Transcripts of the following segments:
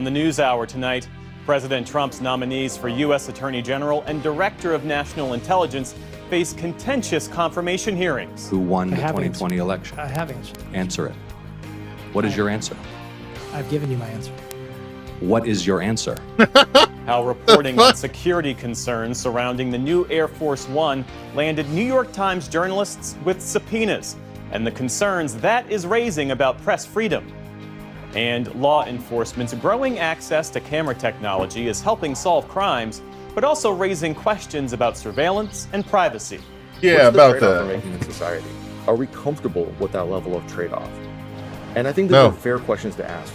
In the NewsHour tonight, President Trump's nominees for U.S. Attorney General and Director of National Intelligence face contentious confirmation hearings. Who won the 2020 election? I have answered. Answer it. What is your answer? I've given you my answer. What is your answer? How reporting on security concerns surrounding the new Air Force One landed New York Times journalists with subpoenas, and the concerns that is raising about press freedom. And law enforcement's growing access to camera technology is helping solve crimes, but also raising questions about surveillance and privacy. Yeah, about that. We're making in society. Are we comfortable with that level of trade-off? And I think these are fair questions to ask.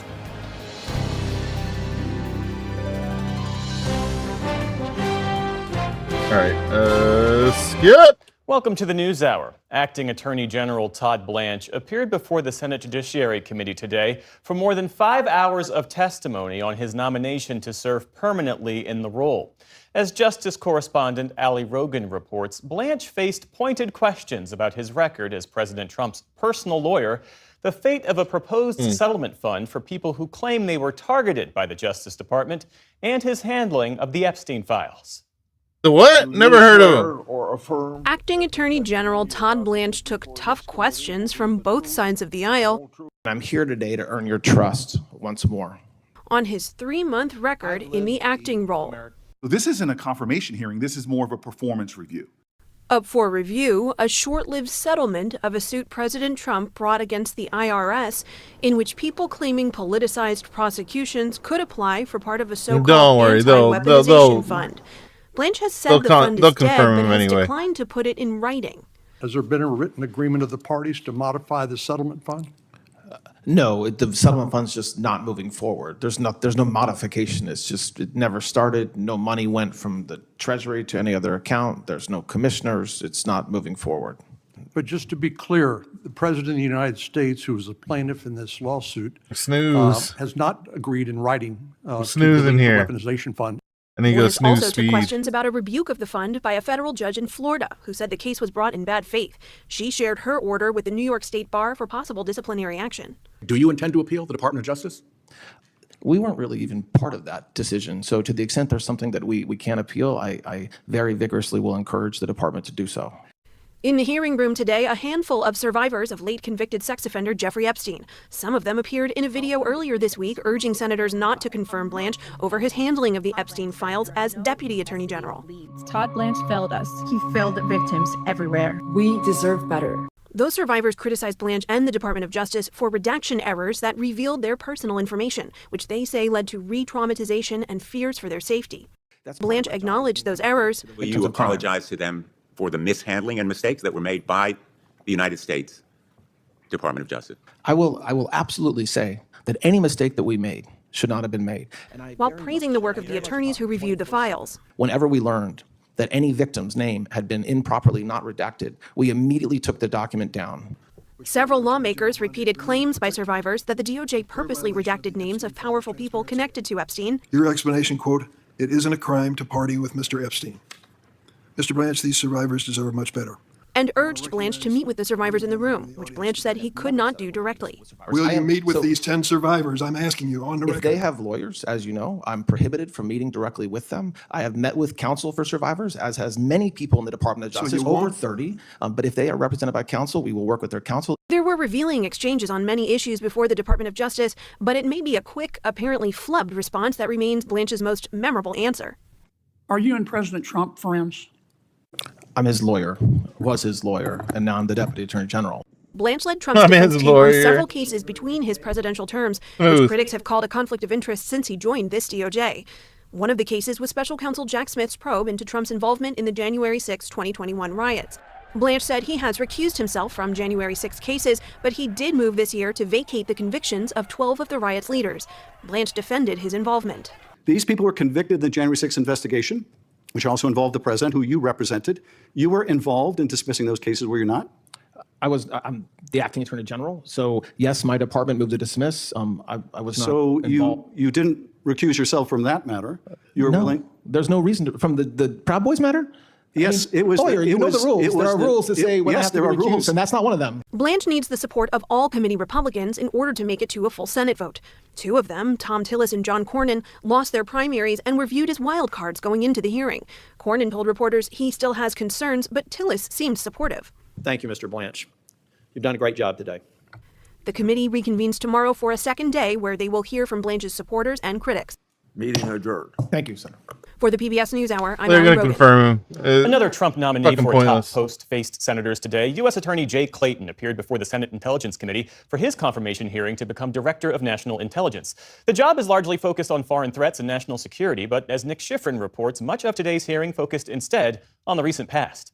All right, skip. Welcome to the NewsHour. Acting Attorney General Todd Blanche appeared before the Senate Judiciary Committee today for more than 5 hours of testimony on his nomination to serve permanently in the role. As Justice correspondent Ali Rogan reports, Blanche faced pointed questions about his record as President Trump's personal lawyer, the fate of a proposed settlement fund for people who claim they were targeted by the Justice Department, and his handling of the Epstein files. The what? Never heard of him. Acting Attorney General Todd Blanche took tough questions from both sides of the aisle. I'm here today to earn your trust once more. On his 3-month record in the acting role. This isn't a confirmation hearing. This is more of a performance review. Up for review, a short-lived settlement of a suit President Trump brought against the IRS, in which people claiming politicized prosecutions could apply for part of a so-called anti-weaponization fund. Blanche has said the fund is dead, but has declined to put it in writing. Has there been a written agreement of the parties to modify the settlement fund? No, the settlement fund's just not moving forward. There's no modification. It's just, it never started. No money went from the Treasury to any other account. There's no commissioners. It's not moving forward. But just to be clear, the President of the United States, who is the plaintiff in this lawsuit, has not agreed in writing to delete the weaponization fund. And he goes snooze also speed. took questions about a rebuke of the fund by a federal judge in Florida who said the case was brought in bad faith. She shared her order with the New York State Bar for possible disciplinary action. Do you intend to appeal the Department of Justice? We weren't really even part of that decision. So to the extent there's something that we can't appeal, I very vigorously will encourage the department to do so. In the hearing room today, a handful of survivors of late convicted sex offender Jeffrey Epstein. Some of them appeared in a video earlier this week urging senators not to confirm Blanche over his handling of the Epstein files as Deputy Attorney General. Todd Blanche failed us. He failed victims everywhere. We deserve better. Those survivors criticized Blanche and the Department of Justice for redaction errors that revealed their personal information, which they say led to re-traumatization and fears for their safety. Blanche acknowledged those errors. Will you apologize to them for the mishandling and mistakes that were made by the United States Department of Justice? I will absolutely say that any mistake that we made should not have been made. While praising the work of the attorneys who reviewed the files. Whenever we learned that any victim's name had been improperly not redacted, we immediately took the document down. Several lawmakers repeated claims by survivors that the DOJ purposely redacted names of powerful people connected to Epstein. Your explanation, quote, "It isn't a crime to party with Mr. Epstein." Mr. Blanche, these survivors deserve much better. And urged Blanche to meet with the survivors in the room, which Blanche said he could not do directly. Will you meet with these 10 survivors? I'm asking you on the record. If they have lawyers, as you know, I'm prohibited from meeting directly with them. I have met with counsel for survivors, as has many people in the Department of Justice, over 30. But if they are represented by counsel, we will work with their counsel. There were revealing exchanges on many issues before the Department of Justice, but it may be a quick, apparently flubbed response that remains Blanche's most memorable answer. Are you and President Trump friends? I'm his lawyer, was his lawyer, and now I'm the Deputy Attorney General. Blanche led Trump's defense team on several cases between his presidential terms, which critics have called a conflict of interest since he joined this DOJ. One of the cases was Special Counsel Jack Smith's probe into Trump's involvement in the January 6, 2021 riots. Blanche said he has recused himself from January 6 cases, but he did move this year to vacate the convictions of 12 of the riot's leaders. Blanche defended his involvement. These people were convicted in the January 6 investigation, which also involved the president, who you represented. You were involved in dismissing those cases, were you not? I'm the acting attorney general, so yes, my department moved to dismiss. I was not involved. So you didn't recuse yourself from that matter? You were willing? There's no reason to, from the Proud Boys matter? Yes, it was. Lawyer, you know the rules. There are rules that say when I yes, have to there be are recused, rules. and that's not one of them. Blanche needs the support of all committee Republicans in order to make it to a full Senate vote. Two of them, Tom Tillis and John Cornyn, lost their primaries and were viewed as wild cards going into the hearing. Cornyn told reporters he still has concerns, but Tillis seemed supportive. Thank you, Mr. Blanche. You've done a great job today. The committee reconvenes tomorrow for a second day where they will hear from Blanche's supporters and critics. Meeting adjourned. Thank you, Senator. For the PBS NewsHour, I'm They're Ally going to Rogan. confirm him. Another Trump nominee Fucking for a pointless. top post faced senators today. U.S. Attorney Jay Clayton appeared before the Senate Intelligence Committee for his confirmation hearing to become Director of National Intelligence. The job is largely focused on foreign threats and national security, but as Nick Schifrin reports, much of today's hearing focused instead on the recent past.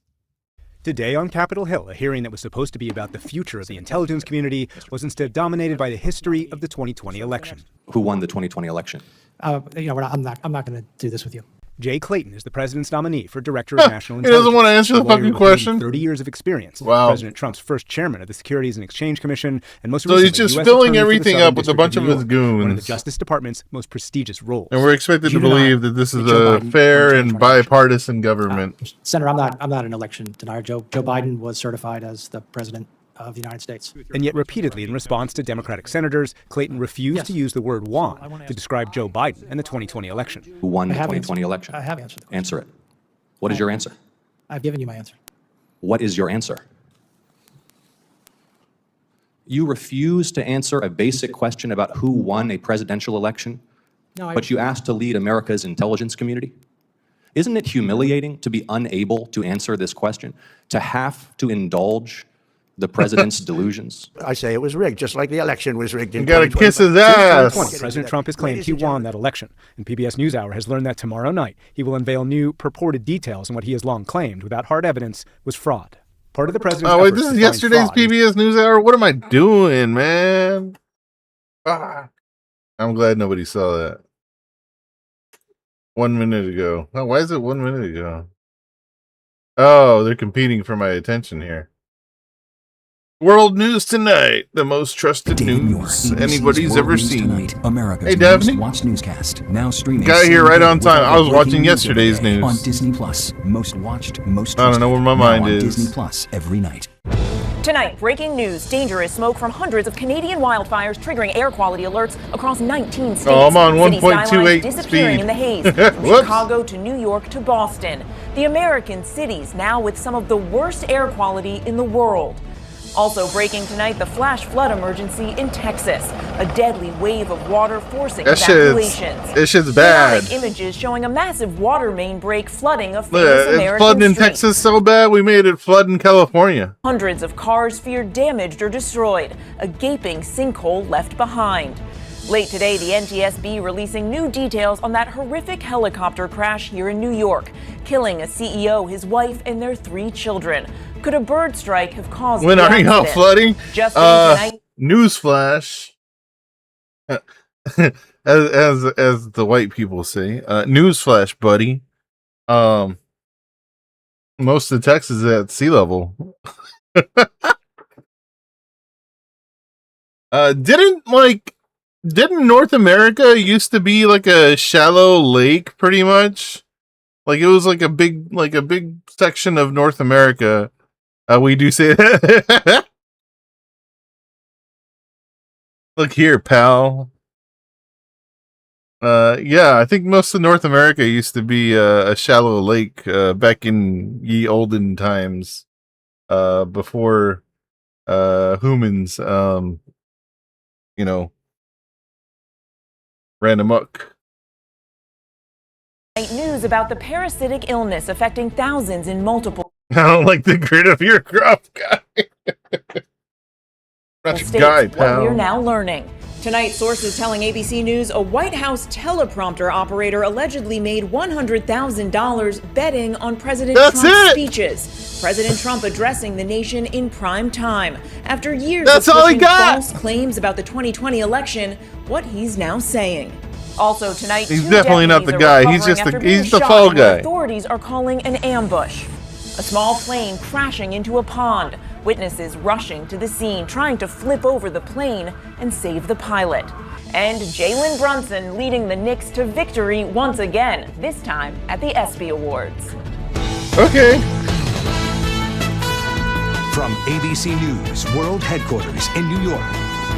Today on Capitol Hill, a hearing that was supposed to be about the future of the intelligence community was instead dominated by the history of the 2020 election. Who won the 2020 election? I'm not going to do this with you. Jay Clayton is the president's nominee for Director of National He Intelligence. doesn't want to answer the A lawyer fucking with more than question. 30 years of experience. Wow. President Trump's first chairman of the Securities and Exchange Commission, and most So recently, he's just U.S. filling Attorney for the everything Southern up with a District bunch New of his York, one of the goons. Justice Department's most prestigious roles. And we're expected to You know, believe that this is Joe a Biden fair won and 2020 bipartisan government. Senator, I'm not an election denier. Joe Biden was certified as the president of the United States. And yet repeatedly in response to Democratic senators, Clayton refused to use the word won to describe Joe Biden and the 2020 election. Who won the I have 2020 answered- election? I have answered the question. Answer it. What is your answer? I've given you my answer. What is your answer? You refuse to answer a basic question about who won a presidential election, No, but you asked to lead America's intelligence community? Isn't it humiliating to be unable to answer this question, to have to indulge the president's delusions? I say it was rigged, just like the election was rigged in You gotta 2020. kiss his Since ass. 2020, President Trump has claimed he won that election, and PBS NewsHour has learned that tomorrow night he will unveil new purported details on what he has long claimed, without hard evidence, was fraud. Part of the president's Oh wait, efforts this is to find yesterday's fraud is PBS NewsHour. What am I doing, man? Ah. I'm glad nobody saw that. 1 minute ago. Oh, why is it 1 minute ago? Oh, they're competing for my attention here. World News Tonight, the most trusted news anybody's ever seen. America's Hey, most Daphne. watched newscast, now streaming. Got here right on time. I was Breaking watching news yesterday's every day news. on Disney Plus. Most watched, most I don't know trusted. where my Now mind on is. Disney Plus every night. Tonight, breaking news. Dangerous smoke from hundreds of Canadian wildfires triggering air quality alerts across 19 states. Oh, I'm on City 1.28 skylines disappearing speed. in the haze from Whoops. Chicago to New York to Boston. The American cities now with some of the worst air quality in the world. Also breaking tonight, the flash flood emergency in Texas. A deadly wave of water forcing evacuations. That shit's bad. Dramatic images showing a massive water main break flooding a Look, famous it's American flooding in street. Texas so bad we made it flood in California. Hundreds of cars feared damaged or destroyed, a gaping sinkhole left behind. Late today, the NTSB releasing new details on that horrific helicopter crash here in New York, killing a CEO, his wife, and their 3 children. Could a bird strike have caused When the are y'all accident? flooding? Just tonight. Newsflash. as the white people say, newsflash, buddy. Most of Texas is at sea level. Didn't North America used to be like a shallow lake, pretty much? Like it was like a big section of North America. We do say that. Look here, pal. Yeah, I think most of North America used to be a shallow lake back in ye olden times, before humans, ran amok. News about the parasitic illness affecting thousands in multiple I don't like the grit of your crop, guy. states. Guy, What pal. we're now learning. Tonight, sources telling ABC News a White House teleprompter operator allegedly made $100,000 betting on President That's Trump's it. speeches. President Trump addressing the nation in prime time. After years That's of all he pushing got. false claims about the 2020 election, what he's now saying. Also tonight, He's 2 definitely not the deputies guy. are He's just recovering the- after he's being the shot fall in what guy. Authorities are calling an ambush. A small plane crashing into a pond. Witnesses rushing to the scene, trying to flip over the plane and save the pilot. And Jalen Brunson leading the Knicks to victory once again, this time at the ESPY Awards. Okay. From ABC News World Headquarters in New York.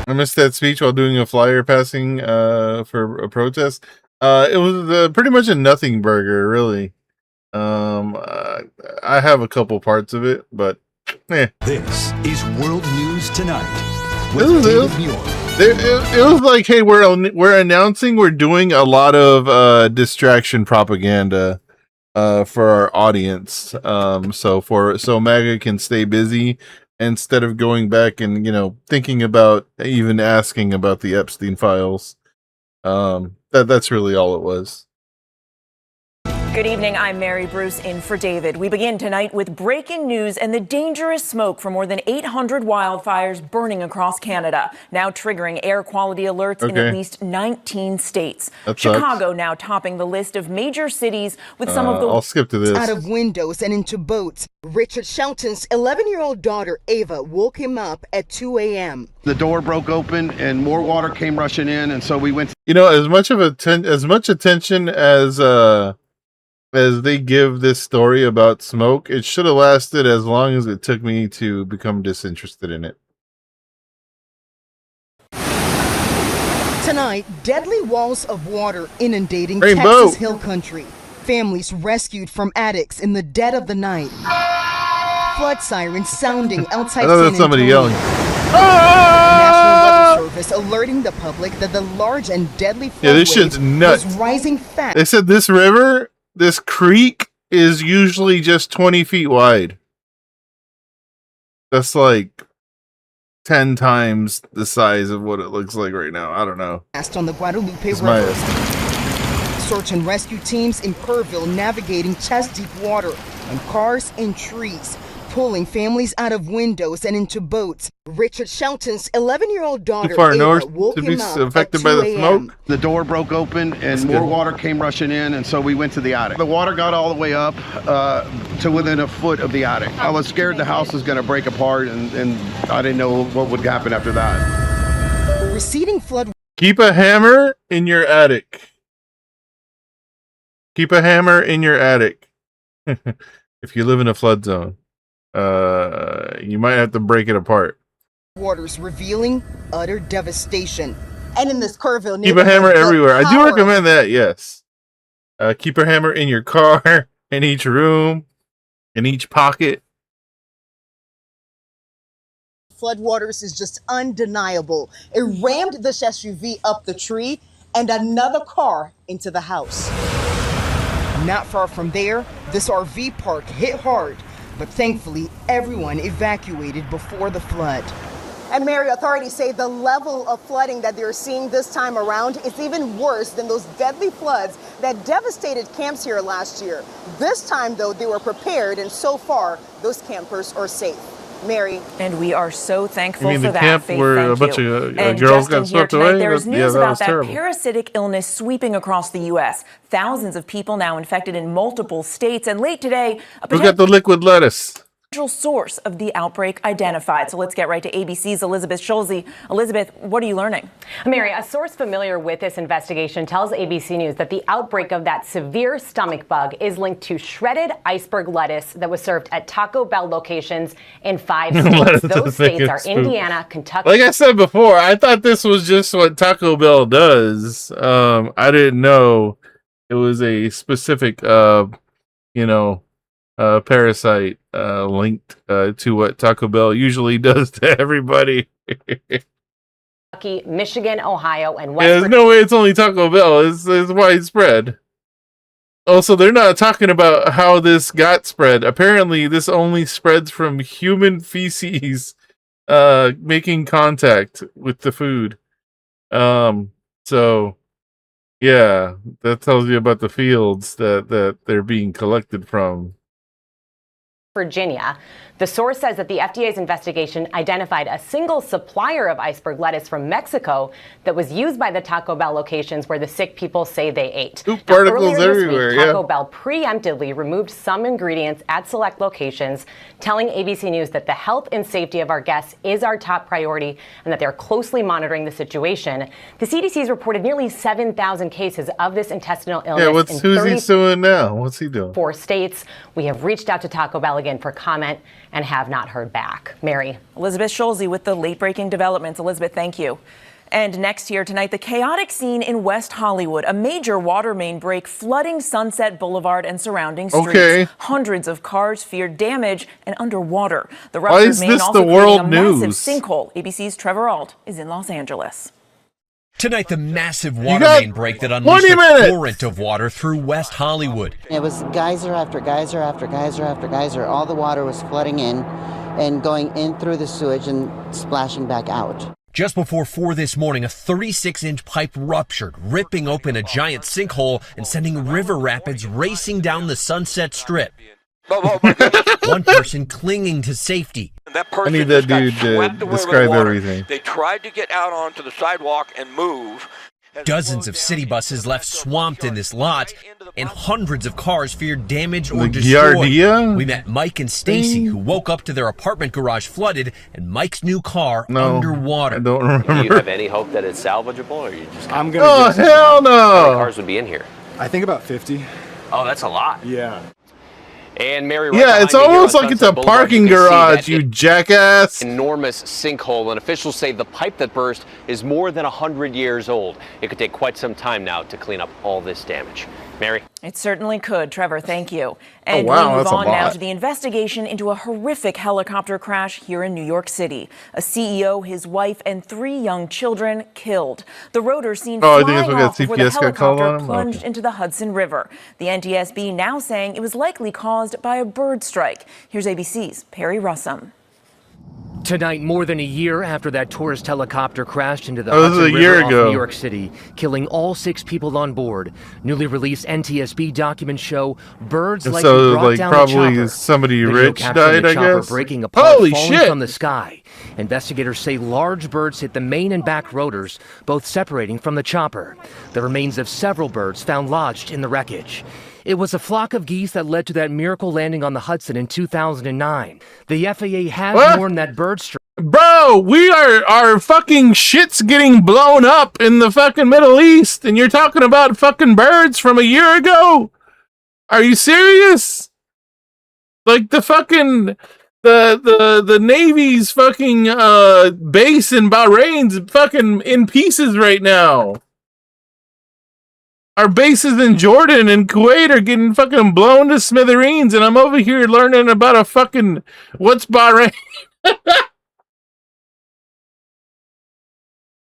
I missed that speech while doing a flyer passing for a protest. It was pretty much a nothing burger, really. I have a couple parts of it, but This is World News Tonight with It David Muir. it was like, hey, we're announcing we're doing a lot of distraction propaganda for our audience, so MAGA can stay busy instead of going back and thinking about even asking about the Epstein files. That's really all it was. Good evening. I'm Mary Bruce in for David. We begin tonight with breaking news and the dangerous smoke from more than 800 wildfires burning across Canada, now triggering air quality alerts in at least 19 states. That Chicago sucks. now topping the list of major cities with some of the I'll skip to this. Out of windows and into boats. Richard Shelton's 11-year-old daughter, Ava, woke him up at 2 a.m. The door broke open and more water came rushing in, and so we went. As much attention as they give this story about smoke, it should have lasted as long as it took me to become disinterested in it. Tonight, deadly walls of water inundating Rainbow. Texas Hill Country. Families rescued from attics in the dead of the night. Flood sirens sounding outside I thought San that's somebody Antonio. yelling. National Weather Service alerting the public that the large and deadly flood Yeah, this shit's wave nuts. was rising fast. They said this creek is usually just 20 feet wide. That's like 10 times the size of what it looks like right now. I don't know. On the Guadalupe It's my River. estimate. Search and rescue teams in Kerrville navigating chest-deep water and cars and trees, pulling families out of windows and into boats. Richard Shelton's 11-year-old daughter, Too far Ava, north woke to be him up affected at by 2 the a.m. smoke. The door broke open and more water came rushing in, and so we went to the attic. The water got all the way up to within a foot of the attic. I was scared the house was going to break apart, and I didn't know what would happen after that. Receding flood. Keep a hammer in your attic. Keep a hammer in your attic. If you live in a flood zone, you might have to break it apart. Waters revealing utter devastation. And in this Kerrville Keep a hammer neighborhood, the everywhere. I do power recommend that, yes. Keep a hammer in your car, in each room, in each pocket. floodwaters is just undeniable. It rammed this SUV up the tree and another car into the house. Not far from there, this RV park hit hard, but thankfully everyone evacuated before the flood. And Mary, authorities say the level of flooding that they're seeing this time around is even worse than those deadly floods that devastated camps here last year. This time, though, they were prepared, and so far, those campers are safe. Mary. And we are so thankful You mean for the that, camp Faith, where thank a bunch you. of And girls Justin, got here swept tonight, away? There's news that about was that terrible. parasitic illness sweeping across the U.S. Thousands of people now infected in multiple states. And late today, a Look at the liquid lettuce. potential source of the outbreak identified. So let's get right to ABC's Elizabeth Schulze. Elizabeth, what are you learning? Mary, a source familiar with this investigation tells ABC News that the outbreak of that severe stomach bug is linked to shredded iceberg lettuce that was served at Taco Bell locations in 5 states. Those states are Indiana, Kentucky. Like I said before, I thought this was just what Taco Bell does. I didn't know it was a specific, parasite linked to what Taco Bell usually does to everybody. Kentucky, Michigan, Ohio, and West Yeah, there's no way it's only Taco Bell. It's widespread. Also, they're not talking about how this got spread. Apparently, this only spreads from human feces making contact with the food. So, yeah, that tells you about the fields that they're being collected from. Virginia. The source says that the FDA's investigation identified a single supplier of iceberg lettuce from Mexico that was used by the Taco Bell locations where the sick people say they ate. Now, particles earlier this everywhere, week, Taco Bell preemptively removed some ingredients at select locations, telling ABC News that the health and safety of our guests is our top priority and that they're closely monitoring the situation. The CDC's reported nearly 7,000 cases of this intestinal illness in who's he suing now? What's he doing? 4 states. We have reached out to Taco Bell again for comment and have not heard back. Mary. Elizabeth Schulze with the late-breaking developments. Elizabeth, thank you. And next here tonight, the chaotic scene in West Hollywood. A major water main break flooding Sunset Boulevard and surrounding streets. Okay. Hundreds of cars feared damage and underwater. The Why ruptured is main this also the creating world a massive news? sinkhole. ABC's Trevor Ault is in Los Angeles. Tonight, the massive water got main break that 20 unleashed a minutes. torrent of water through West Hollywood. It was geyser after geyser after geyser after geyser. All the water was flooding in and going in through the sewage and splashing back out. Just before 4 this morning, a 36-inch pipe ruptured, ripping open a giant sinkhole and sending river rapids racing down the Sunset Strip. One person clinging to safety. That I person need that just got dude swept to away with describe water. everything. They tried to get out onto the sidewalk and move. Dozens of city buses left swamped in this lot, and hundreds of cars feared damage or The destroyed. Giardia? We met Mike and Stacy, who woke up to their apartment garage flooded and Mike's new car underwater. I don't remember. Do you have any hope that it's salvageable, or are you just? I'm gonna Oh, guess hell no. How many cars would be in here? I think about 50. Oh, that's a lot. Yeah. And Mary, right Yeah, it's behind me here almost on like it's Sunset a Boulevard, parking you can see garage, that you jackass. enormous sinkhole, and officials say the pipe that burst is more than 100 years old. It could take quite some time now to clean up all this damage. Mary? It certainly could. Trevor, thank you. And wow, we move that's a on now lot. to the investigation into a horrific helicopter crash here in New York City. A CEO, his wife, and 3 young children killed. The rotor seen Oh, I think flying that's what got off before the CPS got called helicopter on him? plunged Okay. into the Hudson River. The NTSB now saying it was likely caused by a bird strike. Here's ABC's Perry Russum. Tonight, more than a year after that tourist helicopter crashed into the Oh, this is Hudson a year River off ago. New York City, killing all 6 people on board. Newly released NTSB documents show birds And likely so, brought like, down probably the chopper. somebody Video rich capturing died, the I chopper guess? breaking apart, Holy falling shit! from the sky. Investigators say large birds hit the main and back rotors, both separating from the chopper. The remains of several birds found lodged in the wreckage. It was a flock of geese that led to that miracle landing on the Hudson in 2009. The FAA has What? warned that bird strike. Bro, our fucking shit's getting blown up in the fucking Middle East, and you're talking about fucking birds from a year ago? Are you serious? Like the fucking the Navy's fucking base in Bahrain's fucking in pieces right now. Our bases in Jordan and Kuwait are getting fucking blown to smithereens, and I'm over here learning about a fucking what's Bahrain.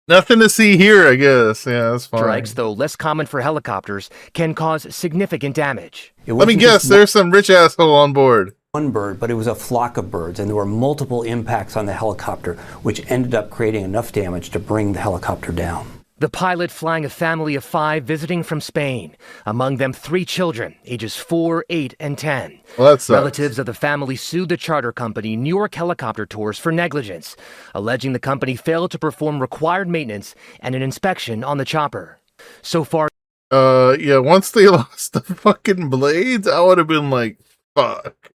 Nothing to see here, I guess. Yeah, that's fine. Strikes, though less common for helicopters, can cause significant damage. Let me guess, there's some rich asshole on board. One bird, but it was a flock of birds, and there were multiple impacts on the helicopter, which ended up creating enough damage to bring the helicopter down. The pilot flying a family of 5 visiting from Spain, among them 3 children, ages 4, 8, and 10. Well, that sucks. Relatives of the family sued the charter company New York Helicopter Tours for negligence, alleging the company failed to perform required maintenance and an inspection on the chopper. So far, Yeah, once they lost the fucking blades, I would have been like, fuck.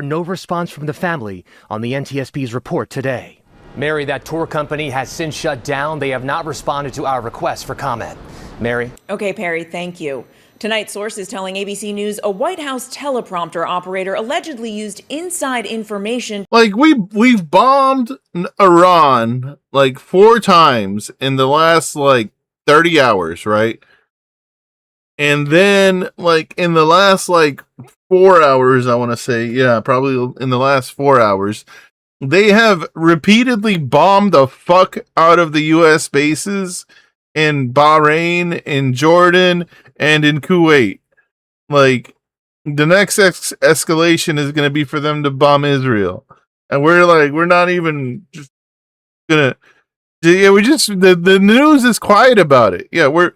no response from the family on the NTSB's report today. Mary, that tour company has since shut down. They have not responded to our request for comment. Mary? Okay, Perry, thank you. Tonight, sources telling ABC News a White House teleprompter operator allegedly used inside information. Like, we've bombed Iran like 4 times in the last like 30 hours, right? And then like in the last like 4 hours, I want to say, yeah, probably in the last 4 hours, they have repeatedly bombed the fuck out of the U.S. bases in Bahrain, in Jordan, and in Kuwait. Like, the next escalation is going to be for them to bomb Israel. And we're not even just gonna, yeah, the news is quiet about it. Yeah, we're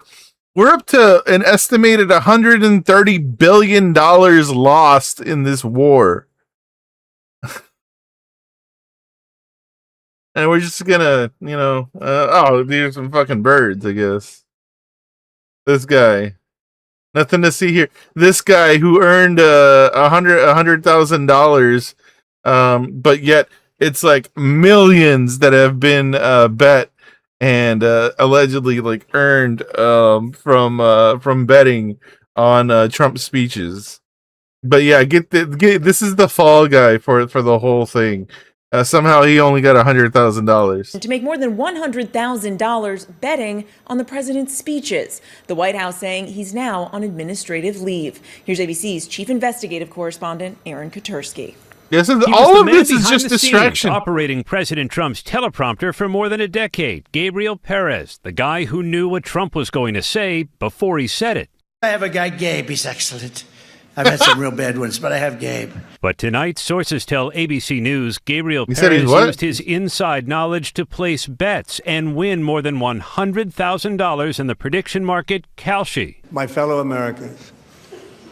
up to an estimated $130 billion lost in this war. And we're just gonna, oh, these are some fucking birds, I guess. This guy. Nothing to see here. This guy who earned $100,000, but yet it's like millions that have been bet and allegedly like earned from betting on Trump speeches. But yeah, this is the fall guy for the whole thing. Somehow he only got $100,000 to make more than $100,000 betting on the president's speeches. The White House saying he's now on administrative leave. Here's ABC's chief investigative correspondent, Aaron Katursky. Yes, all of this is just distraction. Operating President Trump's teleprompter for more than a decade, Gabriel Perez, the guy who knew what Trump was going to say before he said it. I have a guy, Gabe. He's excellent. I've had some real bad ones, but I have Gabe. But tonight, sources tell ABC News Gabriel Perez used his inside knowledge to place bets and win more than $100,000 in the prediction market Kalshi. My fellow Americans,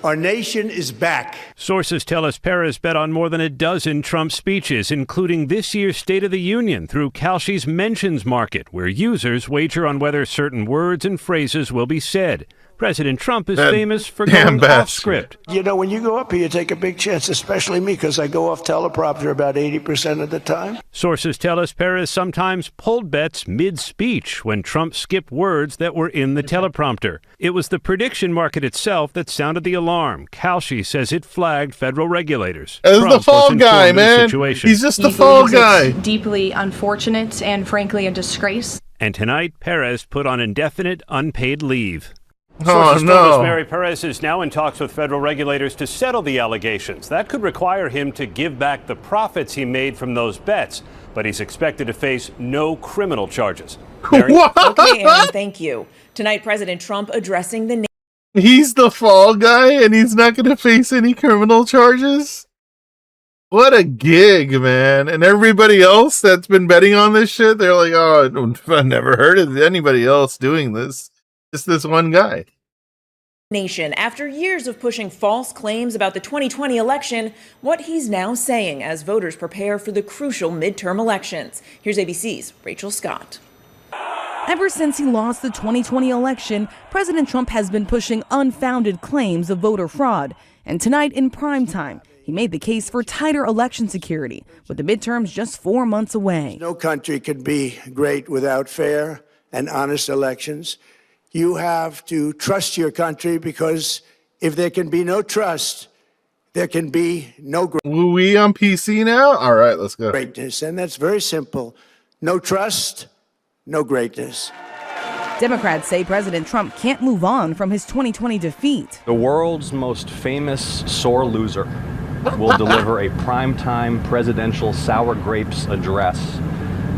our nation is back. Sources tell us Perez bet on more than a dozen Trump speeches, including this year's State of the Union through Kalshi's mentions market, where users wager on whether certain words and phrases will be said. President Trump is famous for going off script. You know, when you go up here, you take a big chance, especially me, because I go off teleprompter about 80% of the time. Sources tell us Perez sometimes pulled bets mid-speech when Trump skipped words that were in the teleprompter. It was the prediction market itself that sounded the alarm. Kalshi says it flagged federal regulators. As the fall guy, man. He's just the fall guy. Deeply unfortunate and frankly a disgrace. And tonight, Perez put on indefinite unpaid leave. Oh, no. Mary Perez is now in talks with federal regulators to settle the allegations. That could require him to give back the profits he made from those bets, but he's expected to face no criminal charges. Okay, Aaron, thank you. Tonight, President Trump addressing the nation. He's the fall guy and he's not going to face any criminal charges? What a gig, man. And everybody else that's been betting on this shit, they're like, oh, I've never heard of anybody else doing this. Just this one guy. Nation, after years of pushing false claims about the 2020 election, what he's now saying as voters prepare for the crucial midterm elections. Here's ABC's Rachel Scott. Ever since he lost the 2020 election, President Trump has been pushing unfounded claims of voter fraud. And tonight in primetime, he made the case for tighter election security, with the midterms just 4 months away. No country could be great without fair and honest elections. You have to trust your country, because if there can be no trust, there can be no we on PC now? All right, let's go. Greatness. And that's very simple. No trust, no greatness. Democrats say President Trump can't move on from his 2020 defeat. The world's most famous sore loser will deliver a primetime presidential sour grapes address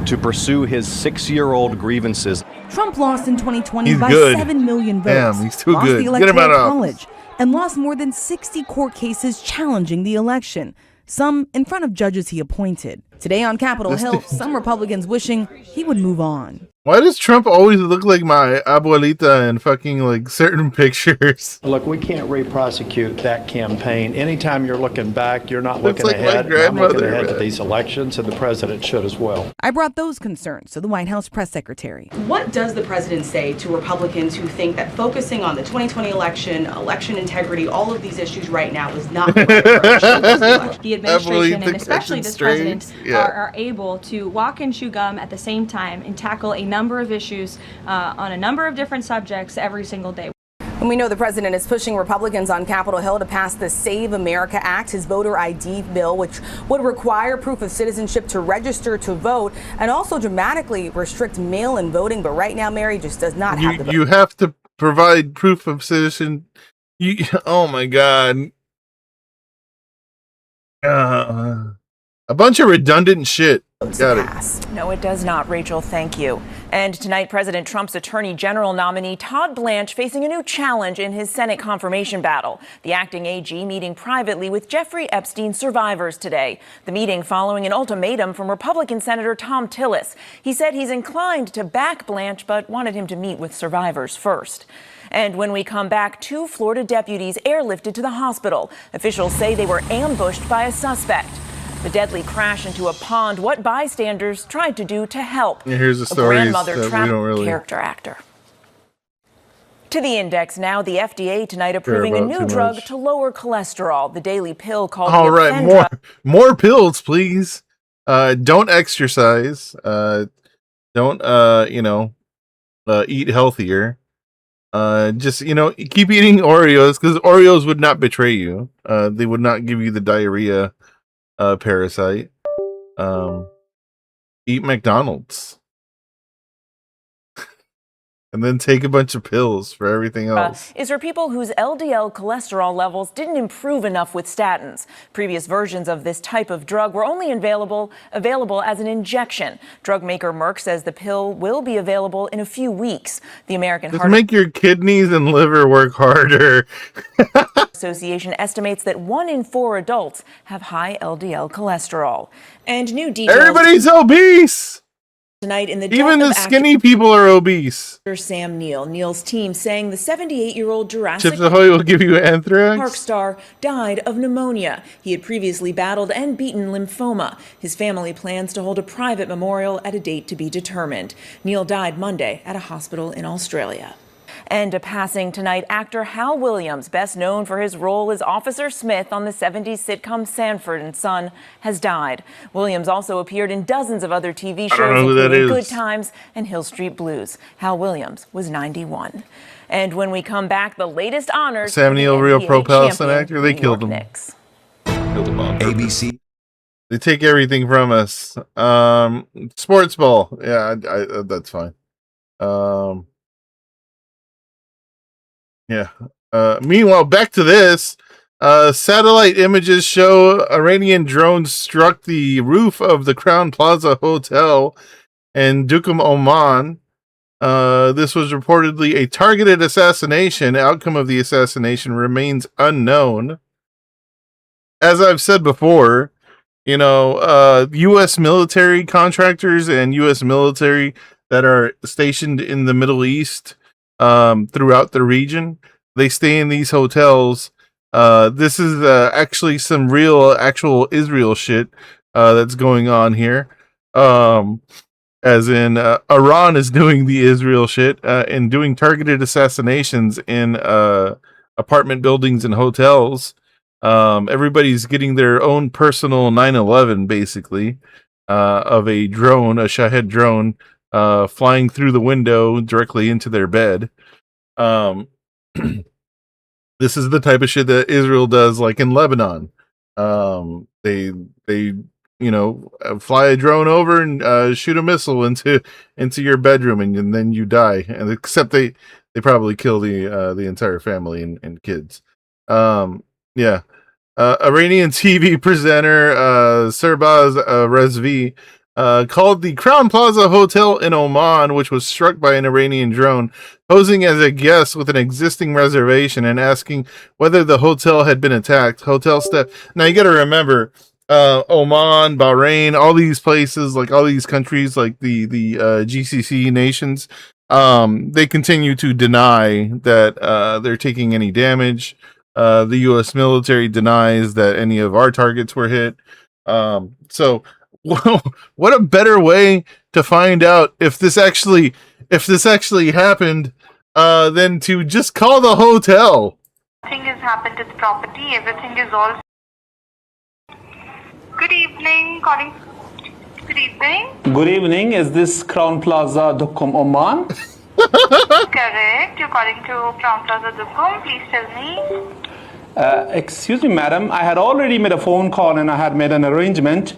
to pursue his 6-year-old grievances. Trump lost in 2020 He's by good. 7 million votes. Damn, he's too lost good. the Get him out Electoral of College, and lost more than 60 court cases challenging the election, some in front of judges he appointed. Today on Capitol Hill, some Republicans wishing he would move on. Why does Trump always look like my abuelita in fucking like certain pictures? Look, we can't re-prosecute that campaign. Anytime you're looking back, you're not Looks looking like my ahead. I'm looking grandmother, ahead to man. these elections, and the president should as well. I brought those concerns to the White House press secretary. What does the president say to Republicans who think that focusing on the 2020 election integrity, all of these issues right now is not the right approach to this election? The administration and especially this president Yeah. are able to walk and chew gum at the same time and tackle a number of issues on a number of different subjects every single day. And we know the president is pushing Republicans on Capitol Hill to pass the Save America Act, his voter ID bill, which would require proof of citizenship to register to vote and also dramatically restrict mail-in voting. But right now, Mary just does not have the vote. You have to provide proof of citizen. Oh my God. A bunch of redundant shit. Got it. No, it does not, Rachel. Thank you. And tonight, President Trump's Attorney General nominee Todd Blanche facing a new challenge in his Senate confirmation battle. The acting AG meeting privately with Jeffrey Epstein survivors today. The meeting following an ultimatum from Republican Senator Tom Tillis. He said he's inclined to back Blanche, but wanted him to meet with survivors first. And when we come back, 2 Florida deputies airlifted to the hospital. Officials say they were ambushed by a suspect. The deadly crash into a pond, what bystanders tried to do to help. Here's the A stories grandmother that we trapped don't really character actor. To the index now, the FDA tonight approving a about new too drug much. to lower cholesterol. The daily pill called All right, Lefendra more pills, please. Don't exercise. Don't eat healthier. Just keep eating Oreos, because Oreos would not betray you. They would not give you the diarrhea parasite. Eat McDonald's. And then take a bunch of pills for everything else. is for people whose LDL cholesterol levels didn't improve enough with statins. Previous versions of this type of drug were only available as an injection. Drug maker Merck says the pill will be available in a few weeks. The American Just Heart make your kidneys and liver work harder. Association estimates that 1 in 4 adults have high LDL cholesterol. And new details Everybody's obese. tonight in the Even death the of skinny people are obese. actor Sam Neill. Neill's team saying the 78-year-old Jurassic Chips Ahoy will give you anthrax. Park star died of pneumonia. He had previously battled and beaten lymphoma. His family plans to hold a private memorial at a date to be determined. Neill died Monday at a hospital in Australia. And a passing tonight, actor Hal Williams, best known for his role as Officer Smith on the 70s sitcom Sanford and Son, has died. Williams also appeared in dozens of other TV shows, including Good Times and Hill Street Blues. Hal Williams was 91. And when we come back, the latest honors. Sam Neill, real pro-Palestine actor, they killed him. Knicks. Killed him on purpose. ABC. They take everything from us. Sports ball. Yeah, I that's fine. Yeah. Meanwhile, back to this. Satellite images show Iranian drones struck the roof of the Crown Plaza Hotel in Duqm, Oman. This was reportedly a targeted assassination. Outcome of the assassination remains unknown. As I've said before, U.S. military contractors and U.S. military that are stationed in the Middle East throughout the region, they stay in these hotels. This is actually some actual Israel shit that's going on here. As in, Iran is doing the Israel shit and doing targeted assassinations in apartment buildings and hotels. Everybody's getting their own personal 9/11, basically, of a drone, a Shahed drone, flying through the window directly into their bed. This is the type of shit that Israel does, like in Lebanon. They fly a drone over and shoot a missile into your bedroom, and then you die. And except they probably kill the entire family and kids. Yeah. Iranian TV presenter Sirbaz Rezvi called the Crown Plaza Hotel in Oman, which was struck by an Iranian drone, posing as a guest with an existing reservation and asking whether the hotel had been attacked. Hotel staff. Now you got to remember, Oman, Bahrain, all these places, like all these countries, like the GCC nations, they continue to deny that they're taking any damage. The U.S. military denies that any of our targets were hit. So what a better way to find out if this actually happened than to just call the hotel. Nothing has happened to the property. Everything is all. Good evening. Calling. Good evening. Good evening. Is this Crown Plaza Duqm, Oman? Correct. You're calling to Crown Plaza Duqm. Please tell me. Excuse me, madam. I had already made a phone call and I had made an arrangement,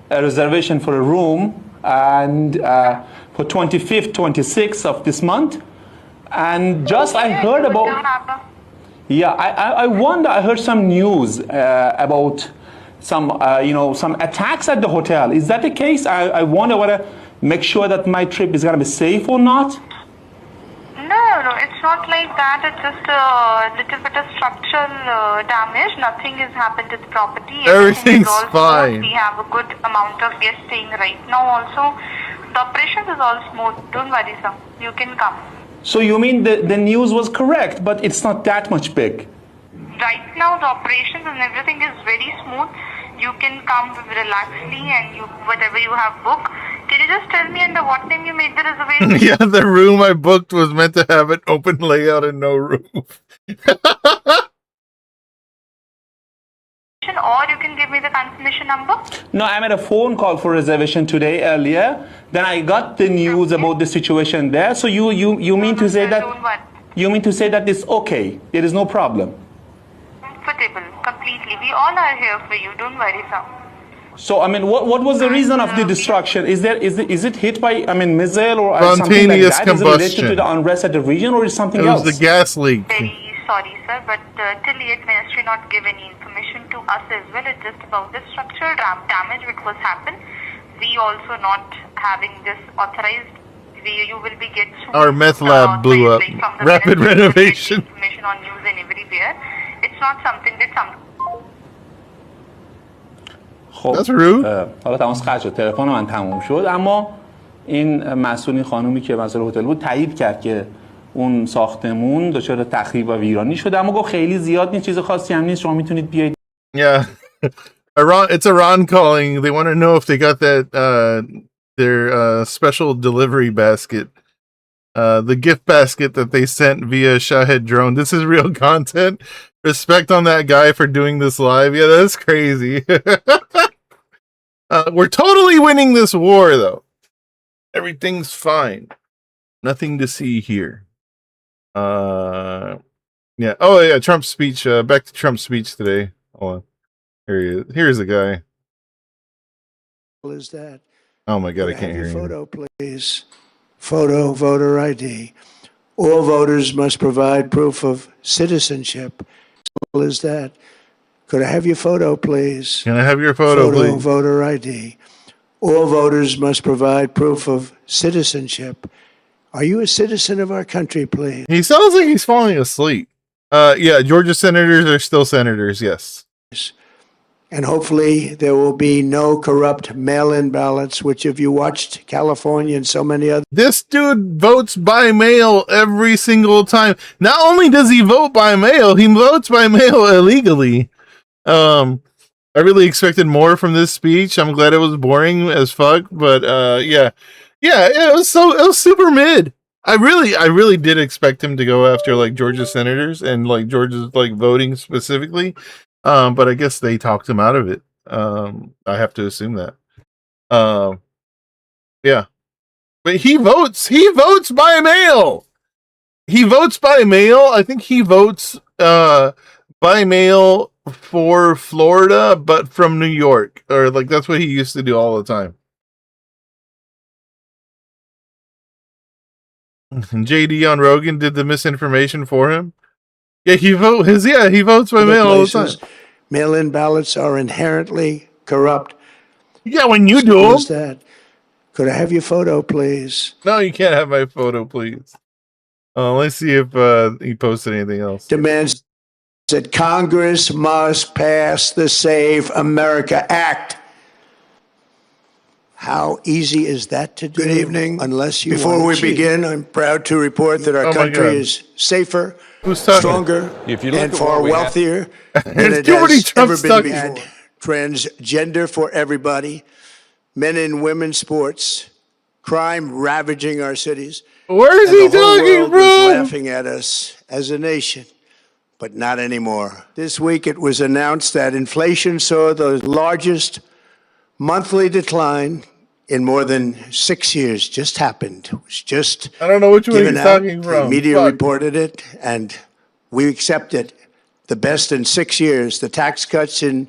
a reservation for a room, and for 25th, 26th of this month. And just I heard about. Yeah, I wonder. I heard some news about some attacks at the hotel. Is that the case? I wonder whether make sure that my trip is gonna be safe or not. No, it's not like that. It's just a little bit of structural damage. Nothing has happened to the property. Everything's all fine. We have a good amount of guests staying right now also. The operations is all smooth. Don't worry, sir. You can come. So you mean the news was correct, but it's not that much big? Right now, the operations and everything is very smooth. You can come relaxedly and whatever you have booked. Can you just tell me under what name you made the reservation? Yeah, the room I booked was meant to have an open layout and no roof. Or you can give me the confirmation number. No, I made a phone call for reservation today earlier. Then I got the news about the situation there. So you mean to say that it's okay? There is no problem. Comfortable, completely. We all are here for you. Don't worry, sir. So I mean, what was the reason of the destruction? Is it hit by missile or something like that? Is it related to the unrest at the region or is something else? It was the gas leak. Very sorry, sir, but till yet Ministry not give any information to us as well. It's just about the structural damage which was happened. We also not having this authorized. You will be get our meth lab blew up. Rapid renovation. Information on news and everywhere. It's not something that some. That's rude. حالا تماس قطع شد، تلفن من تموم شد، اما این مسئولین خانومی که مسئول هتل بود تایید کرد که اون ساختمون دچار تخریب و ویرانی شده، اما گفت خیلی زیاد نیست، چیز خاصی هم نیست، شما میتونید بیاید. Yeah. It's Iran calling. They want to know if they got that their special delivery basket. The gift basket that they sent via Shahed drone. This is real content. Respect on that guy for doing this live. Yeah, that's crazy. We're totally winning this war, though. Everything's fine. Nothing to see here. Yeah. Oh, yeah. Trump's speech. Back to Trump's speech today. Hold on. Here he is. Here's the guy. Is that? Oh my God, I can't hear you. Photo, please. Photo, voter ID. All voters must provide proof of citizenship. Is that? Could I have your photo, please? Can I have your photo, please? Voter ID. All voters must provide proof of citizenship. Are you a citizen of our country, please? He sounds like he's falling asleep. Yeah, Georgia senators are still senators, yes. And hopefully there will be no corrupt mail-in ballots, which if you watched California and so many other... This dude votes by mail every single time. Not only does he vote by mail, he votes by mail illegally. I really expected more from this speech. I'm glad it was boring as fuck, but yeah. Yeah, it was super mid. I really did expect him to go after like Georgia senators and like Georgia's like voting specifically. But I guess they talked him out of it. I have to assume that. Yeah. But he votes by mail. He votes by mail. I think he votes by mail for Florida, but from New York. Or like that's what he used to do all the time. And JD on Rogan did the misinformation for him. Yeah, he votes by mail all the time. Mail-in ballots are inherently corrupt. Yeah, when you do them. That? Could I have your photo, please? No, you can't have my photo, please. Let's see if he posted anything else. Demands that Congress must pass the Save America Act. How easy is that to do? Good evening. Unless you Before we begin, I'm proud to report that our country is safer, stronger, and far wealthier than it has ever been before. Transgender for everybody, men and women sports, crime ravaging our cities. Where is he talking from? Laughing at us as a nation, but not anymore. This week it was announced that inflation saw the largest monthly decline in more than 6 years. Just happened. It was just I don't know which one he's talking from. The media reported it, and we accept it. The best in 6 years. The tax cuts in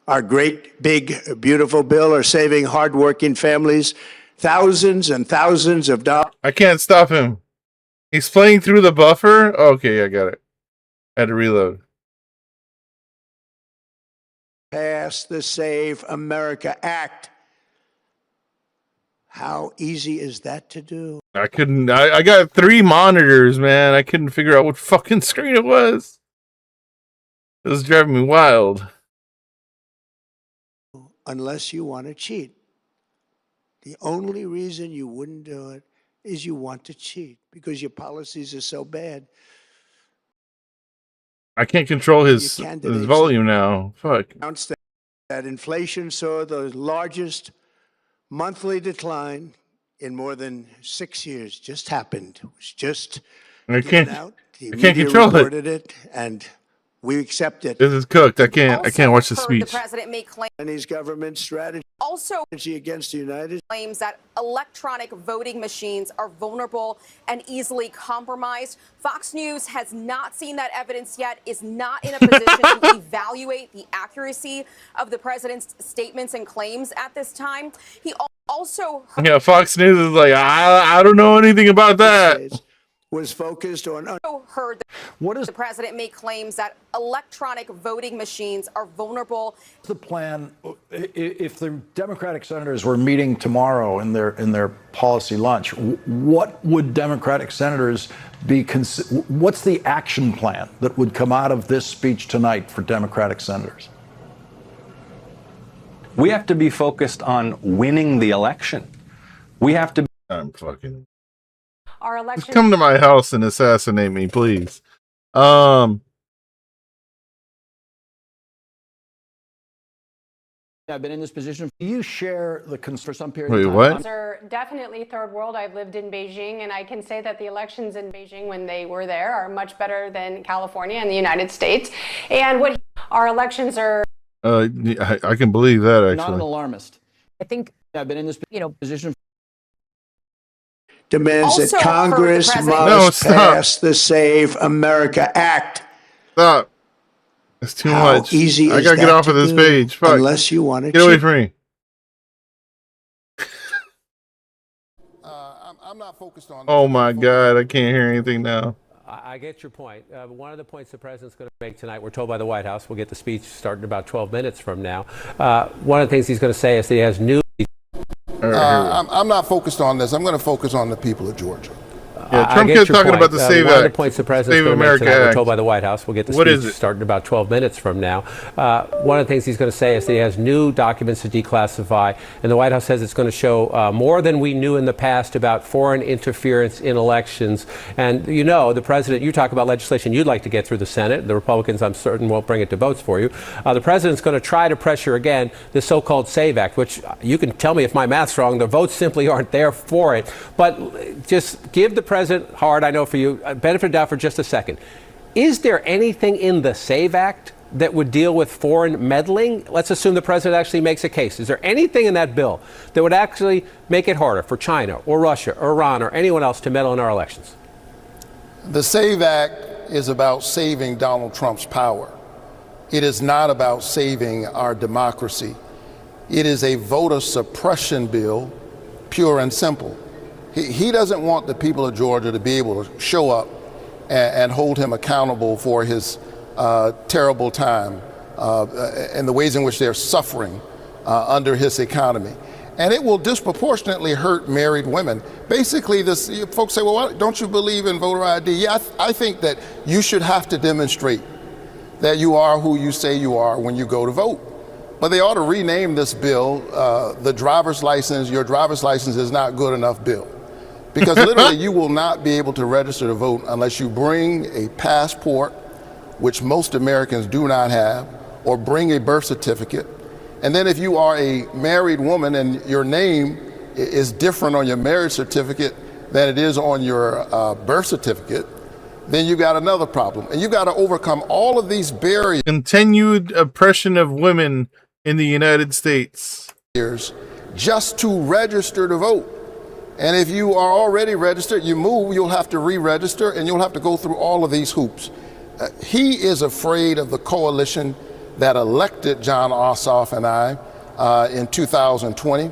our great, big, beautiful bill are saving hardworking families thousands and thousands of dollars. I can't stop him. He's playing through the buffer. Okay, I got it. I had to reload. Pass the Save America Act. How easy is that to do? I couldn't. I got 3 monitors, man. I couldn't figure out what fucking screen it was. It was driving me wild. Unless you want to cheat. The only reason you wouldn't do it is you want to cheat because your policies are so bad. I can't control his volume now. Fuck. That inflation saw the largest monthly decline in more than 6 years. Just happened. It was just given out. The I can't media control it. reported it, and we accept it. This is cooked. I can't watch the Heard speech. the president make claims. Chinese government strategy Also against the United claims that electronic voting machines are vulnerable and easily compromised. Fox News has not seen that evidence yet, is not in a position to evaluate the accuracy of the president's statements and claims at this time. He also Yeah, Fox News is like, I don't know anything about that. was focused on. heard the president make claims that electronic voting machines are vulnerable. The plan, if the Democratic senators were meeting tomorrow in their policy lunch, what would Democratic senators be? What's the action plan that would come out of this speech tonight for Democratic senators? We have to be focused on winning the election. We have to. I'm fucking. Our election. Come to my house and assassinate me, please. I've been in this position. Do you share the concern for some period of time? Wait, what? Are definitely third world. I've lived in Beijing, and I can say that the elections in Beijing, when they were there, are much better than California and the United States. And what our elections are. I can believe that, actually. Not an alarmist. I think I've been in this position. Demands Also that Congress heard the must president- No, stop. pass the Save America Act. Stop. That's too How much. easy I is gotta get that off of to this do page. Fuck. unless you want to Get away cheat? from me. I'm not focused on. Oh my God, I can't hear anything now. I get your point. One of the points the president's going to make tonight, we're told by the White House, we'll get the speech starting about 12 minutes from now. One of the things he's going to say is that he has new. I'm not focused on this. I'm going to focus on the people of Georgia. Yeah, Trump kept talking about the Save One of the Act. points the president's Save going to make America tonight, we're Act. told by the White House, we'll get the What speech is it? starting about 12 minutes from now. One of the things he's going to say is that he has new documents to declassify, and the White House says it's going to show more than we knew in the past about foreign interference in elections. And you know, the president, you talk about legislation you'd like to get through the Senate. The Republicans, I'm certain, won't bring it to votes for you. The president's going to try to pressure again the so-called Save Act, which you can tell me if my math's wrong. The votes simply aren't there for it. But just give the president, hard, I know for you, benefit of the doubt for just a second. Is there anything in the Save Act that would deal with foreign meddling? Let's assume the president actually makes a case. Is there anything in that bill that would actually make it harder for China or Russia or Iran or anyone else to meddle in our elections? The SAVE Act is about saving Donald Trump's power. It is not about saving our democracy. It is a voter suppression bill, pure and simple. He doesn't want the people of Georgia to be able to show up and hold him accountable for his terrible time and the ways in which they're suffering under his economy. And it will disproportionately hurt married women. Basically, folks say, well, why don't you believe in voter ID? Yeah, I think that you should have to demonstrate that you are who you say you are when you go to vote. But they ought to rename this bill the driver's license, your driver's license is not good enough bill. Because literally you will not be able to register to vote unless you bring a passport, which most Americans do not have, or bring a birth certificate. And then if you are a married woman and your name is different on your marriage certificate than it is on your birth certificate, then you got another problem. And you got to overcome all of these barriers. Continued oppression of women in the United States. Just to register to vote. And if you are already registered, you move, you'll have to re-register and you'll have to go through all of these hoops. He is afraid of the coalition that elected John Ossoff and I in 2020.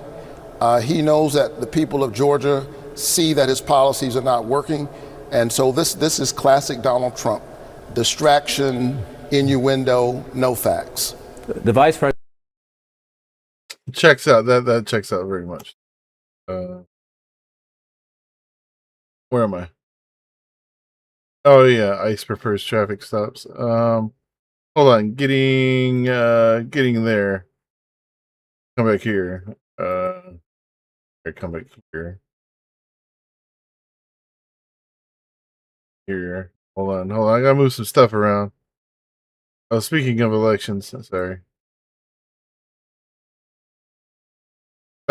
He knows that the people of Georgia see that his policies are not working. And so this is classic Donald Trump. Distraction, innuendo, no facts. The vice president checks out. That checks out very much. Where am I? Oh yeah, ICE prefers traffic stops. Hold on, getting there. Come back here. Come back here. Here. Hold on. I gotta move some stuff around. Oh, speaking of elections, sorry.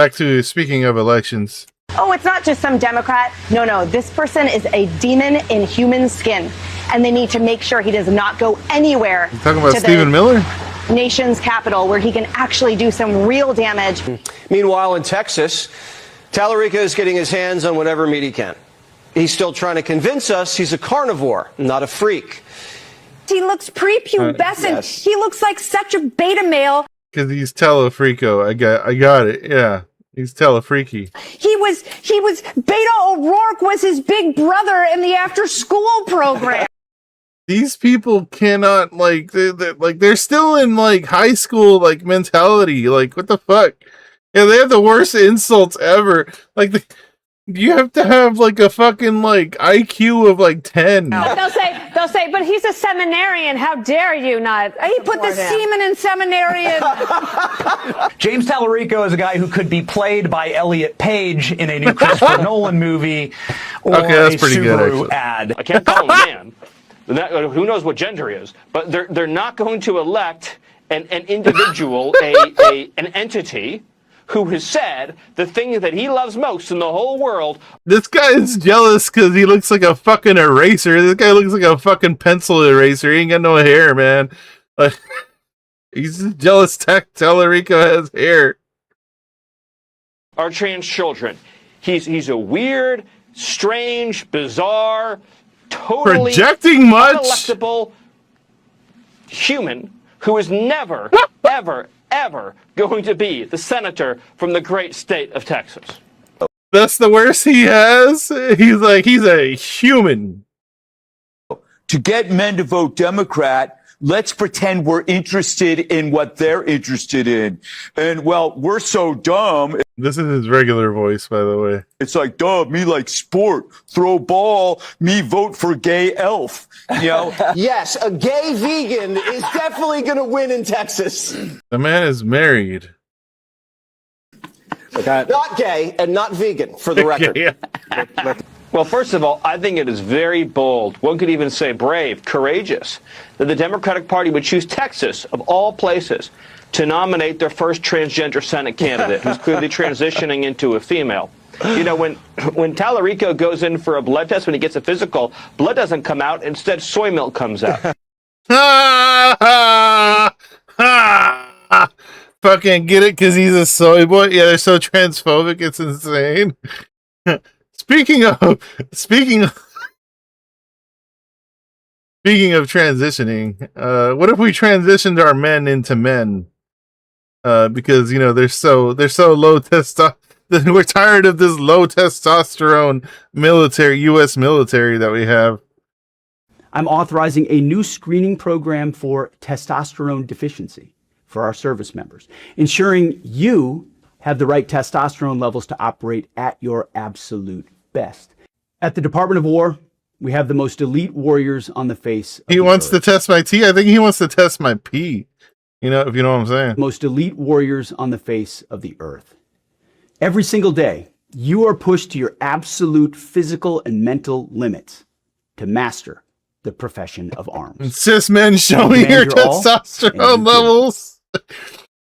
Back to speaking of elections. Oh, it's not just some Democrat. No, this person is a demon in human skin, and they need to make sure he does not go anywhere. You talking about to Stephen the Miller? nation's capital, where he can actually do some real damage. Meanwhile, in Texas, Tallarico is getting his hands on whatever meat he can. He's still trying to convince us he's a carnivore, not a freak. He looks prepubescent. Yes. He looks like such a beta male. Because he's Telefrico. I got it. Yeah. He's Telefreaky. He was Beta O'Rourke was his big brother in the after school program. These people cannot they're still in like high school like mentality. Like what the fuck? Yeah, they have the worst insults ever. Like you have to have like a fucking like IQ of like 10. They'll say, but he's a seminarian. How dare you not? He put the semen in seminarian. James Tallarico is a guy who could be played by Elliot Page in a new Christopher Nolan movie or that's a pretty Subaru good, ad. I can't call him a man. Who knows what gender he is? But they're not going to elect an individual, an entity who has said the thing that he loves most in the whole world. This guy is jealous because he looks like a fucking eraser. This guy looks like a fucking pencil eraser. He ain't got no hair, man. Like, he's just jealous Tallarico has hair. Are trans children. He's a weird, strange, bizarre, totally projecting much unelectable human who is never, ever going to be the senator from the great state of Texas. That's the worst he has. He's a human. To get men to vote Democrat, let's pretend we're interested in what they're interested in. And well, we're so dumb. This is his regular voice, by the way. It's like, duh, me like sport, throw ball, me vote for gay elf. You know? Yes, a gay vegan is definitely going to win in Texas. The man is married. Not gay and not vegan, for the record. Yeah. Well, first of all, I think it is very bold. One could even say brave, courageous, that the Democratic Party would choose Texas, of all places, to nominate their first transgender Senate candidate, who's clearly transitioning into a female. You know, when Tallarico goes in for a blood test, when he gets a physical, blood doesn't come out. Instead, soy milk comes out. Fucking get it because he's a soy boy. Yeah, they're so transphobic. It's insane. Speaking of transitioning, what if we transitioned our men into men? Because you know they're so low testosterone. We're tired of this low testosterone military, U.S. military that we have. I'm authorizing a new screening program for testosterone deficiency for our service members, ensuring you have the right testosterone levels to operate at your absolute best. At the Department of War, we have the most elite warriors on the face of He wants to test my T. I think he wants to test my P. You know, if you know what I'm saying. Most elite warriors on the face of the earth. Every single day, you are pushed to your absolute physical and mental limits to master the profession of arms. Cis men, show me your testosterone levels.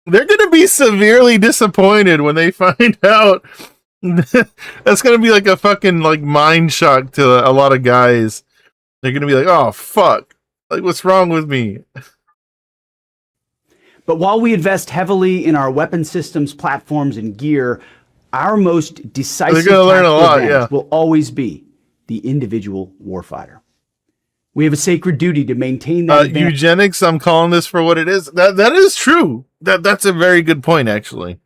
They're going to be severely disappointed when they find out. That's going to be like a fucking like mind shock to a lot of guys. They're going to be like, oh, fuck. Like, what's wrong with me? But while we invest heavily in our weapon systems, platforms, and gear, our most decisive advantage will always be the individual warfighter. We have a sacred duty to maintain that eugenics. I'm calling this for what it is. That is true. That's a very good point, actually.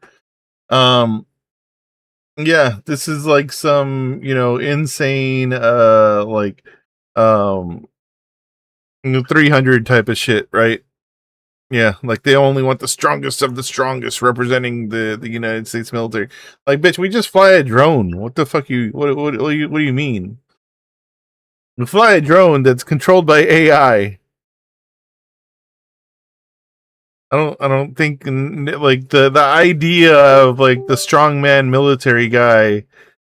Yeah, this is like some, you know, insane, 300 type of shit, right? Yeah, like they only want the strongest of the strongest representing the United States military. Like, bitch, we just fly a drone. What the fuck what do you mean? We fly a drone that's controlled by AI. I don't think like the idea of like the strongman military guy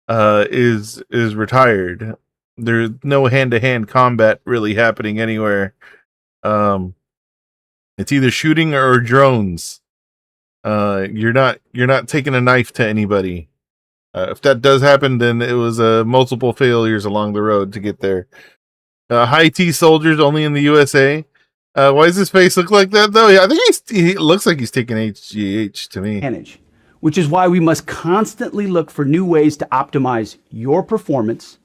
is retired. There's no hand-to-hand combat really happening anywhere. It's either shooting or drones. You're not taking a knife to anybody. If that does happen, then it was multiple failures along the road to get there. High T soldiers only in the USA. Why does his face look like that, though? Yeah, I think he looks like he's taking HGH to me. Which is why we must constantly look for new ways to optimize your performance,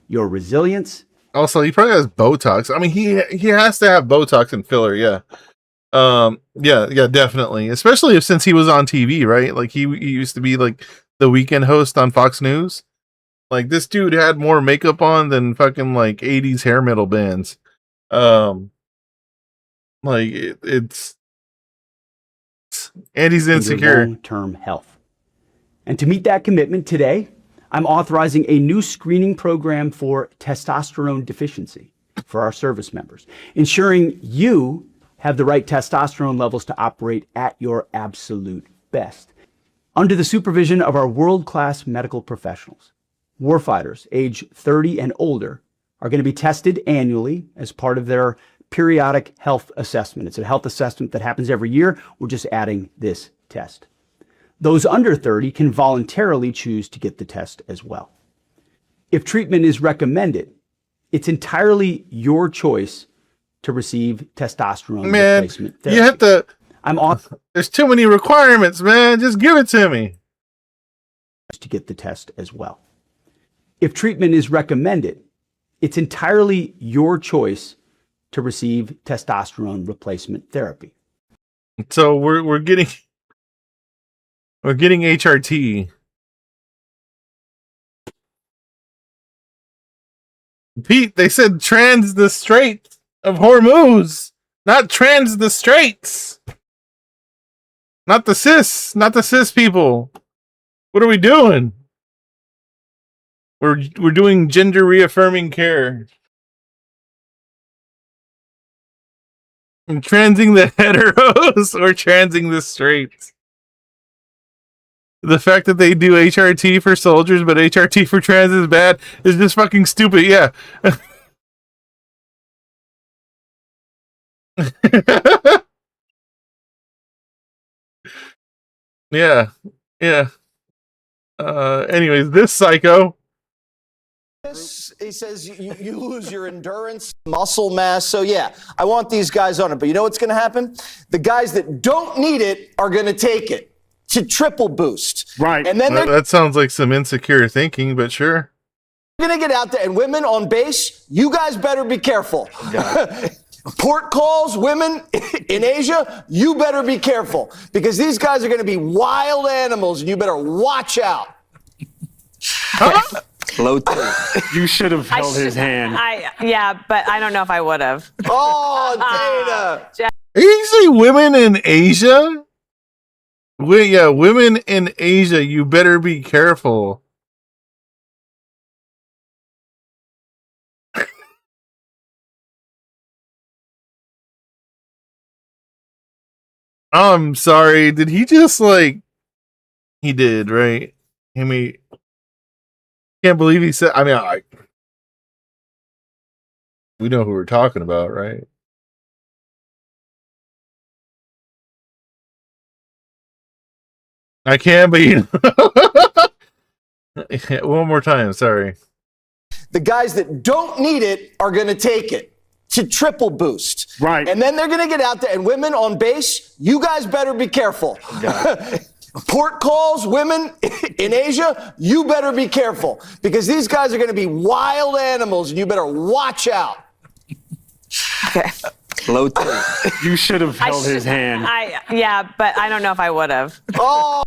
your resilience. Also, he probably has Botox. I mean, he has to have Botox and filler, yeah. Yeah, definitely. Especially since he was on TV, right? Like he used to be like the weekend host on Fox News. Like this dude had more makeup on than fucking like 80s hair metal bands. Like it's and he's insecure. Long-term health. And to meet that commitment today, I'm authorizing a new screening program for testosterone deficiency for our service members, ensuring you have the right testosterone levels to operate at your absolute best. Under the supervision of our world-class medical professionals, warfighters age 30 and older are going to be tested annually as part of their periodic health assessment. It's a health assessment that happens every year. We're just adding this test. Those under 30 can voluntarily choose to get the test as well. If treatment is recommended, it's entirely your choice to receive testosterone replacement therapy. You have to. There's too many requirements, man. Just give it to me. To get the test as well. If treatment is recommended, it's entirely your choice to receive testosterone replacement therapy. So we're getting HRT. Pete, they said trans the Strait of Hormuz, not trans the straits. Not the cis people. What are we doing? We're doing gender reaffirming care. I'm transing the heteros or transing the straights. The fact that they do HRT for soldiers, but HRT for trans is bad is just fucking stupid. Yeah. Yeah. Anyways, this psycho. He says you lose your endurance, muscle mass. So yeah, I want these guys on it. But you know what's going to happen? The guys that don't need it are going to take it to triple boost. Right. And then that sounds like some insecure thinking, but sure. They're going to get out there. And women on base, you guys better be careful. Port calls, women in Asia, you better be careful. Because these guys are going to be wild animals, and you better watch out. LowT. You should have held his hand. Yeah, but I don't know if I would have. Oh, Dana. You say women in Asia? Yeah, women in Asia, you better be careful. I'm sorry. Did he just he did, right? I mean, can't believe he said, we know who we're talking about, right? I can, but one more time, sorry. The guys that don't need it are going to take it to triple boost. Right. And then they're going to get out there. And women on base, you guys better be careful. Port calls, women in Asia, you better be careful. Because these guys are going to be wild animals, and you better watch out. Okay. LowT. You should have held his hand. Yeah, but I don't know if I would have. Oh!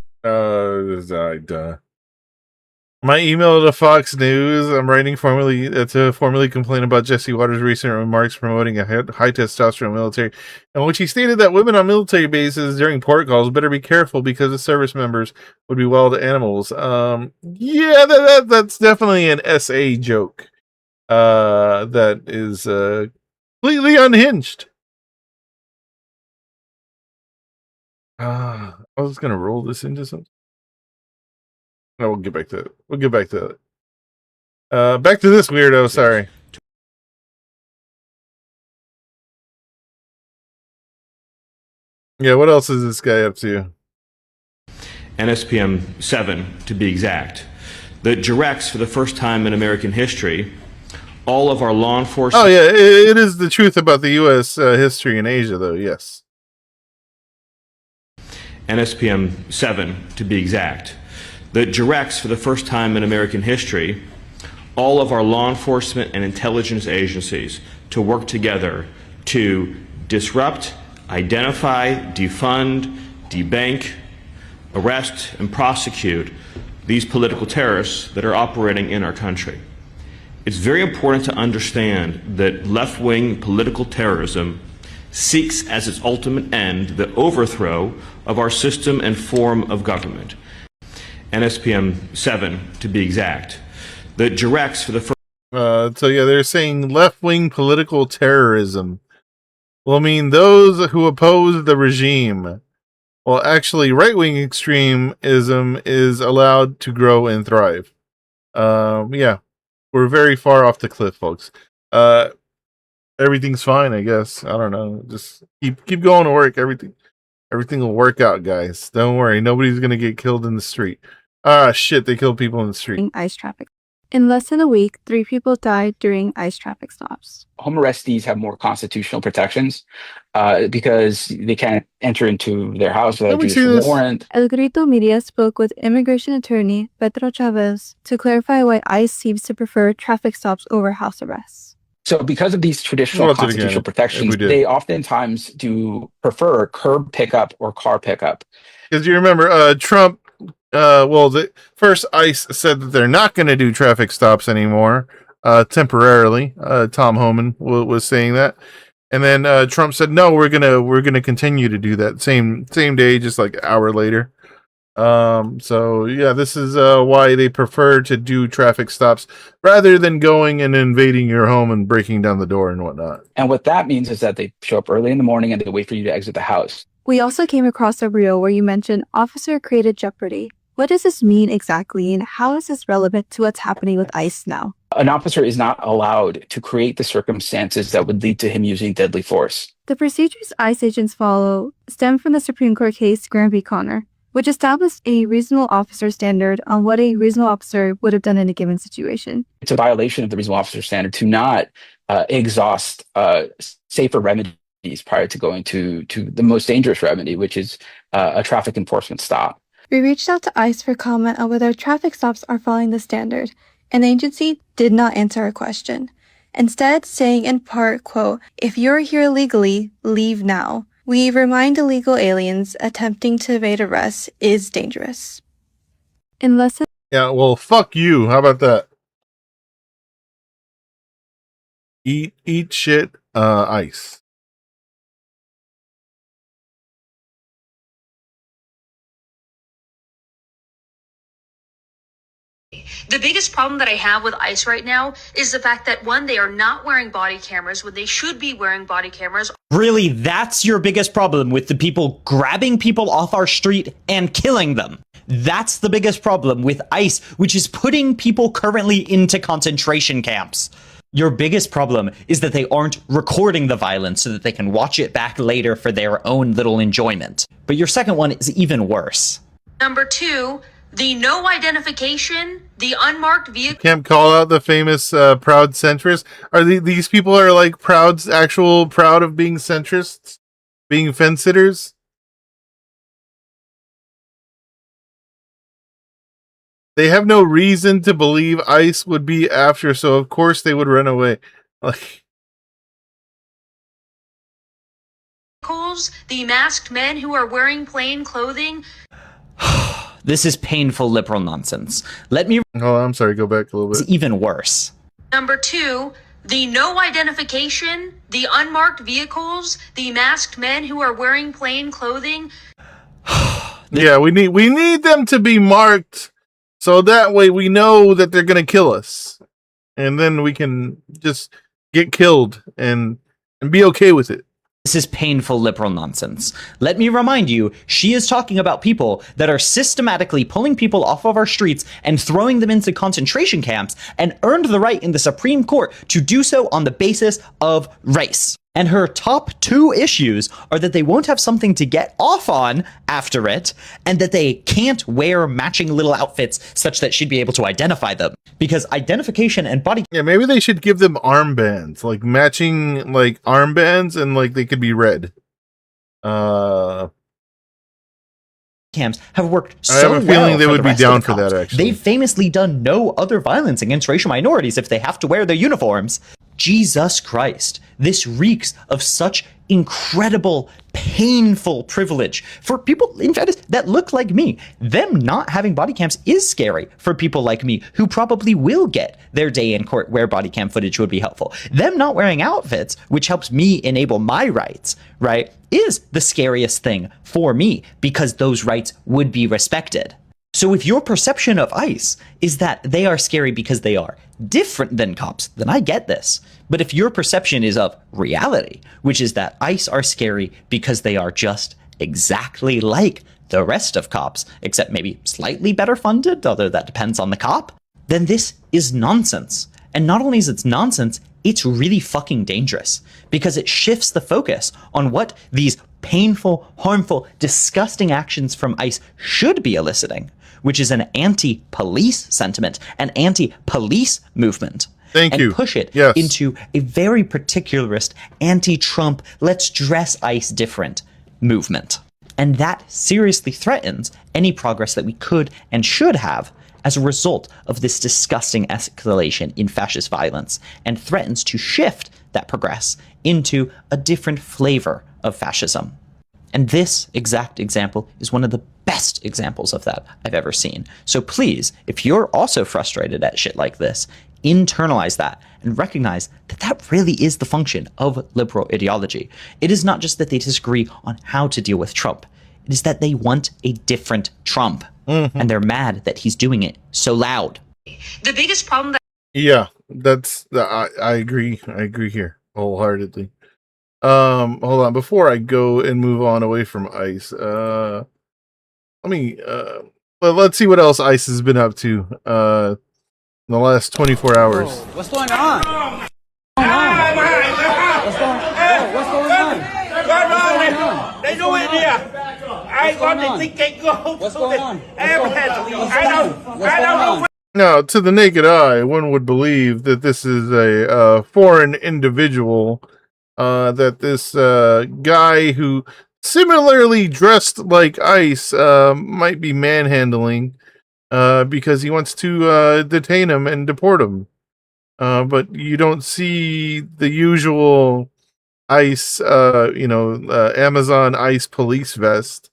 My email to Fox News. I'm writing to formally complain about Jesse Waters' recent remarks promoting a high testosterone military, in which he stated that women on military bases during port calls better be careful because the service members would be wild animals. Yeah, that's definitely an SA joke. That is completely unhinged. I was gonna roll this into something. No, we'll get back to it. Back to this weirdo, sorry. Yeah, what else is this guy up to? NSPM 7 to be exact, that directs for the first time in American history all of our law enforcement. Oh yeah, it is the truth about the U.S. History in Asia, though. Yes. NSPM 7 to be exact, that directs for the first time in American history all of our law enforcement and intelligence agencies to work together to disrupt, identify, defund, debank, arrest, and prosecute these political terrorists that are operating in our country. It's very important to understand that left-wing political terrorism seeks as its ultimate end the overthrow of our system and form of government. NSPM 7, to be exact, that directs for the first... So yeah, they're saying left-wing political terrorism. Well, I mean, those who oppose the regime. Well, actually, right-wing extremism is allowed to grow and thrive. Yeah, we're very far off the cliff, folks. Everything's fine, I guess. I don't know. Just keep going to work. Everything will work out, guys. Don't worry. Nobody's gonna get killed in the street. Ah, shit! They kill people in the street. Ice traffic. In less than a week, 3 people died during ICE traffic stops. Home arrestees have more constitutional protections because they can't enter into their house without a judicial warrant. El Grito Media spoke with immigration attorney Pedro Chavez to clarify why ICE seems to prefer traffic stops over house arrests. So because of these traditional constitutional protections, they oftentimes do prefer curb pickup or car pickup. Because you remember, Trump, first ICE said that they're not going to do traffic stops anymore, temporarily. Tom Homan was saying that. And then Trump said, no, we're gonna continue to do that same day, just like an hour later. So yeah, this is why they prefer to do traffic stops rather than going and invading your home and breaking down the door and whatnot. And what that means is that they show up early in the morning and they wait for you to exit the house. We also came across a reel where you mentioned officer-created jeopardy. What does this mean exactly, and how is this relevant to what's happening with ICE now? An officer is not allowed to create the circumstances that would lead to him using deadly force. The procedures ICE agents follow stem from the Supreme Court case Graham v. Connor, which established a reasonable officer standard on what a reasonable officer would have done in a given situation. It's a violation of the reasonable officer standard to not exhaust safer remedies prior to going to the most dangerous remedy, which is a traffic enforcement stop. We reached out to ICE for comment on whether traffic stops are following the standard, and the agency did not answer our question. Instead, saying in part, quote, "If you're here illegally, leave now. We remind illegal aliens attempting to evade arrest is dangerous." In less than... Yeah, well, fuck you. How about that? Eat shit, ICE. The biggest problem that I have with ICE right now is the fact that, one, they are not wearing body cameras when they should be wearing body cameras. Really, that's your biggest problem with the people grabbing people off our street and killing them. That's the biggest problem with ICE, which is putting people currently into concentration camps. Your biggest problem is that they aren't recording the violence so that they can watch it back later for their own little enjoyment. But your second one is even worse. Number two, the no identification, the unmarked vehicle. Can't call out the famous proud centrists. Are these people are like proud of being centrists, being fence-sitters? They have no reason to believe ICE would be after, so of course they would run away. Like, the masked men who are wearing plain clothing. This is painful liberal nonsense. Let me... Oh, I'm sorry, go back a little bit. It's even worse. Number two, the no identification, the unmarked vehicles, the masked men who are wearing plain clothing. Yeah, we need them to be marked so that way we know that they're going to kill us. And then we can just get killed and be okay with it. This is painful liberal nonsense. Let me remind you, she is talking about people that are systematically pulling people off of our streets and throwing them into concentration camps and earned the right in the Supreme Court to do so on the basis of race. And her top 2 issues are that they won't have something to get off on after it, and that they can't wear matching little outfits such that she'd be able to identify them. Because identification and body... Yeah, maybe they should give them armbands, like matching like armbands, and like they could be red. Cams have worked so I have a feeling well they for would the be rest of down the for that, cops. actually. They've famously done no other violence against racial minorities if they have to wear their uniforms. Jesus Christ, this reeks of such incredible, painful privilege for people, in fact, that look like me. Them not having body cams is scary for people like me who probably will get their day in court where body cam footage would be helpful. Them not wearing outfits, which helps me enable my rights, right, is the scariest thing for me because those rights would be respected. So if your perception of ICE is that they are scary because they are different than cops, then I get this. But if your perception is of reality, which is that ICE are scary because they are just exactly like the rest of cops, except maybe slightly better funded, although that depends on the cop, then this is nonsense. And not only is it nonsense, it's really fucking dangerous because it shifts the focus on what these painful, harmful, disgusting actions from ICE should be eliciting, which is an anti-police sentiment, an anti-police movement. Thank you. And push it Yes. into a very particularist, anti-Trump, let's dress ICE different movement. And that seriously threatens any progress that we could and should have as a result of this disgusting escalation in fascist violence, and threatens to shift that progress into a different flavor of fascism. And this exact example is one of the best examples of that I've ever seen. So please, if you're also frustrated at shit like this, internalize that and recognize that that really is the function of liberal ideology. It is not just that they disagree on how to deal with Trump. It is that they want a different Trump. And they're mad that he's doing it so loud. The biggest problem that Yeah, that's I agree. I agree here wholeheartedly. Hold on, before I go and move on away from ICE, let's see what else ICE has been up to in the last 24 hours. What's going on? What's going on? They do it here. I want to think they go to the ambulance. I don't know. Now, to the naked eye, one would believe that this is a foreign individual, that this guy who similarly dressed like ICE might be manhandling because he wants to detain him and deport him. But you don't see the usual ICE, Amazon ICE police vest.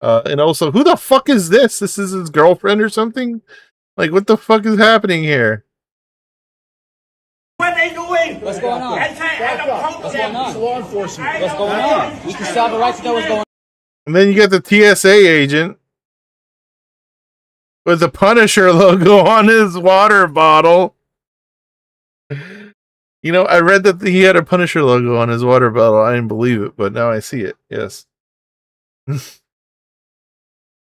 And also, who the fuck is this? This is his girlfriend or something? Like, what the fuck is happening here? What they doing? What's going on? What's going on? It's law enforcement. What's going on? We can still have a right to know what's going on. And then you got the TSA agent with the Punisher logo on his water bottle. You know, I read that he had a Punisher logo on his water bottle. I didn't believe it, but now I see it. Yes.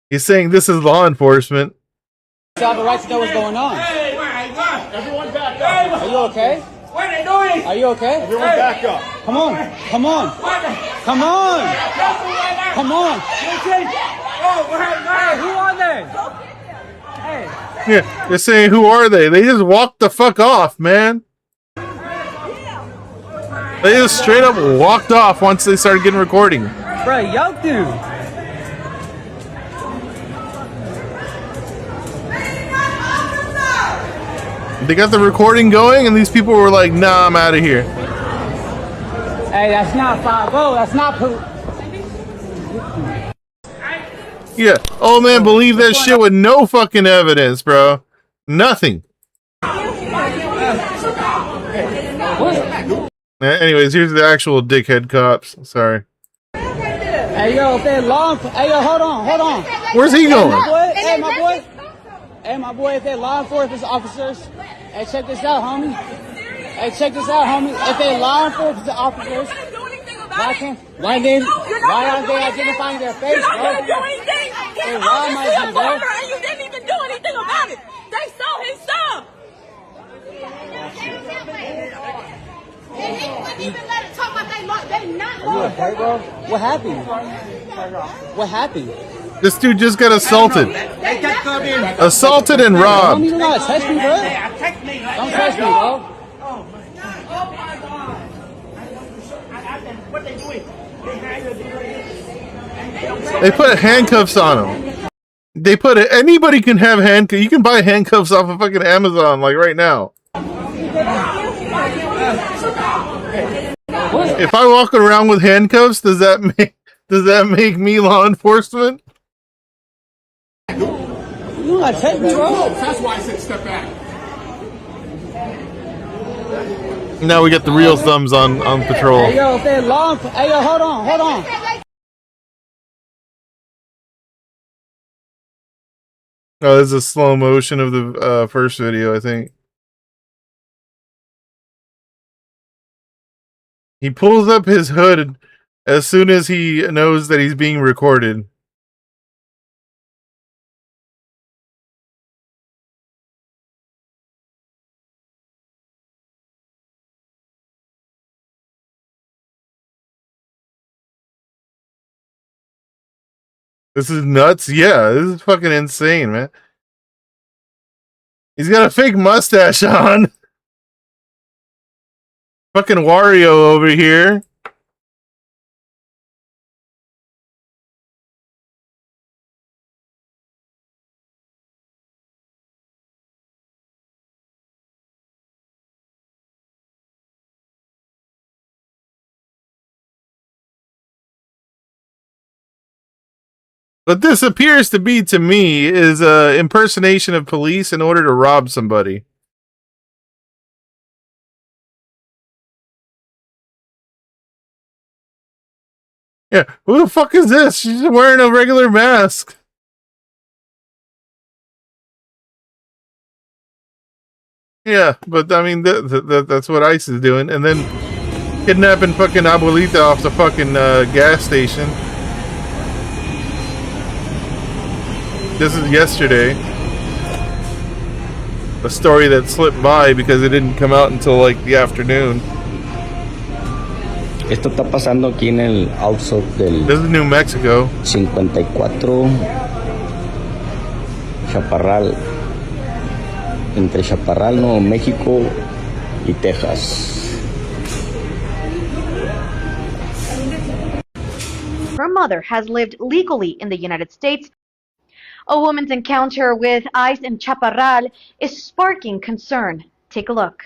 He's saying this is law enforcement. We have a right to know what's going on. Hey, my God. Everyone back up. Are you okay? What are they doing? Are you okay? Everyone back up. Come on. Come on. Come on. Come on. Oh, Hey, who are they? Hey. Yeah, they're saying, who are they? They just walked the fuck off, man. They just straight up walked off once they started getting recording. Bro, yoke dude. They got the recording going, and these people were like, nah, I'm out of here. Hey, that's not 5-0. That's not... Yeah. Oh, man, believe that shit with no fucking evidence, bro. Nothing. Anyways, here's the actual dickhead cops. Sorry. Hey, yo, if they law... Hey, yo, hold on. Where's he going? Hey, my boy, if they law enforcement officers... Hey, check this out, homie. If they law enforcement officers... Why aren't they identifying their face, bro? Hey, why am I doing that? And you didn't even do anything about it. They saw his stuff. And he wouldn't even let it talk about they you okay, bro? What happened? What happened? This dude just got assaulted. Assaulted and robbed. Don't touch me, bro. Don't touch me, bro. They put handcuffs on him. They put it. Anybody can have handcuffs. You can buy handcuffs off of fucking Amazon, like right now. If I walk around with handcuffs, does that make me law enforcement? You not take me, bro. That's why I said step back. Now we get the real thumbs on patrol. Hey yo, if they're long. Hey yo, hold on. Oh, this is a slow motion of the first video, I think. He pulls up his hood as soon as he knows that he's being recorded. This is nuts. Yeah, this is fucking insane, man. He's got a fake mustache on. Fucking Wario over here. But this appears to be, to me, is a impersonation of police in order to rob somebody. Yeah, who the fuck is this? She's wearing a regular mask. Yeah, but I mean, that's what ICE is doing. And then kidnapping fucking Abuelita off the fucking gas station. This is yesterday. A story that slipped by because it didn't come out until like the afternoon. Esto está pasando aquí en el outset del This is New Mexico. 54 Chaparral, entre Chaparral, Nuevo México y Texas. Her mother has lived legally in the United States. A woman's encounter with ICE in Chaparral is sparking concern. Take a look.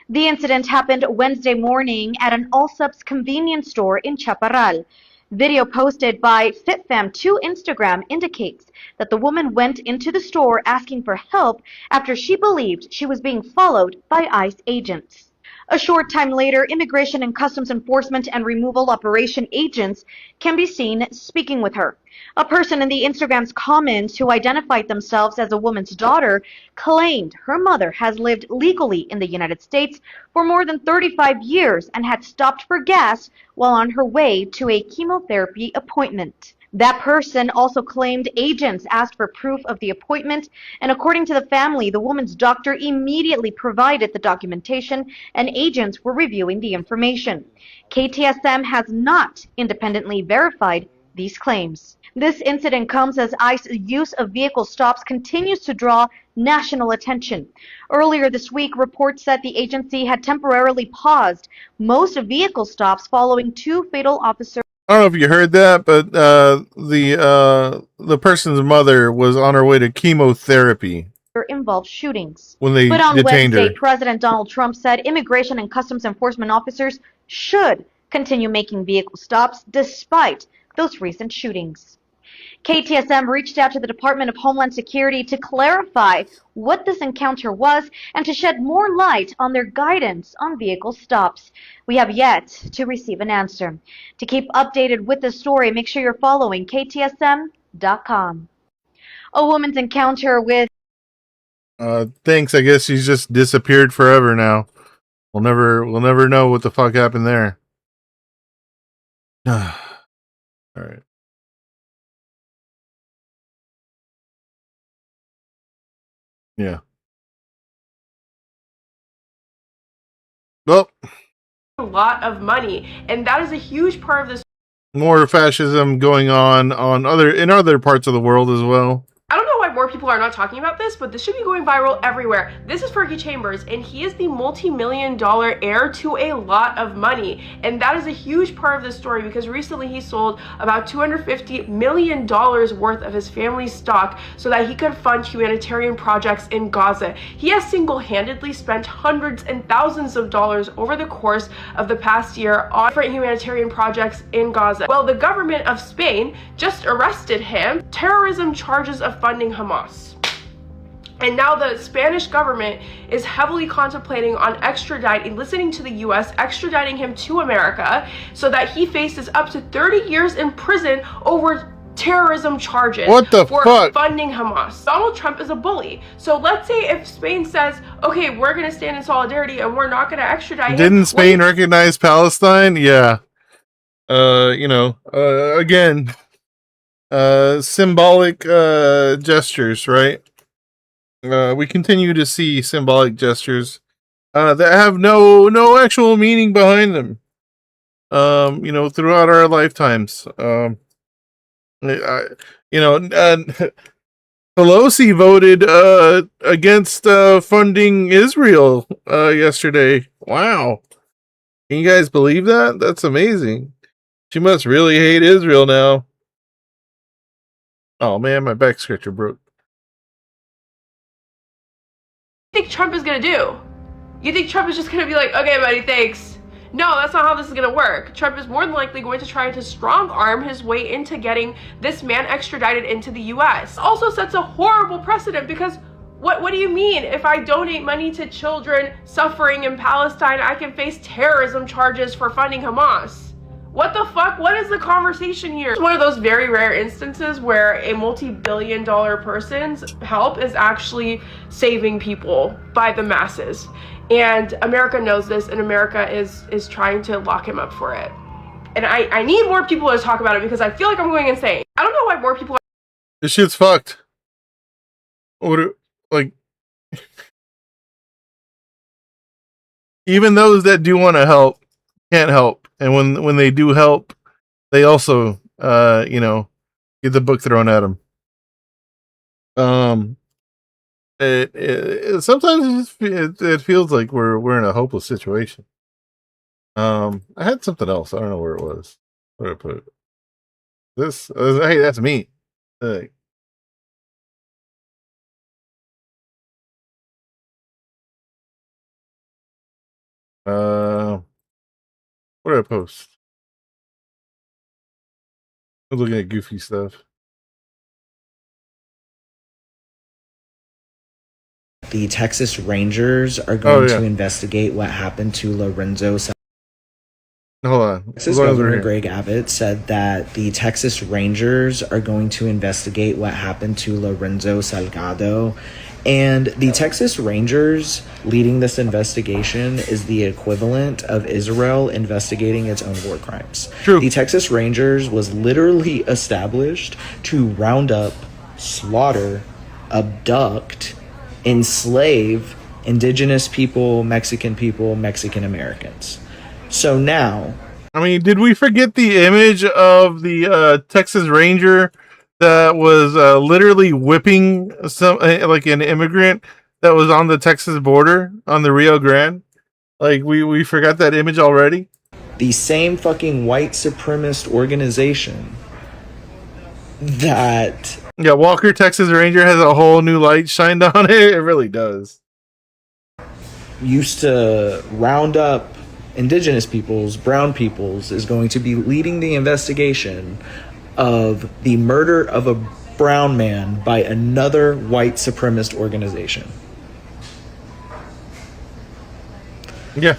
The incident happened Wednesday morning at an Allsup's convenience store in Chaparral. Video posted by FitFam to Instagram indicates that the woman went into the store asking for help after she believed she was being followed by ICE agents. A short time later, Immigration and Customs Enforcement and Removal Operation agents can be seen speaking with her. A person in the Instagram's comments who identified themselves as a woman's daughter claimed her mother has lived legally in the United States for more than 35 years and had stopped for gas while on her way to a chemotherapy appointment. That person also claimed agents asked for proof of the appointment, and according to the family, the woman's doctor immediately provided the documentation and agents were reviewing the information. KTSM has not independently verified these claims. This incident comes as ICE's use of vehicle stops continues to draw national attention. Earlier this week, reports said the agency had temporarily paused most vehicle stops following two fatal officer. I don't know if you heard that, but the person's mother was on her way to chemotherapy involved shootings. when they But on detained Wednesday, her. President Donald Trump said Immigration and Customs Enforcement officers should continue making vehicle stops despite those recent shootings. KTSM reached out to the Department of Homeland Security to clarify what this encounter was and to shed more light on their guidance on vehicle stops. We have yet to receive an answer. To keep updated with the story, make sure you're following KTSM.com. A woman's encounter with Thanks. I guess she's just disappeared forever now. We'll never know what the fuck happened there. All right. Yeah. Well, a lot of money, and that is a huge part of this. More fascism going on in other parts of the world as well. I don't know why more people are not talking about this, but this should be going viral everywhere. This is Fergie Chambers, and he is the multi-million-dollar heir to a lot of money. And that is a huge part of this story because recently he sold about $250 million worth of his family's stock so that he could fund humanitarian projects in Gaza. He has single-handedly spent hundreds and thousands of dollars over the course of the past year on different humanitarian projects in Gaza. Well, the government of Spain just arrested him, terrorism charges of funding Hamas. And now the Spanish government is heavily contemplating on listening to the US, extraditing him to America so that he faces up to 30 years in prison over terrorism charges for funding Hamas. Donald Trump is a bully. So let's say if Spain says, okay, we're going to stand in solidarity and we're not going to extradite him. Didn't Spain recognize Palestine? Yeah. Again, symbolic gestures, right? We continue to see symbolic gestures that have no actual meaning behind them. Throughout our lifetimes. Pelosi voted against funding Israel yesterday. Wow. Can you guys believe that? That's amazing. She must really hate Israel now. Oh man, my back scratcher broke. What do you think Trump is going to do? You think Trump is just going to be like, okay, buddy, thanks. No, that's not how this is going to work. Trump is more than likely going to try to strong arm his way into getting this man extradited into the US. Also sets a horrible precedent because what do you mean? If I donate money to children suffering in Palestine, I can face terrorism charges for funding Hamas. What the fuck? What is the conversation here? It's one of those very rare instances where a multi-billion-dollar person's help is actually saving people by the masses. And America knows this, and America is trying to lock him up for it. And I need more people to talk about it because I feel like I'm going insane. I don't know why more people are— This shit's fucked. Even those that do want to help can't help. And when they do help, they also, get the book thrown at them. Sometimes it feels like we're in a hopeless situation. I had something else. I don't know where it was. Where did I put it? Hey, that's me. What did I post? I'm looking at goofy stuff. The Texas Rangers are going to investigate what happened to Lorenzo. Hold on. Texas Governor Greg Abbott said that the Texas Rangers are going to investigate what happened to Lorenzo Salgado. And the Texas Rangers leading this investigation is the equivalent of Israel investigating its own war crimes. True. The Texas Rangers was literally established to round up, slaughter, abduct, enslave indigenous people, Mexican Americans. So now, I mean, did we forget the image of the Texas Ranger that was literally whipping an immigrant that was on the Texas border on the Rio Grande? Like we forgot that image already? The same fucking white supremacist organization that... Yeah, Walker Texas Ranger has a whole new light shined on it. It really does. Used to round up indigenous peoples, brown peoples, is going to be leading the investigation of the murder of a brown man by another white supremacist organization. Yeah.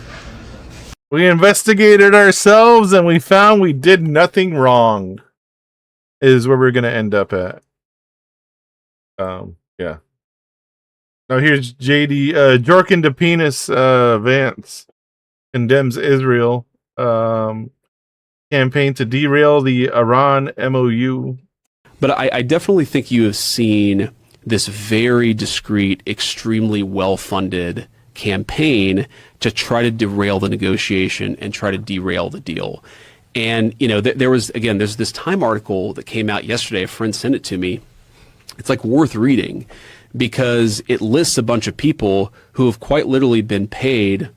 We investigated ourselves and we found we did nothing wrong, is where we're going to end up at. Yeah. Now here's JD, Jorkin de Penis Vance condemns Israel campaign to derail the Iran MOU. But I definitely think you have seen this very discreet, extremely well-funded campaign to try to derail the negotiation and try to derail the deal. And, you know, there's this Time article that came out yesterday. A friend sent it to me. It's like worth reading because it lists a bunch of people who have quite literally been paid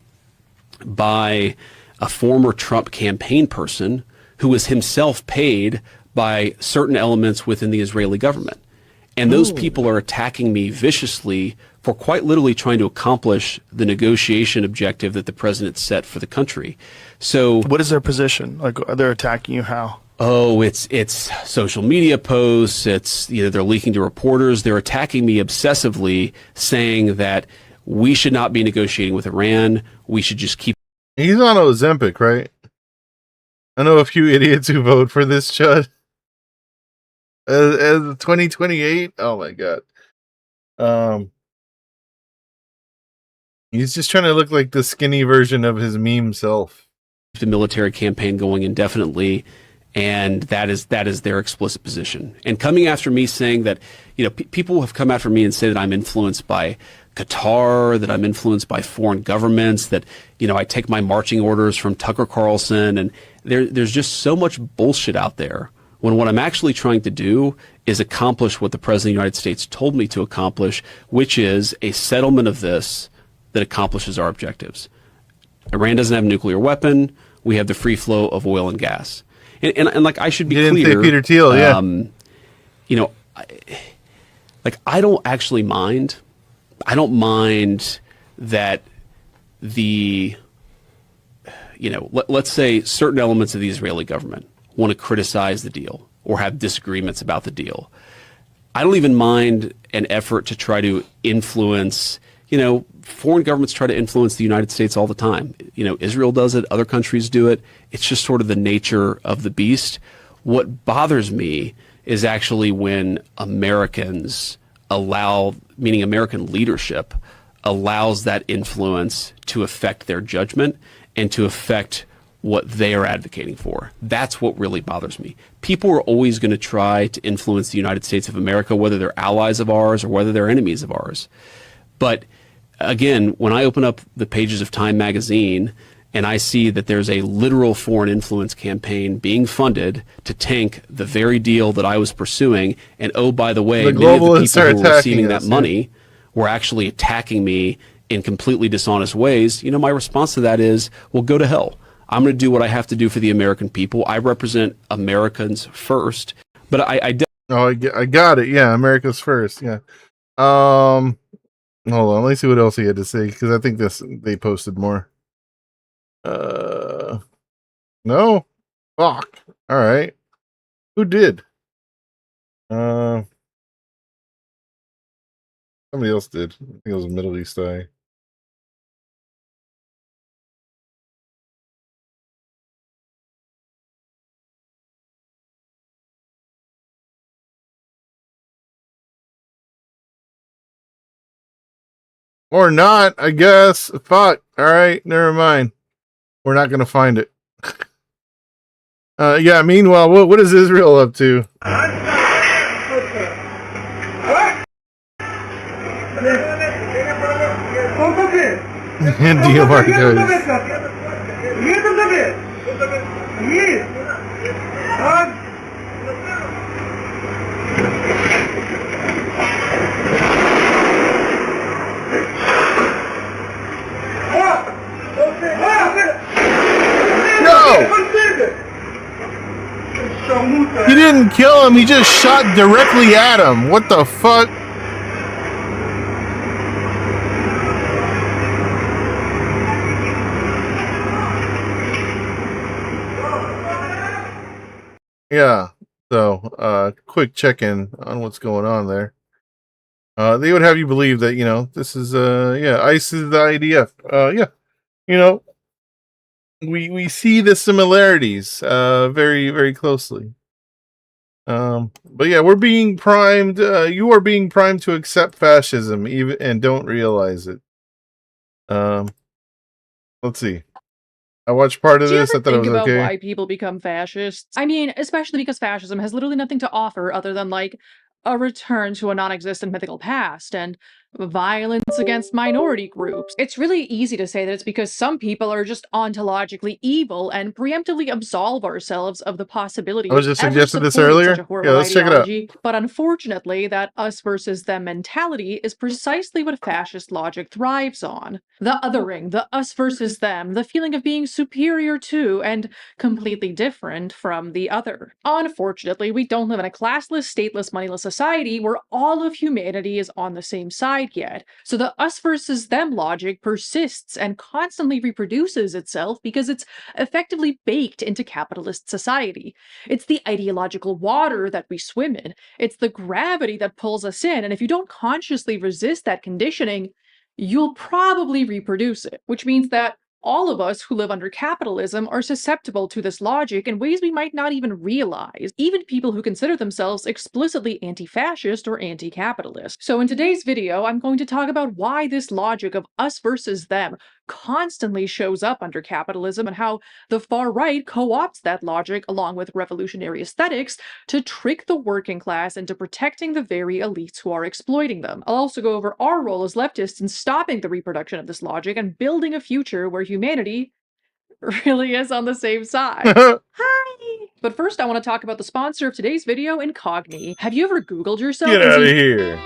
by a former Trump campaign person who was himself paid by certain elements within the Israeli government. And those people are attacking me viciously for quite literally trying to accomplish the negotiation objective that the president set for the country. So what is their position? Like, they're attacking you how? Oh, it's social media posts. It's, you know, they're leaking to reporters. They're attacking me obsessively, saying that we should not be negotiating with Iran. We should just keep. He's on Ozempic, right? I know a few idiots who vote for this chud. As 2028, oh my god. He's just trying to look like the skinny version of his meme self. The military campaign going indefinitely, and that is their explicit position. And coming after me, saying that, you know, people have come after me and say that I'm influenced by Qatar, that I'm influenced by foreign governments, that, you know, I take my marching orders from Tucker Carlson, and there's just so much bullshit out there. When what I'm actually trying to do is accomplish what the President of the United States told me to accomplish, which is a settlement of this that accomplishes our objectives. Iran doesn't have a nuclear weapon. We have the free flow of oil and gas. And like, I should be clear. Say Peter Thiel, yeah. You know, I don't actually mind. I don't mind that the, you know, let's say certain elements of the Israeli government want to criticize the deal or have disagreements about the deal. I don't even mind an effort to try to influence, you know, foreign governments try to influence the United States all the time. You know, Israel does it, other countries do it. It's just sort of the nature of the beast. What bothers me is actually when Americans allow, meaning American leadership, allows that influence to affect their judgment and to affect what they are advocating for. That's what really bothers me. People are always going to try to influence the United States of America, whether they're allies of ours or whether they're enemies of ours. But again, when I open up the pages of Time magazine and I see that there's a literal foreign influence campaign being funded to tank the very deal that I was pursuing, and oh, by the way, many of the people who were receiving that money were actually attacking me in completely dishonest ways, you know, my response to that is, well, go to hell. I'm going to do what I have to do for the American people. I represent Americans first. But I got it. Yeah, America's first. Yeah. Hold on. Let me see what else he had to say, because I think they posted more. No? Fuck. All right. Who did? Somebody else did. I think it was a Middle East guy. Or not, I guess. Fuck. All right, never mind. We're not going to find it. Yeah, meanwhile, what is Israel up to? India He didn't kill him, he just shot directly at him. What the fuck? Yeah, so quick check-in on what's going on there. They would have you believe that, you know, this is ICE is the IDF. Yeah. You know, we see the similarities very, very closely. But yeah, we're being primed. You are being primed to accept fascism, even and don't realize it. Let's see. I watched part of Do you this. ever I thought it think was about okay. why people become fascists? I mean, especially because fascism has literally nothing to offer other than like a return to a non-existent mythical past. And violence against minority groups. It's really easy to say that it's because some people are just ontologically evil and preemptively absolve ourselves of the possibility I was of just ever suggesting this supporting earlier. such a horrible Yeah, let's check it out. ideology. But unfortunately, that us versus them mentality is precisely what fascist logic thrives on. The othering, the us versus them, the feeling of being superior to and completely different from the other. Unfortunately, we don't live in a classless, stateless, moneyless society where all of humanity is on the same side yet. So the us versus them logic persists and constantly reproduces itself because it's effectively baked into capitalist society. It's the ideological water that we swim in. It's the gravity that pulls us in, and if you don't consciously resist that conditioning, you'll probably reproduce it, which means that all of us who live under capitalism are susceptible to this logic in ways we might not even realize, even people who consider themselves explicitly anti-fascist or anti-capitalist. So in today's video, I'm going to talk about why this logic of us versus them constantly shows up under capitalism and how the far right co-opts that logic along with revolutionary aesthetics to trick the working class into protecting the very elites who are exploiting them. I'll also go over our role as leftists in stopping the reproduction of this logic and building a future where humanity really is on the same side. Hi! But first I want to talk about the sponsor of today's video, Incogni. Have you ever Googled yourself? Get out of here.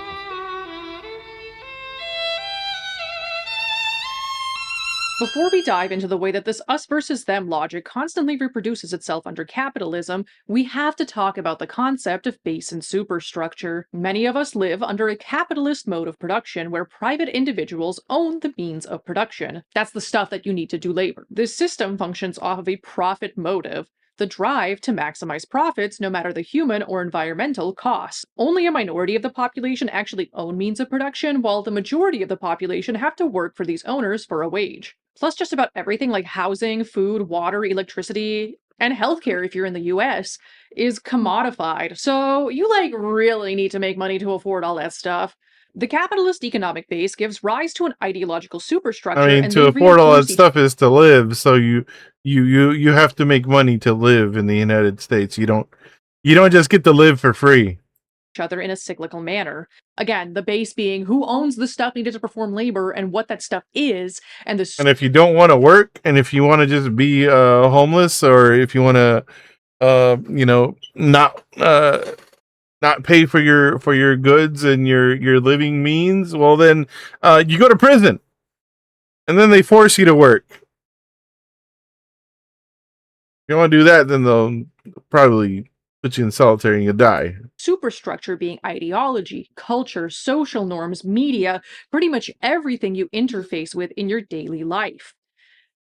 Before we dive into the way that this us versus them logic constantly reproduces itself under capitalism, we have to talk about the concept of base and superstructure. Many of us live under a capitalist mode of production where private individuals own the means of production. That's the stuff that you need to do labor. This system functions off of a profit motive, the drive to maximize profits no matter the human or environmental costs. Only a minority of the population actually own means of production, while the majority of the population have to work for these owners for a wage. Plus just about everything like housing, food, water, electricity, and healthcare if you're in the US is commodified. So you really need to make money to afford all that stuff. The capitalist economic base gives rise to an ideological superstructure. I mean, and to afford all that stuff is to live. So you have to make money to live in the United States. You don't just get to live for free. Each other in a cyclical manner. Again, the base being who owns the stuff needed to perform labor and what that stuff is, and the And if you don't want to work, and if you want to just be homeless, or if you want to, not pay for your goods and your living means, well then you go to prison, and then they force you to work. If you want to do that, then they'll probably put you in solitary and you die. Superstructure being ideology, culture, social norms, media, pretty much everything you interface with in your daily life.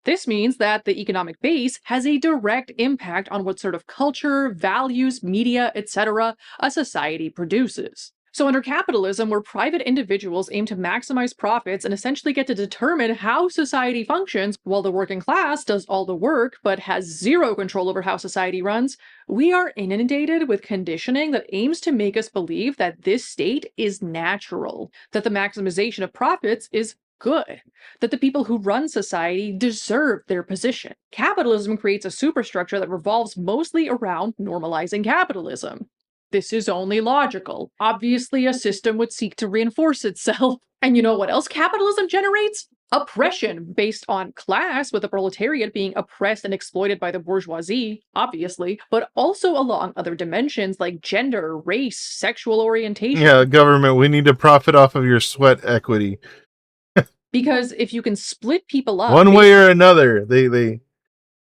This means that the economic base has a direct impact on what sort of culture, values, media, etc. a society produces. So under capitalism, where private individuals aim to maximize profits and essentially get to determine how society functions, while the working class does all the work but has zero control over how society runs, we are inundated with conditioning that aims to make us believe that this state is natural, that the maximization of profits is good, that the people who run society deserve their position. Capitalism creates a superstructure that revolves mostly around normalizing capitalism. This is only logical. Obviously, a system would seek to reinforce itself. And you know what else capitalism generates? Oppression based on class, with the proletariat being oppressed and exploited by the bourgeoisie, obviously, but also along other dimensions like gender, race, sexual orientation. Yeah, government, we need to profit off of your sweat equity. Because if you can split people up one way or another,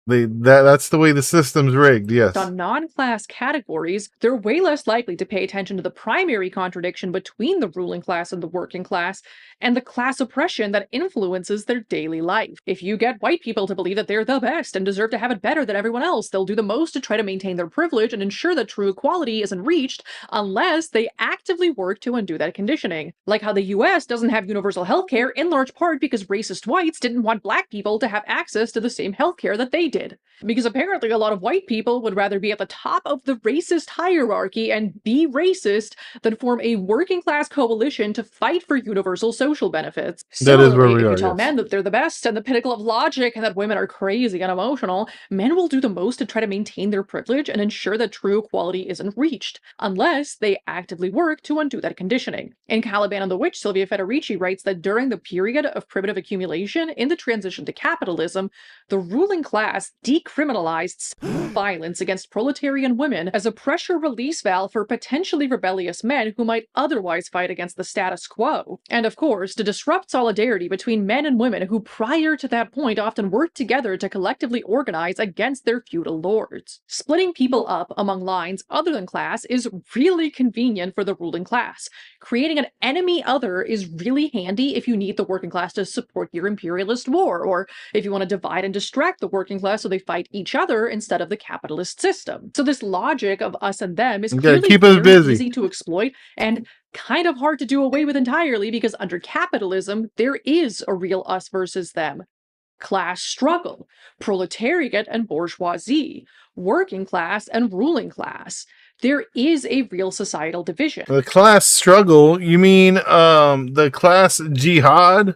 that's the way the system's rigged. Yes. On non-class categories, they're way less likely to pay attention to the primary contradiction between the ruling class and the working class, and the class oppression that influences their daily life. If you get white people to believe that they're the best and deserve to have it better than everyone else, they'll do the most to try to maintain their privilege and ensure that true equality isn't reached unless they actively work to undo that conditioning. Like how the US doesn't have universal healthcare in large part because racist whites didn't want black people to have access to the same healthcare that they did. Because apparently a lot of white people would rather be at the top of the racist hierarchy and be racist than form a working class coalition to fight for universal social benefits. That is where Similarly, we if you are, tell yes. men that they're the best and the pinnacle of logic and that women are crazy and emotional, men will do the most to try to maintain their privilege and ensure that true equality isn't reached, unless they actively work to undo that conditioning. In Caliban and the Witch, Sylvia Federici writes that during the period of primitive accumulation in the transition to capitalism, the ruling class decriminalized violence against proletarian women as a pressure release valve for potentially rebellious men who might otherwise fight against the status quo. And of course, to disrupt solidarity between men and women who prior to that point often worked together to collectively organize against their feudal lords. Splitting people up among lines other than class is really convenient for the ruling class. Creating an enemy other is really handy if you need the working class to support your imperialist war, or if you want to divide and distract the working class so they fight each other instead of the capitalist system. So this logic of us and them is clearly keep us very busy. easy to exploit and kind of hard to do away with entirely, because under capitalism, there is a real us versus them. Class struggle, proletariat and bourgeoisie, working class and ruling class. There is a real societal division. The class struggle? You mean the class jihad?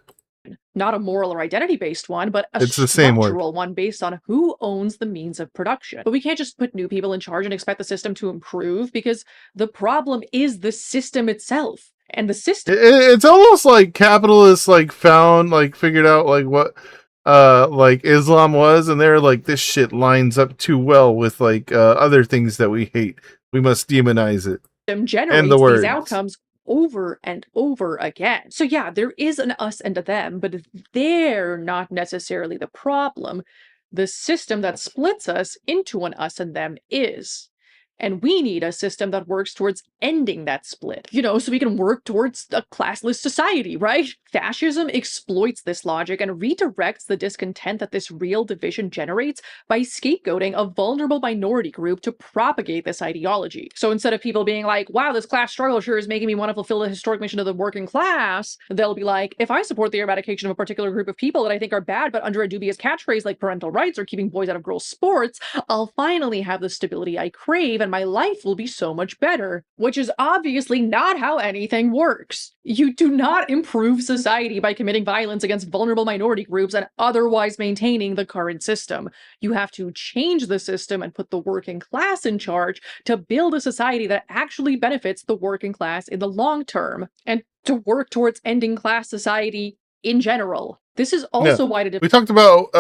Not a moral or identity-based one, but a It's the same word. structural one based on who owns the means of production. But we can't just put new people in charge and expect the system to improve, because the problem is the system itself. And the system... It's almost like capitalists figured out what Islam was, and they're like, this shit lines up too well with other things that we hate. We must demonize it. Generates these outcomes over and over again. So yeah, there is an us and a them, but they're not necessarily the problem. The system that splits us into an us and them is. And we need a system that works towards ending that split, so we can work towards a classless society, right? Fascism exploits this logic and redirects the discontent that this real division generates by scapegoating a vulnerable minority group to propagate this ideology. So instead of people being like, wow, this class struggle sure is making me want to fulfill the historic mission of the working class, they'll be like, if I support the eradication of a particular group of people that I think are bad, but under a dubious catchphrase like parental rights or keeping boys out of girls' sports, I'll finally have the stability I crave and my life will be so much better, which is obviously not how anything works. You do not improve society by committing violence against vulnerable minority groups and otherwise maintaining the current system. You have to change the system and put the working class in charge to build a society that actually benefits the working class in the long term, and to work towards ending class society in general. This is also why we talked about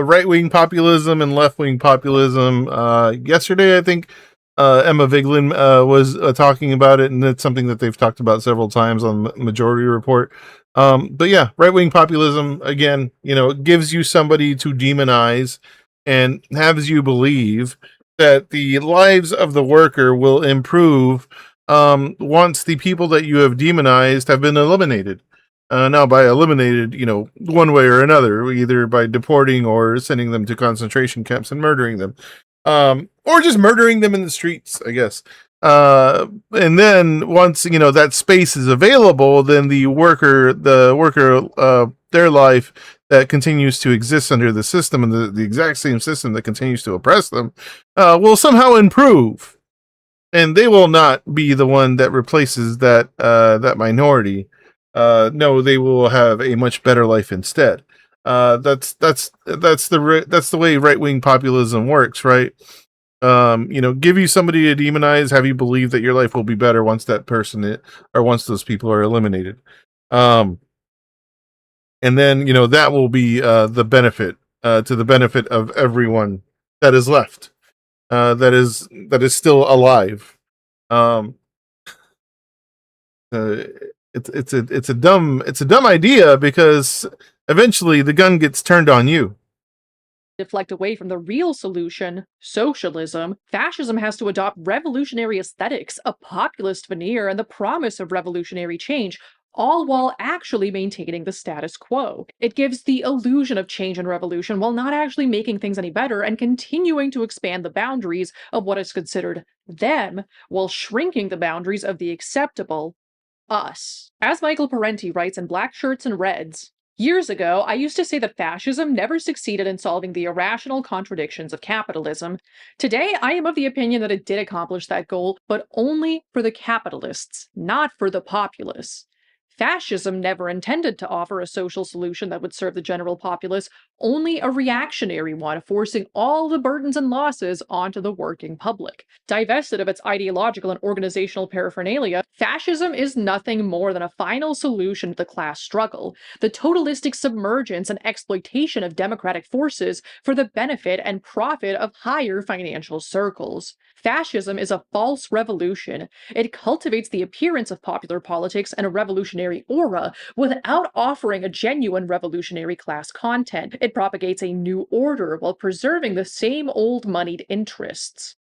right-wing populism and left-wing populism yesterday, I think. Emma Vigeland was talking about it, and it's something that they've talked about several times on the Majority Report. But yeah, right-wing populism, again, gives you somebody to demonize and has you believe that the lives of the worker will improve once the people that you have demonized have been eliminated. Now, by eliminated, one way or another, either by deporting or sending them to concentration camps and murdering them. Or just murdering them in the streets, I guess. And then once, that space is available, then the worker, their life that continues to exist under the system and the exact same system that continues to oppress them, will somehow improve. And they will not be the one that replaces that minority. No, they will have a much better life instead. That's the way right-wing populism works, right? Give you somebody to demonize, have you believe that your life will be better once that person or once those people are eliminated. And then, that will be the benefit to the benefit of everyone that is left, that is still alive. It's a dumb idea, because eventually the gun gets turned on you. Deflect away from the real solution, socialism. Fascism has to adopt revolutionary aesthetics, a populist veneer, and the promise of revolutionary change, all while actually maintaining the status quo. It gives the illusion of change and revolution while not actually making things any better, and continuing to expand the boundaries of what is considered them, while shrinking the boundaries of the acceptable us. As Michael Parenti writes in Black Shirts and Reds, Years ago, I used to say that fascism never succeeded in solving the irrational contradictions of capitalism. Today, I am of the opinion that it did accomplish that goal, but only for the capitalists, not for the populace. Fascism never intended to offer a social solution that would serve the general populace, only a reactionary one, forcing all the burdens and losses onto the working public. Divested of its ideological and organizational paraphernalia, fascism is nothing more than a final solution to the class struggle, the totalistic submergence and exploitation of democratic forces for the benefit and profit of higher financial circles. Fascism is a false revolution. It cultivates the appearance of popular politics and a revolutionary aura without offering a genuine revolutionary class content. It propagates a new order while preserving the same old moneyed interests.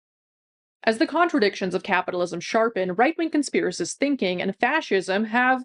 As the contradictions of capitalism sharpen, right-wing conspiracist thinking and fascism have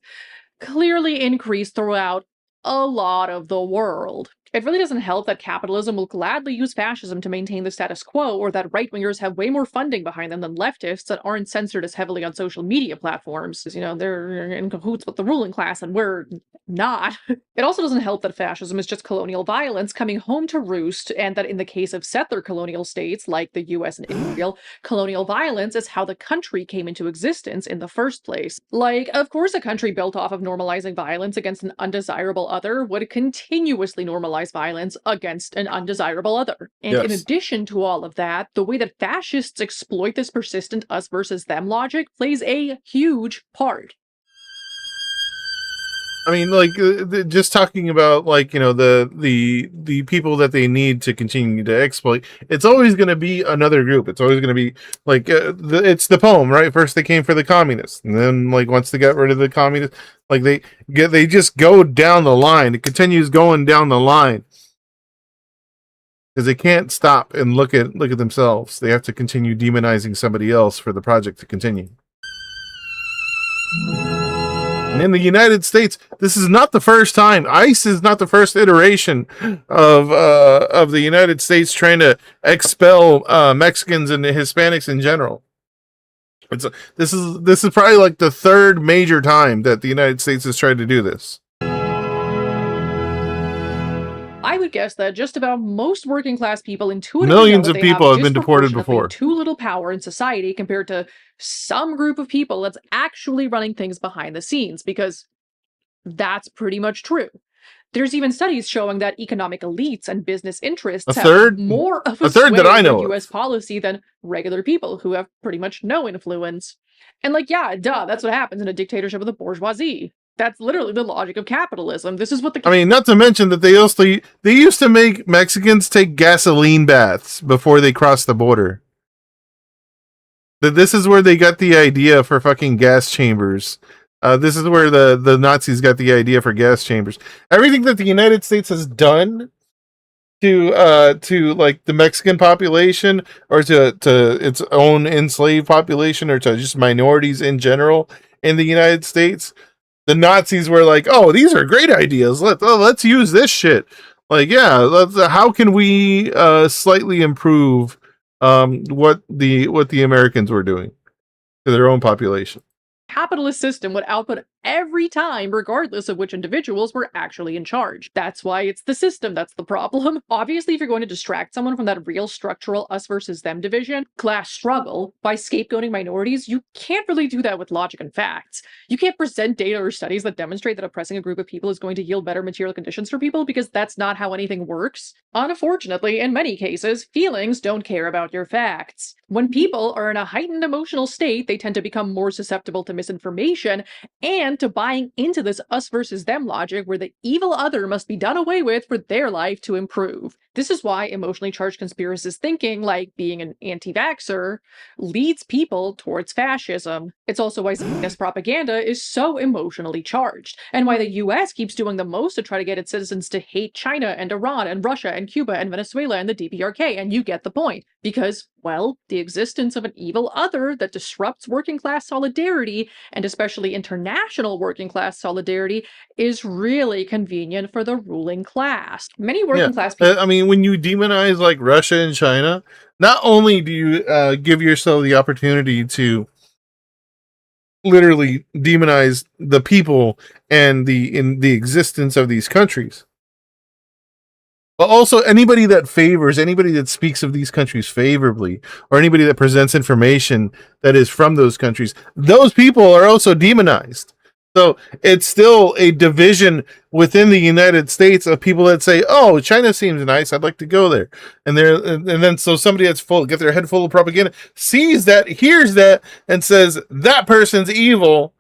clearly increased throughout a lot of the world. It really doesn't help that capitalism will gladly use fascism to maintain the status quo, or that right-wingers have way more funding behind them than leftists that aren't censored as heavily on social media platforms. You know, they're in cahoots with the ruling class and we're not. It also doesn't help that fascism is just colonial violence coming home to roost, and that in the case of settler colonial states like the US and Israel, colonial violence is how the country came into existence in the first place. Like, of course, a country built off of normalizing violence against an undesirable other would continuously normalize violence against an undesirable other. And in addition to all of that, the way that fascists exploit this persistent us versus them logic plays a huge part. I mean, like, just talking about, like, you know, the people that they need to continue to exploit. It's always going to be another group. It's always going to be like it's the poem, right? First they came for the communists, and then, like, once they got rid of the communists, like they just go down the line. It continues going down the line because they can't stop and look at themselves. They have to continue demonizing somebody else for the project to continue. And in the United States, this is not the first time. ICE is not the first iteration of the United States trying to expel Mexicans and Hispanics in general. This is probably like the third major time that the United States has tried to do this. I would guess that just about most working class people intuitively millions know of that people have have been deported before. too little power in society compared to some group of people that's actually running things behind the scenes, because that's pretty much true. There's even studies showing that economic elites and business interests have more of a sway in U.S. policy than regular people who have pretty much no influence. And, like, yeah, duh, that's what happens in a dictatorship of the bourgeoisie. That's literally the logic of capitalism. This is what the— I mean, not to mention that they used to make Mexicans take gasoline baths before they crossed the border. That this is where they got the idea for fucking gas chambers. This is where the Nazis got the idea for gas chambers. Everything that the United States has done to like the Mexican population, or to its own enslaved population, or to just minorities in general in the United States, the Nazis were like, "Oh, these are great ideas. Let's use this shit." Like, yeah, how can we slightly improve what the Americans were doing to their own population? Capitalist system would output every time, regardless of which individuals were actually in charge. That's why it's the system that's the problem. Obviously, if you're going to distract someone from that real structural us versus them division, class struggle, by scapegoating minorities, you can't really do that with logic and facts. You can't present data or studies that demonstrate that oppressing a group of people is going to yield better material conditions for people, because that's not how anything works. Unfortunately, in many cases, feelings don't care about your facts. When people are in a heightened emotional state, they tend to become more susceptible to misinformation and to buying into this us versus them logic, where the evil other must be done away with for their life to improve. This is why emotionally charged conspiracist thinking, like being an anti-vaxxer, leads people towards fascism. It's also why Zionist propaganda is so emotionally charged, and why the US keeps doing the most to try to get its citizens to hate China and Iran and Russia and Cuba and Venezuela and the DPRK, and you get the point. Because, well, the existence of an evil other that disrupts working class solidarity, and especially international working class solidarity, is really convenient for the ruling class. Many working class people— I mean, when you demonize like Russia and China, not only do you give yourself the opportunity to literally demonize the people and the existence of these countries. But also anybody that speaks of these countries favorably, or anybody that presents information that is from those countries, those people are also demonized. So it's still a division within the United States of people that say, "Oh, China seems nice. I'd like to go there." And then so somebody that's get their head full of propaganda, sees that, hears that, and says that person's evil.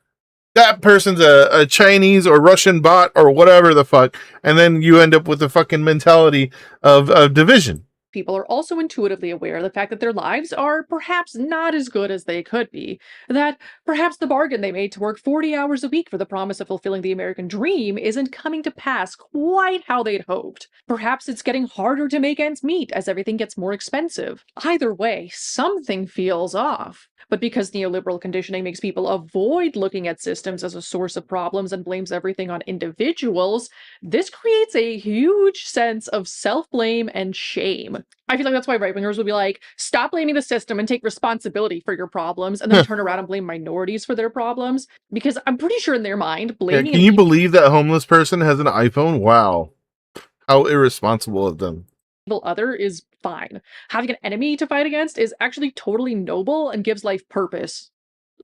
That person's a Chinese or Russian bot or whatever the fuck, and then you end up with the fucking mentality of division. People are also intuitively aware of the fact that their lives are perhaps not as good as they could be. That perhaps the bargain they made to work 40 hours a week for the promise of fulfilling the American dream isn't coming to pass quite how they'd hoped. Perhaps it's getting harder to make ends meet as everything gets more expensive. Either way, something feels off. But because neoliberal conditioning makes people avoid looking at systems as a source of problems and blames everything on individuals, this creates a huge sense of self-blame and shame. I feel like that's why right-wingers will be like, stop blaming the system and take responsibility for your problems, and then turn around and blame minorities for their problems. Because I'm pretty sure in their mind, blaming... Can you believe that homeless person has an iPhone? Wow. How irresponsible of them. Other is fine. Having an enemy to fight against is actually totally noble and gives life purpose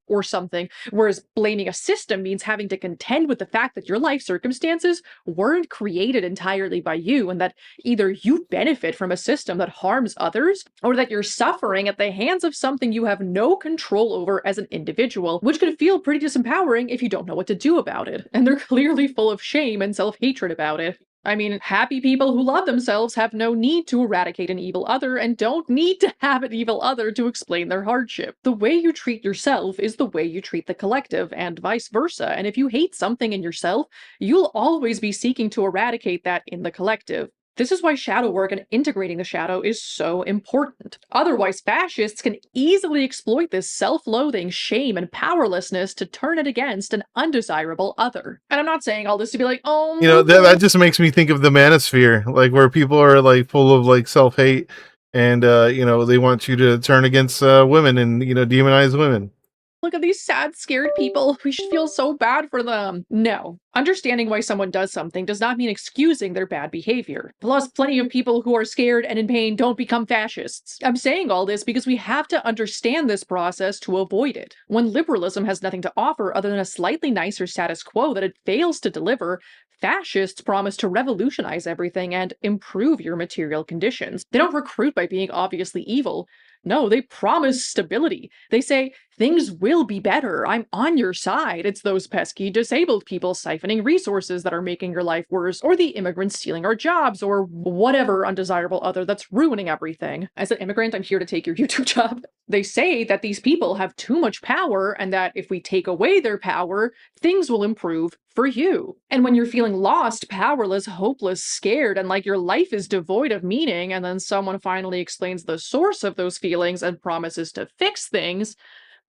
or something, whereas blaming a system means having to contend with the fact that your life circumstances weren't created entirely by you, and that either you benefit from a system that harms others, or that you're suffering at the hands of something you have no control over as an individual, which can feel pretty disempowering if you don't know what to do about it. And they're clearly full of shame and self-hatred about it. I mean, happy people who love themselves have no need to eradicate an evil other and don't need to have an evil other to explain their hardship. The way you treat yourself is the way you treat the collective, and vice versa. And if you hate something in yourself, you'll always be seeking to eradicate that in the collective. This is why shadow work and integrating the shadow is so important. Otherwise, fascists can easily exploit this self-loathing, shame, and powerlessness to turn it against an undesirable other. And I'm not saying all this to be like, oh... You know, that just makes me think of the manosphere, like where people are like full of like self-hate and, you know, they want you to turn against women and, you know, demonize women. Look at these sad, scared people. We should feel so bad for them. No. Understanding why someone does something does not mean excusing their bad behavior. Plus, plenty of people who are scared and in pain don't become fascists. I'm saying all this because we have to understand this process to avoid it. When liberalism has nothing to offer other than a slightly nicer status quo that it fails to deliver, fascists promise to revolutionize everything and improve your material conditions. They don't recruit by being obviously evil. No, they promise stability. They say, things will be better. I'm on your side. It's those pesky disabled people siphoning resources that are making your life worse, or the immigrants stealing our jobs, or whatever undesirable other that's ruining everything. As an immigrant, I'm here to take your YouTube job. They say that these people have too much power, and that if we take away their power, things will improve for you. And when you're feeling lost, powerless, hopeless, scared, and like your life is devoid of meaning, and then someone finally explains the source of those feelings and promises to fix things,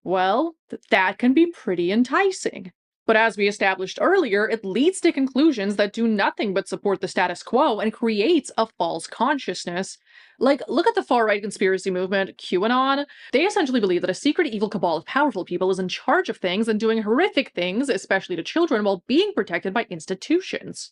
well, that can be pretty enticing. But as we established earlier, it leads to conclusions that do nothing but support the status quo and creates a false consciousness. Like, look at the far-right conspiracy movement, QAnon. They essentially believe that a secret evil cabal of powerful people is in charge of things and doing horrific things, especially to children, while being protected by institutions.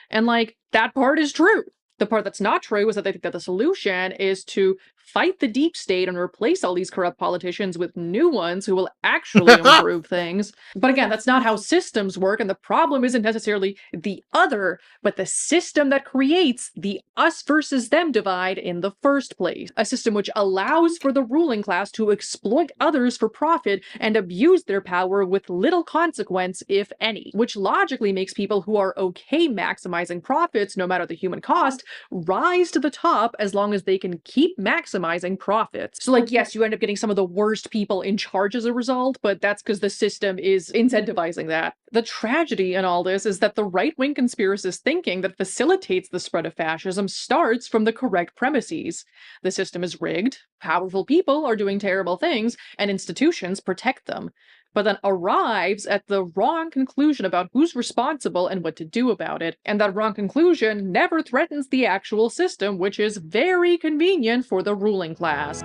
And like, that part is true. The part that's not true is that they think that the solution is to fight the deep state and replace all these corrupt politicians with new ones who will actually improve things. But again, that's not how systems work, and the problem isn't necessarily the other, but the system that creates the us versus them divide in the first place. A system which allows for the ruling class to exploit others for profit and abuse their power with little consequence, if any, which logically makes people who are okay maximizing profits, no matter the human cost, rise to the top as long as they can keep maximizing profits. So like, yes, you end up getting some of the worst people in charge as a result, but that's because the system is incentivizing that. The tragedy in all this is that the right-wing conspiracist thinking that facilitates the spread of fascism starts from the correct premises. The system is rigged, powerful people are doing terrible things, and institutions protect them, but then arrives at the wrong conclusion about who's responsible and what to do about it. And that wrong conclusion never threatens the actual system, which is very convenient for the ruling class.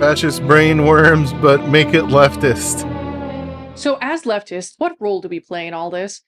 Fascist brain worms, but make it leftist. So as leftists, what role do we play in all this?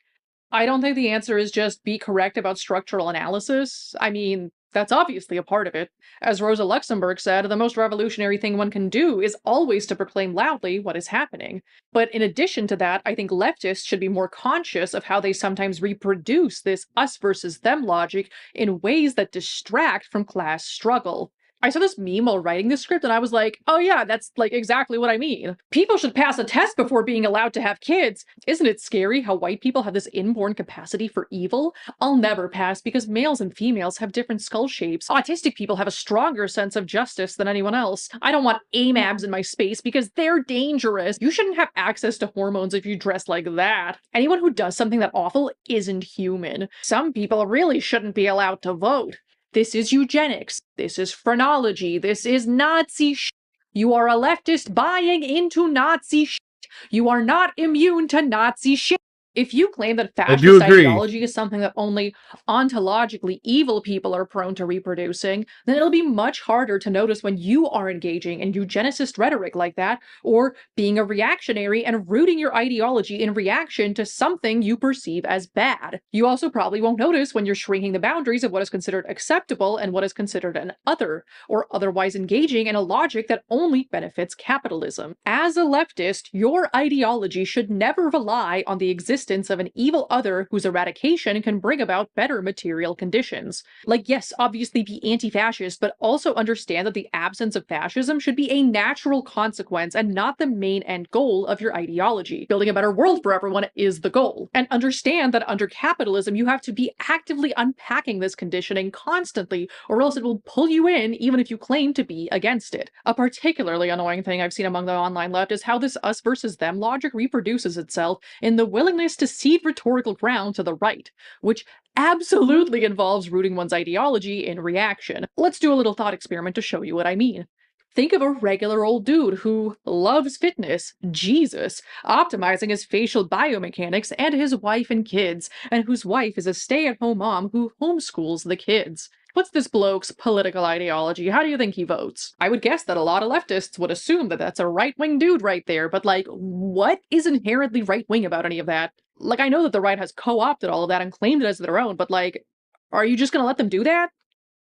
I don't think the answer is just be correct about structural analysis. I mean, that's obviously a part of it. As Rosa Luxemburg said, the most revolutionary thing one can do is always to proclaim loudly what is happening. But in addition to that, I think leftists should be more conscious of how they sometimes reproduce this us versus them logic in ways that distract from class struggle. I saw this meme while writing this script and I was like, oh yeah, that's like exactly what I mean. People should pass a test before being allowed to have kids. Isn't it scary how white people have this inborn capacity for evil? I'll never pass because males and females have different skull shapes. Autistic people have a stronger sense of justice than anyone else. I don't want AMABs in my space because they're dangerous. You shouldn't have access to hormones if you dress like that. Anyone who does something that awful isn't human. Some people really shouldn't be allowed to vote. This is eugenics. This is phrenology. This is Nazi shit. You are a leftist buying into Nazi shit. You are not immune to Nazi shit. If you claim that fascist ideology is something that only ontologically evil people are prone to reproducing, then it'll be much harder to notice when you are engaging in eugenicist rhetoric like that, or being a reactionary and rooting your ideology in reaction to something you perceive as bad. You also probably won't notice when you're shrinking the boundaries of what is considered acceptable and what is considered an other, or otherwise engaging in a logic that only benefits capitalism. As a leftist, your ideology should never rely on the existence of an evil other whose eradication can bring about better material conditions. Like, yes, obviously be anti-fascist, but also understand that the absence of fascism should be a natural consequence and not the main end goal of your ideology. Building a better world for everyone is the goal. And understand that under capitalism, you have to be actively unpacking this conditioning constantly, or else it will pull you in even if you claim to be against it. A particularly annoying thing I've seen among the online left is how this us versus them logic reproduces itself in the willingness to cede rhetorical ground to the right, which absolutely involves rooting one's ideology in reaction. Let's do a little thought experiment to show you what I mean. Think of a regular old dude who loves fitness, Jesus, optimizing his facial biomechanics and his wife and kids, and whose wife is a stay-at-home mom who homeschools the kids. What's this bloke's political ideology? How do you think he votes? I would guess that a lot of leftists would assume that that's a right-wing dude right there, but like, what is inherently right-wing about any of that? Like, I know that the right has co-opted all of that and claimed it as their own, but like, are you just gonna let them do that?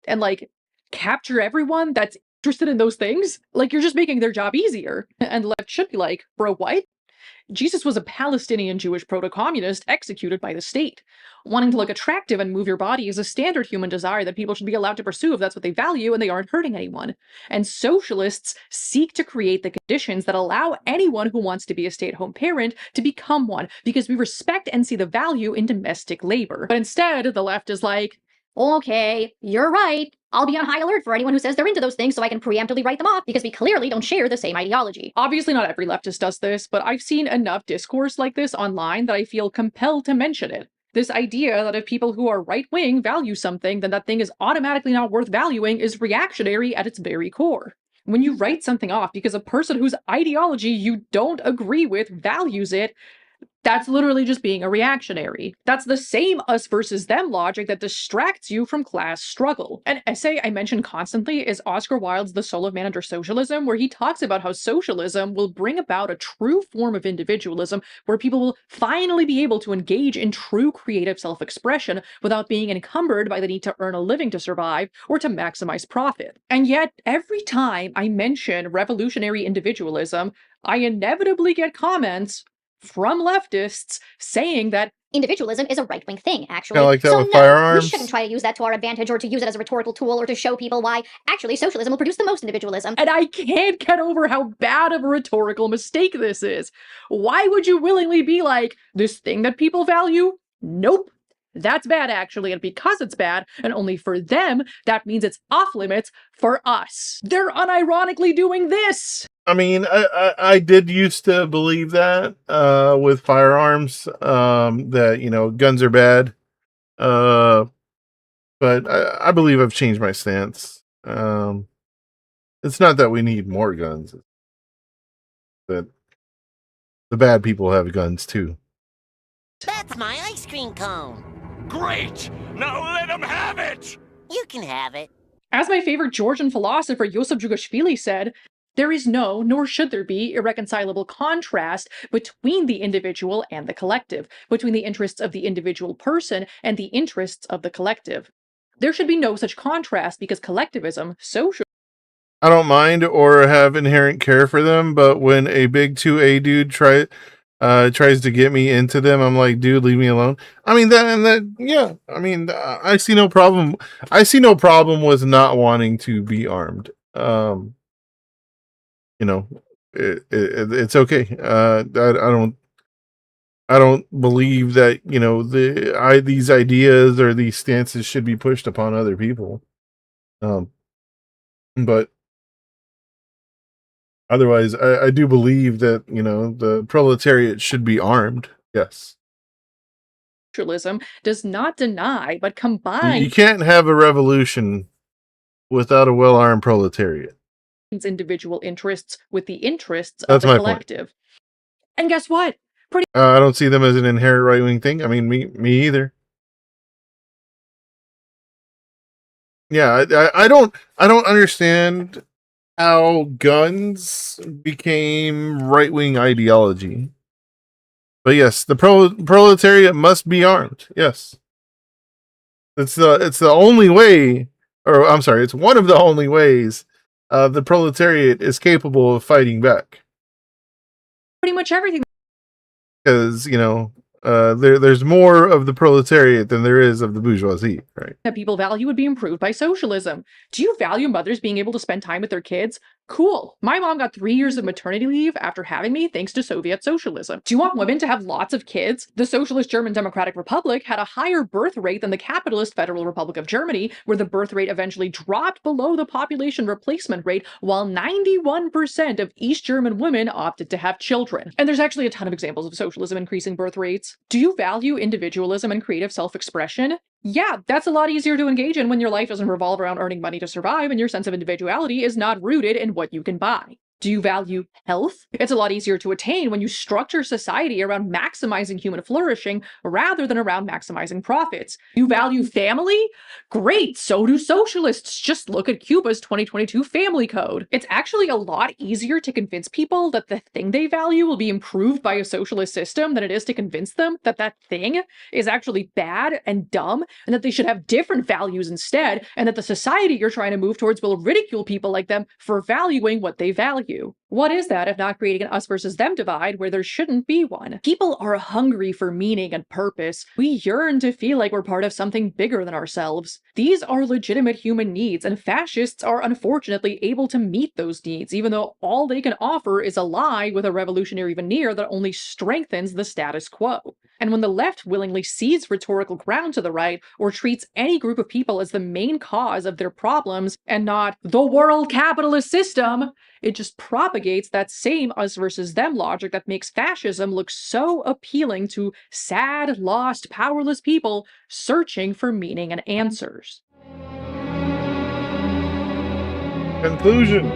And like, capture everyone that's interested in those things? Like, you're just making their job easier. And the left should be like, bro, what? Jesus was a Palestinian Jewish proto-communist executed by the state. Wanting to look attractive and move your body is a standard human desire that people should be allowed to pursue if that's what they value and they aren't hurting anyone. And socialists seek to create the conditions that allow anyone who wants to be a stay-at-home parent to become one, because we respect and see the value in domestic labor. But instead, the left is like, okay, you're right. I'll be on high alert for anyone who says they're into those things so I can preemptively write them off because we clearly don't share the same ideology. Obviously not every leftist does this, but I've seen enough discourse like this online that I feel compelled to mention it. This idea that if people who are right-wing value something, then that thing is automatically not worth valuing is reactionary at its very core. When you write something off because a person whose ideology you don't agree with values it, that's literally just being a reactionary. That's the same us versus them logic that distracts you from class struggle. An essay I mention constantly is Oscar Wilde's The Soul of Man Under Socialism, where he talks about how socialism will bring about a true form of individualism where people will finally be able to engage in true creative self-expression without being encumbered by the need to earn a living to survive or to maximize profit. And yet, every time I mention revolutionary individualism, I inevitably get comments from leftists saying that individualism is a right-wing thing, actually. Kinda like that so with no, firearms. we shouldn't try to use that to our advantage or to use it as a rhetorical tool or to show people why actually socialism will produce the most individualism. And I can't get over how bad of a rhetorical mistake this is. Why would you willingly be like, this thing that people value? Nope. That's bad, actually, and because it's bad, and only for them, that means it's off limits for us. They're unironically doing this! I mean, I did used to believe that with firearms, that, you know, guns are bad. But I believe I've changed my stance. It's not that we need more guns. That the bad people have guns too. That's my ice cream cone. Great! Now let him have it! You can have it. As my favorite Georgian philosopher Yosef Jugashvili said, There is no, nor should there be, irreconcilable contrast between the individual and the collective, between the interests of the individual person and the interests of the collective. There should be no such contrast because collectivism, social. I don't mind or have inherent care for them, but when a big 2A dude tries to get me into them, I'm like, dude, leave me alone. I mean, yeah. I mean, I see no problem. I see no problem with not wanting to be armed. You know, it's okay. I don't believe that, you know, these ideas or these stances should be pushed upon other people. But otherwise, I do believe that, you know, the proletariat should be armed. Yes. Socialism does not deny, but combines You can't have a revolution without a well-armed proletariat. individual interests with the interests That's of my the point. collective. And guess what? Pretty I don't see them as an inherent right-wing thing. I mean, me either. Yeah, I don't understand how guns became right-wing ideology. But yes, the proletariat must be armed. Yes. It's the only way, or I'm sorry, it's one of the only ways the proletariat is capable of fighting back. much everything Because, you know, there's more of the proletariat than there is of the bourgeoisie, right? that people value would be improved by socialism. Do you value mothers being able to spend time with their kids? Cool. My mom got 3 years of maternity leave after having me thanks to Soviet socialism. Do you want women to have lots of kids? The Socialist German Democratic Republic had a higher birth rate than the capitalist Federal Republic of Germany, where the birth rate eventually dropped below the population replacement rate, while 91% of East German women opted to have children. And there's actually a ton of examples of socialism increasing birth rates. Do you value individualism and creative self-expression? Yeah, that's a lot easier to engage in when your life doesn't revolve around earning money to survive and your sense of individuality is not rooted in what you can buy. Do you value health? It's a lot easier to attain when you structure society around maximizing human flourishing rather than around maximizing profits. You value family? Great, so do socialists. Just look at Cuba's 2022 family code. It's actually a lot easier to convince people that the thing they value will be improved by a socialist system than it is to convince them that that thing is actually bad and dumb and that they should have different values instead, and that the society you're trying to move towards will ridicule people like them for valuing what they value. What is that if not creating an us versus them divide where there shouldn't be one? People are hungry for meaning and purpose. We yearn to feel like we're part of something bigger than ourselves. These are legitimate human needs, and fascists are unfortunately able to meet those needs, even though all they can offer is a lie with a revolutionary veneer that only strengthens the status quo. And when the left willingly cedes rhetorical ground to the right, or treats any group of people as the main cause of their problems and not the world capitalist system, it just propagates that same us versus them logic that makes fascism look so appealing to sad, lost, powerless people searching for meaning and answers. Conclusion.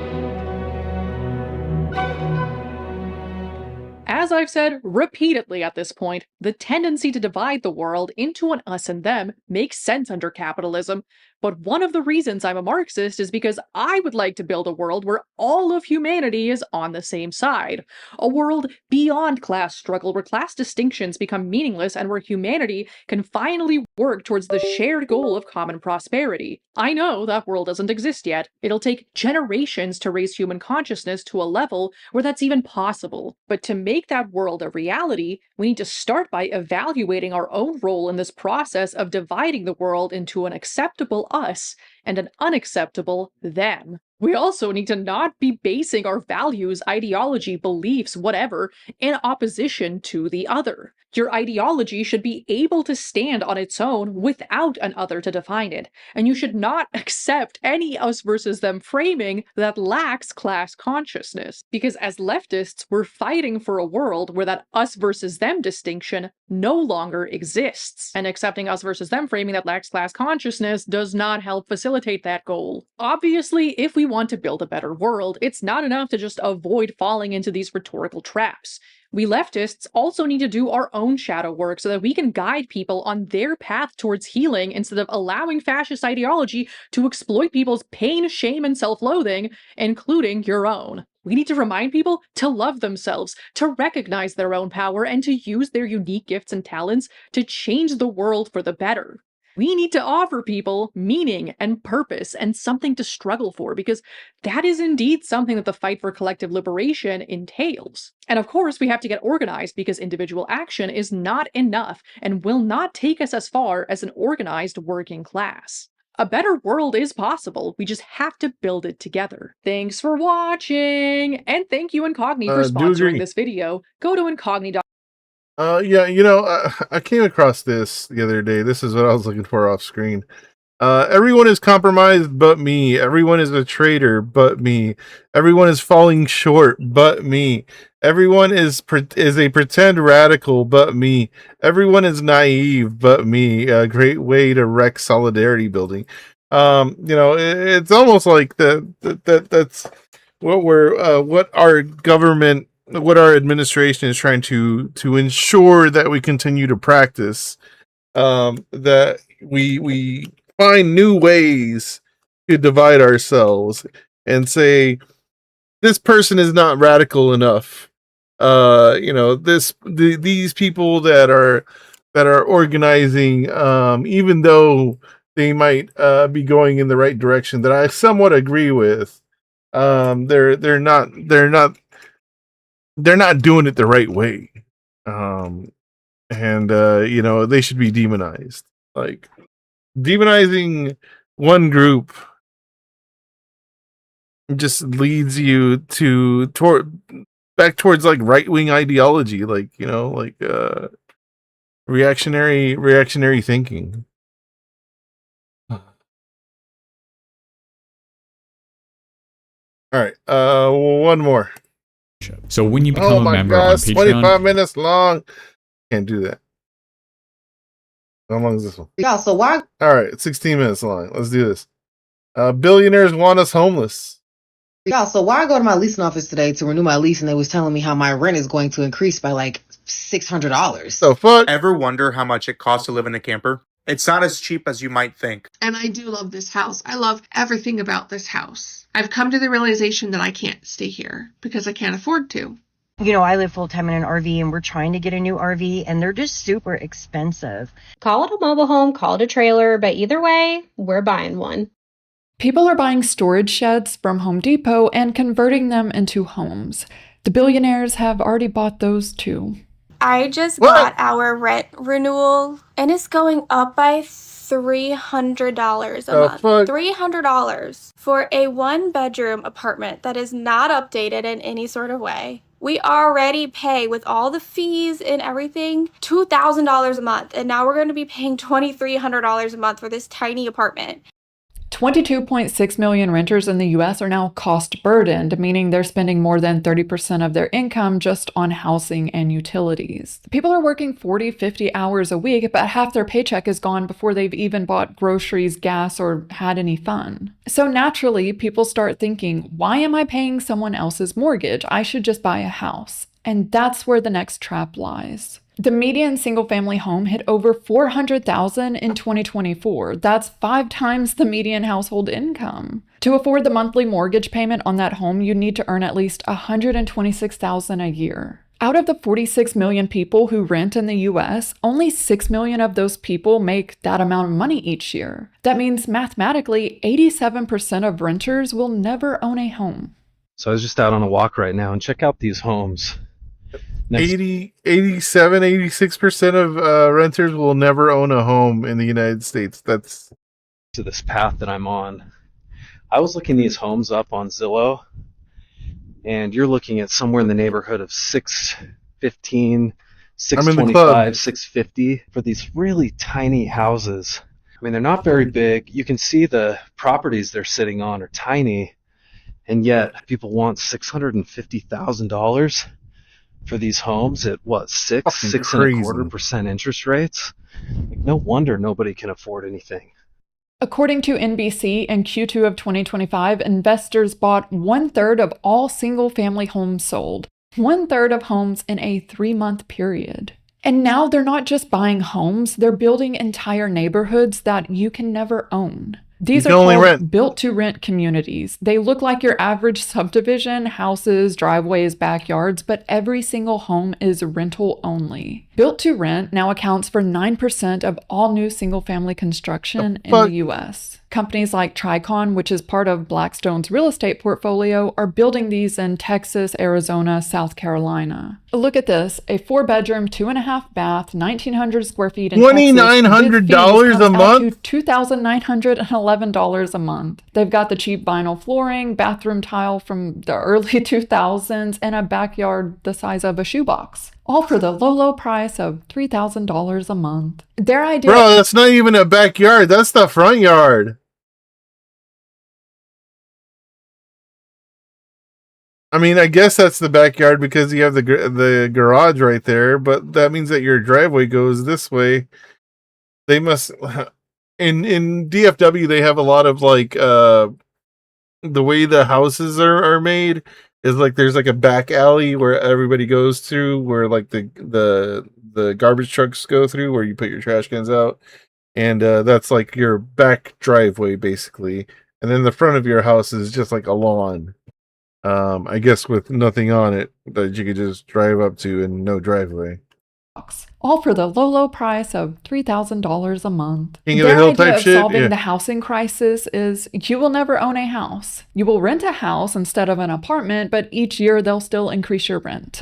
As I've said repeatedly at this point, the tendency to divide the world into an us and them makes sense under capitalism, but one of the reasons I'm a Marxist is because I would like to build a world where all of humanity is on the same side. A world beyond class struggle, where class distinctions become meaningless and where humanity can finally work towards the shared goal of common prosperity. I know that world doesn't exist yet. It'll take generations to raise human consciousness to a level where that's even possible. But to make that world a reality, we need to start by evaluating our own role in this process of dividing the world into an acceptable us and an unacceptable them. We also need to not be basing our values, ideology, beliefs, whatever, in opposition to the other. Your ideology should be able to stand on its own without an other to define it, and you should not accept any us versus them framing that lacks class consciousness. Because as leftists, we're fighting for a world where that us versus them distinction no longer exists, and accepting us versus them framing that lacks class consciousness does not help facilitate that goal. Obviously, if we truly want to build a better world, it's not enough to just avoid falling into these rhetorical traps. We leftists also need to do our own shadow work so that we can guide people on their path towards healing instead of allowing fascist ideology to exploit people's pain, shame, and self-loathing, including your own. We need to remind people to love themselves, to recognize their own power, and to use their unique gifts and talents to change the world for the better. We need to offer people meaning and purpose and something to struggle for, because that is indeed something that the fight for collective liberation entails. And of course, we have to get organized, because individual action is not enough and will not take us as far as an organized working class. A better world is possible, we just have to build it together. Thanks for watching! And thank you, Incogni, for sponsoring this video. Go to Incogni. Yeah, I came across this the other day. This is what I was looking for off screen. Everyone is compromised but me. Everyone is a traitor but me. Everyone is falling short but me. Everyone is a pretend radical but me. Everyone is naive but me. A great way to wreck solidarity building. It's almost like that's what our government, what our administration is trying to ensure that we continue to practice, that we find new ways to divide ourselves and say this person is not radical enough. These people that are organizing, even though they might be going in the right direction, that I somewhat agree with, they're not doing it the right way. They should be demonized. Like, demonizing one group just leads you back towards like right-wing ideology, reactionary thinking. All right, one more. So when you become a member on Patreon, 25 minutes long. Can't do that. How long is this one? Yeah, so why? All right, it's 16 minutes long. Let's do this. Billionaires want us homeless. Yeah, so why I go to my leasing office today to renew my lease, and they was telling me how my rent is going to increase by like $600. The fuck? Ever wonder how much it costs to live in a camper? It's not as cheap as you might think. And I do love this house. I love everything about this house. I've come to the realization that I can't stay here because I can't afford to. I live full-time in an RV, and we're trying to get a new RV, and they're just super expensive. Call it a mobile home, call it a trailer, but either way, we're buying one. People are buying storage sheds from Home Depot and converting them into homes. The billionaires have already bought those too. I just got our rent renewal, and it's going up by $300 a month. $300 for a one-bedroom apartment that is not updated in any sort of way. We already pay, with all the fees and everything, $2,000 a month, and now we're going to be paying $2,300 a month for this tiny apartment. 22.6 million renters in the US are now cost burdened, meaning they're spending more than 30% of their income just on housing and utilities. People are working 40, 50 hours a week, but half their paycheck is gone before they've even bought groceries, gas, or had any fun. So naturally, people start thinking, why am I paying someone else's mortgage? I should just buy a house. And that's where the next trap lies. The median single-family home hit over $400,000 in 2024. That's 5 times the median household income. To afford the monthly mortgage payment on that home, you need to earn at least $126,000 a year. Out of the 46 million people who rent in the US, only 6 million of those people make that amount of money each year. That means mathematically, 87% of renters will never own a home. So I was just out on a walk right now, and check out these homes. 86% of renters will never own a home in the United States. That's to this path that I'm on. I was looking these homes up on Zillow, and you're looking at somewhere in the neighborhood of $615, $625, $650 for these really tiny houses. I mean, they're not very big. You can see the properties they're sitting on are tiny, and yet people want $650,000 for these homes at what, 6.25% interest rates? Like, no wonder nobody can afford anything. According to NBC, in Q2 of 2025, investors bought 1/3 of all single-family homes sold, 1/3 of homes in a 3-month period. And now they're not just buying homes, they're building entire neighborhoods that you can never own. These are called built-to-rent communities. They look like your average subdivision, houses, driveways, backyards, but every single home is rental only. Built-to-rent now accounts for 9% of all new single-family construction in the U.S. Companies like Tricon, which is part of Blackstone's real estate portfolio, are building these in Texas, Arizona, South Carolina. Look at this, a 4-bedroom, 2.5 bath, 1,900 square feet in $2,900 a month? To $2,911 a month. They've got the cheap vinyl flooring, bathroom tile from the early 2000s, and a backyard the size of a shoebox. All for the low price of $3,000 a month. Their idea— Bro, that's not even a backyard. That's the front yard. I mean, I guess that's the backyard because you have the garage right there, but that means that your driveway goes this way. They must... In DFW, they have a lot of, like, the way the houses are made is like there's like a back alley where everybody goes through, where like the garbage trucks go through, where you put your trash cans out, and that's like your back driveway basically, and then the front of your house is just like a lawn, I guess with nothing on it that you could just drive up to and no driveway. All for the low price of $3,000 a month. King of the Hill type shit. Solving the housing crisis is you will never own a house. You will rent a house instead of an apartment, but each year they'll still increase your rent.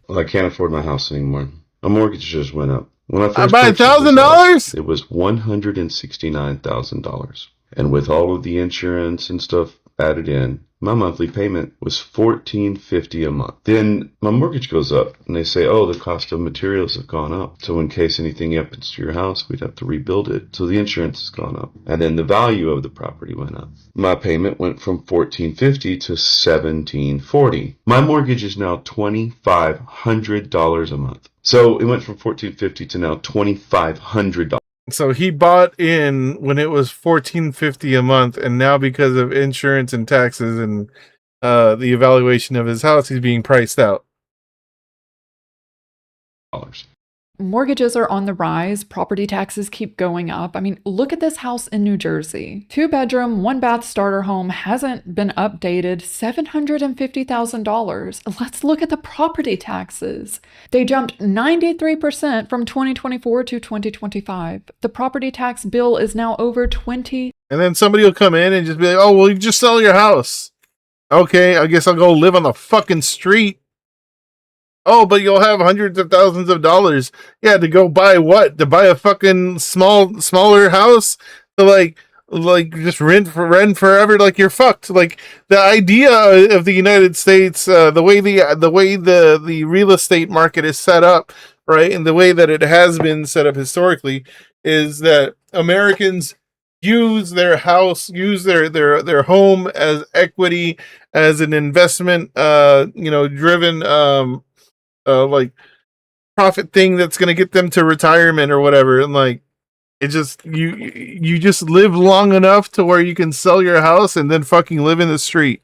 Well, I can't afford my house anymore. My mortgage just went up. When I first buy $1,000? It was $169,000, and with all of the insurance and stuff added in, my monthly payment was $1,450 a month. Then my mortgage goes up, and they say, oh, the cost of materials have gone up. So in case anything happens to your house, we'd have to rebuild it. So the insurance has gone up. And then the value of the property went up. My payment went from $1,450 to $1,740. My mortgage is now $2,500 a month. So it went from $1,450 to now $2,500. So he bought in when it was $1,450 a month, and now because of insurance and taxes and the evaluation of his house, he's being priced out. Mortgages are on the rise. Property taxes keep going up. I mean, look at this house in New Jersey. 2-bedroom, 1-bath starter home hasn't been updated. $750,000. Let's look at the property taxes. They jumped 93% from 2024 to 2025. The property tax bill is now over $20. And then somebody will come in and just be like, oh, well, you just sell your house. Okay, I guess I'll go live on the fucking street. Oh, but you'll have hundreds of thousands of dollars. Yeah, to go buy what? To buy a fucking smaller house? To like just rent forever? Like, you're fucked. Like, the idea of the United States, the way the real estate market is set up, right, and the way that it has been set up historically, is that Americans use their house, use their home as equity, as an investment, driven, like profit thing that's going to get them to retirement or whatever. And like, it just, you just live long enough to where you can sell your house and then fucking live in the street.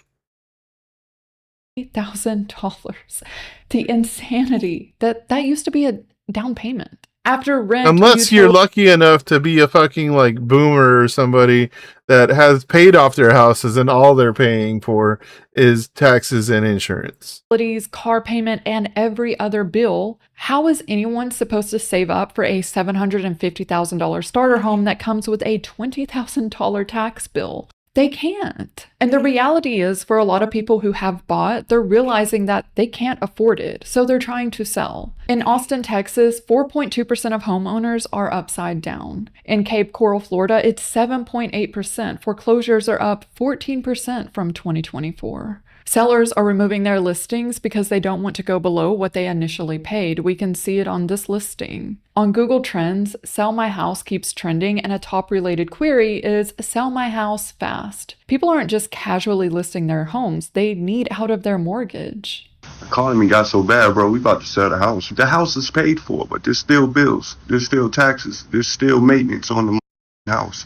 $8,000. The insanity that used to be a down payment. After rent, unless you're lucky enough to be a fucking like boomer or somebody that has paid off their houses and all they're paying for is taxes and insurance, car payment, and every other bill. How is anyone supposed to save up for a $750,000 starter home that comes with a $20,000 tax bill? They can't. And the reality is, for a lot of people who have bought, they're realizing that they can't afford it, so they're trying to sell. In Austin, Texas, 4.2% of homeowners are upside down. In Cape Coral, Florida, it's 7.8%. Foreclosures are up 14% from 2024. Sellers are removing their listings because they don't want to go below what they initially paid. We can see it on this listing. On Google Trends, Sell My House keeps trending, and a top related query is Sell My House fast. People aren't just casually listing their homes, they need out of their mortgage. The economy got so bad, bro, we about to sell the house. The house is paid for, but there's still bills, there's still taxes, there's still maintenance on the house.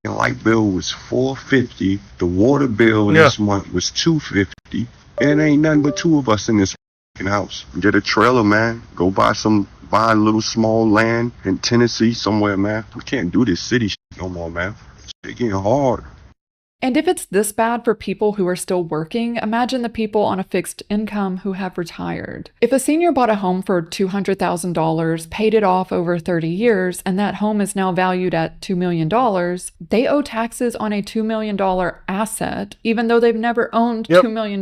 The light bill was $450. The water bill this month was $250. And ain't nothing but two of us in this house. Get a trailer, man. Go buy a little small land in Tennessee somewhere, man. We can't do this city shit no more, man. It's getting hard. And if it's this bad for people who are still working, imagine the people on a fixed income who have retired. If a senior bought a home for $200,000, paid it off over 30 years, and that home is now valued at $2 million, they owe taxes on a $2 million asset, even though they've never owned $2 million.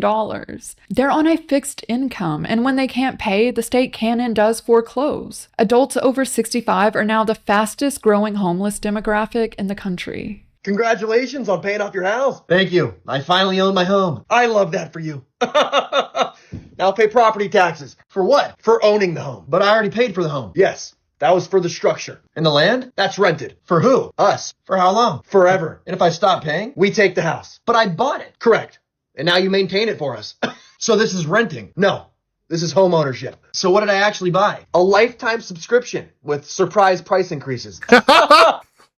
They're on a fixed income, and when they can't pay, the state can and does foreclose. Adults over 65 are now the fastest growing homeless demographic in the country. Congratulations on paying off your house. Thank you. I finally own my home. I love that for you. Now pay property taxes. For what? For owning the home. But I already paid for the home. Yes. That was for the structure. And the land? That's rented. For who? Us. For how long? Forever. And if I stop paying? We take the house. But I bought it. Correct. And now you maintain it for us. So this is renting. No. This is home ownership. So what did I actually buy? A lifetime subscription with surprise price increases.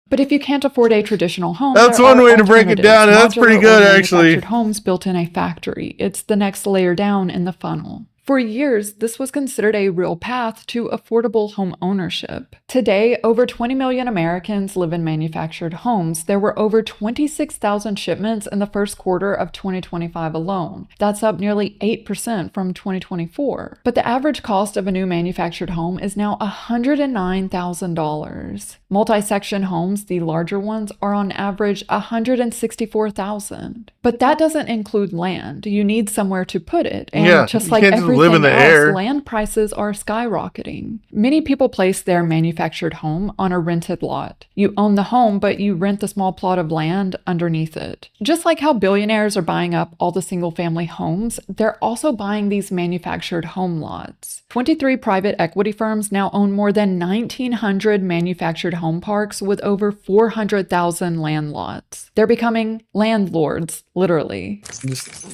But if you can't afford a traditional home, that's one way to break it down. That's pretty good, actually. Manufactured homes built in a factory. It's the next layer down in the funnel. For years, this was considered a real path to affordable home ownership. Today, over 20 million Americans live in manufactured homes. There were over 26,000 shipments in the first quarter of 2025 alone. That's up nearly 8% from 2024. But the average cost of a new manufactured home is now $109,000. Multi-section homes, the larger ones, are on average $164,000. But that doesn't include land. You need somewhere to put it. And just like everything else, land prices are skyrocketing. Many people place their manufactured home on a rented lot. You own the home, but you rent the small plot of land underneath it. Just like how billionaires are buying up all the single-family homes, they're also buying these manufactured home lots. 23 private equity firms now own more than 1,900 manufactured home parks with over 400,000 land lots. They're becoming landlords, literally.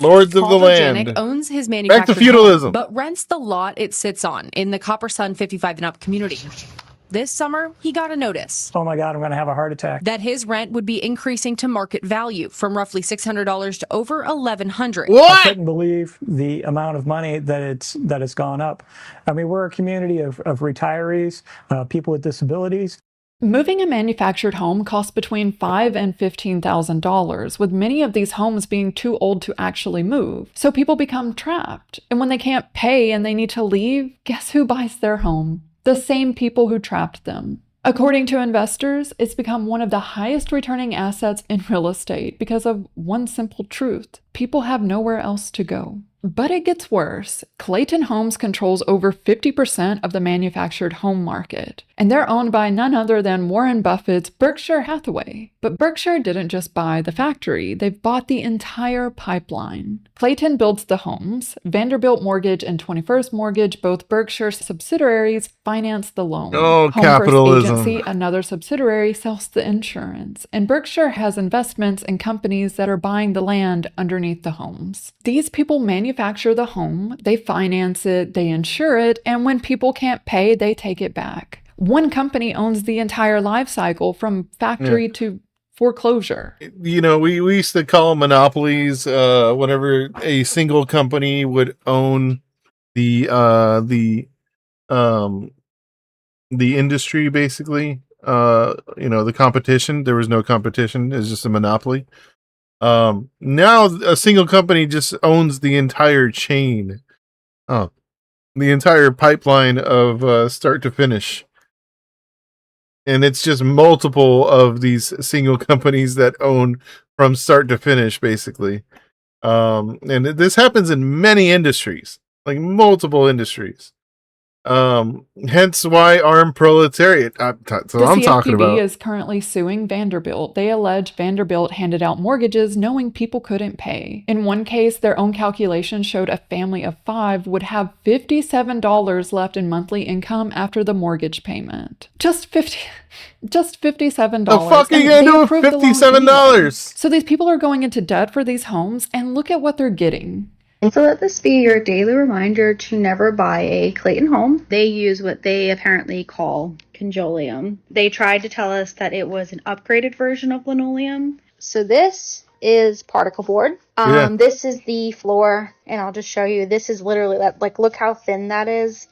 Lords of the land. Owns his manufactured Back to feudalism. home, but rents the lot it sits on in the Copper Sun 55 and up community. This summer, he got a notice. Oh my God, I'm going to have a heart attack. That his rent would be increasing to market value from roughly $600 to over $1,100. I couldn't believe the amount of money that it's gone up. I mean, we're a community of retirees, people with disabilities. Moving a manufactured home costs between $5,000 and $15,000, with many of these homes being too old to actually move. So people become trapped. And when they can't pay and they need to leave, guess who buys their home? The same people who trapped them. According to investors, it's become one of the highest returning assets in real estate because of one simple truth. People have nowhere else to go. But it gets worse. Clayton Homes controls over 50% of the manufactured home market, and they're owned by none other than Warren Buffett's Berkshire Hathaway. But Berkshire didn't just buy the factory, they've bought the entire pipeline. Clayton builds the homes. Vanderbilt Mortgage and 21st Mortgage, both Berkshire subsidiaries, finance the loan. Oh, Home capitalism. First Agency, another subsidiary, sells the insurance. And Berkshire has investments in companies that are buying the land underneath the homes. These people manufacture the home, they finance it, they insure it, and when people can't pay, they take it back. One company owns the entire life cycle from factory to foreclosure. You know, we used to call them monopolies whenever a single company would own the industry, basically. You know, the competition. There was no competition. It's just a monopoly. Now a single company just owns the entire chain. The entire pipeline of start to finish. And it's just multiple of these single companies that own from start to finish, basically. And this happens in many industries, like multiple industries. Hence why armed proletariat. That's what I'm talking about. The CFPB is currently suing Vanderbilt. They allege Vanderbilt handed out mortgages knowing people couldn't pay. In one case, their own calculations showed a family of 5 would have $57 left in monthly income after the mortgage payment. Just $57. The fuck are you gonna do with $57? So these people are going into debt for these homes, and look at what they're getting. So let this be your daily reminder to never buy a Clayton home. They use what they apparently call conjoleum. They tried to tell us that it was an upgraded version of linoleum. So this is particle board. This is the floor, and I'll just show you. This is literally, like, look how thin that is.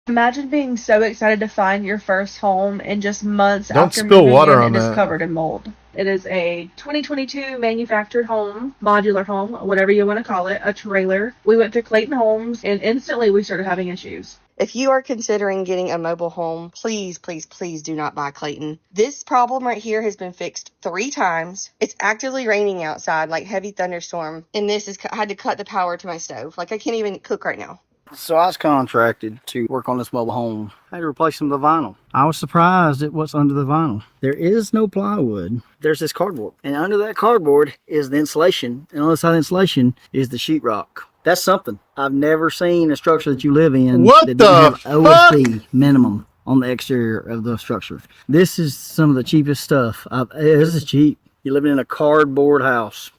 Imagine being so excited to find your first home and just months Don't after spill moving water in, on it is that. covered in mold. It is a 2022 manufactured home, modular home, whatever you want to call it, a trailer. We went through Clayton Homes and instantly we started having issues. If you are considering getting a mobile home, please, please, please do not buy Clayton. This problem right here has been fixed 3 times. It's actively raining outside, like heavy thunderstorm, and I had to cut the power to my stove. Like, I can't even cook right now. So I was contracted to work on this mobile home. I had to replace some of the vinyl. I was surprised at what's under the vinyl. There is no plywood. There's this cardboard. And under that cardboard is the insulation. And on the side of the insulation is the sheetrock. That's something. I've never seen a structure that you live in that doesn't have OSB minimum on the exterior of the structure. This is some of the cheapest stuff. This is cheap. You're living in a cardboard house.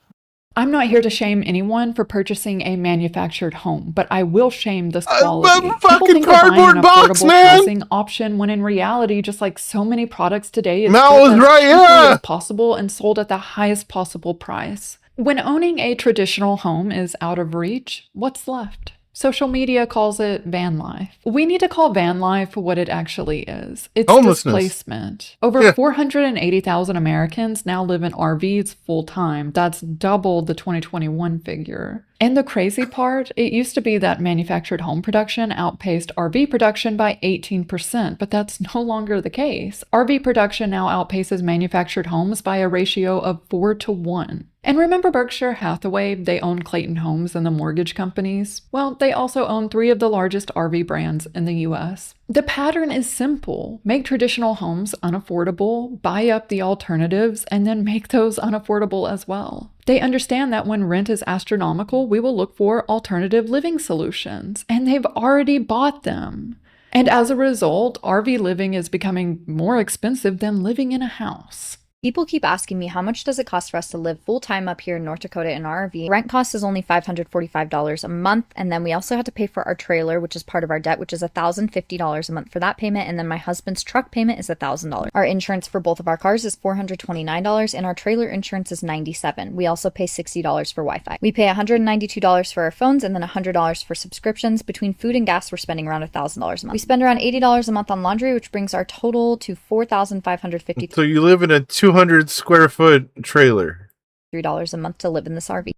I'm not here to shame anyone for purchasing a manufactured home, but I will shame this quality. People think they're buying an affordable housing option when in reality, just like so many products today, it's built as cheaply as possible and sold at the highest possible price. When owning a traditional home is out of reach, what's left? Social media calls it van life. We need to call van life what it actually is. It's displacement. Over 480,000 Americans now live in RVs full time. That's double the 2021 figure. And the crazy part, it used to be that manufactured home production outpaced RV production by 18%, but that's no longer the case. RV production now outpaces manufactured homes by a ratio of 4-to-1. And remember Berkshire Hathaway? They own Clayton Homes and the mortgage companies. Well, they also own 3 of the largest RV brands in the US. The pattern is simple. Make traditional homes unaffordable, buy up the alternatives, and then make those unaffordable as well. They understand that when rent is astronomical, we will look for alternative living solutions, and they've already bought them. And as a result, RV living is becoming more expensive than living in a house. People keep asking me how much does it cost for us to live full-time up here in North Dakota in our RV. Rent cost is only $545 a month, and then we also have to pay for our trailer, which is part of our debt, which is $1,050 a month for that payment, and then my husband's truck payment is $1,000. Our insurance for both of our cars is $429, and our trailer insurance is $97. We also pay $60 for Wi-Fi. We pay $192 for our phones, and then $100 for subscriptions. Between food and gas, we're spending around $1,000 a month. We spend around $80 a month on laundry, which brings our total to $4,550. So you live in a 200 square foot trailer. $3 a month to live in this RV.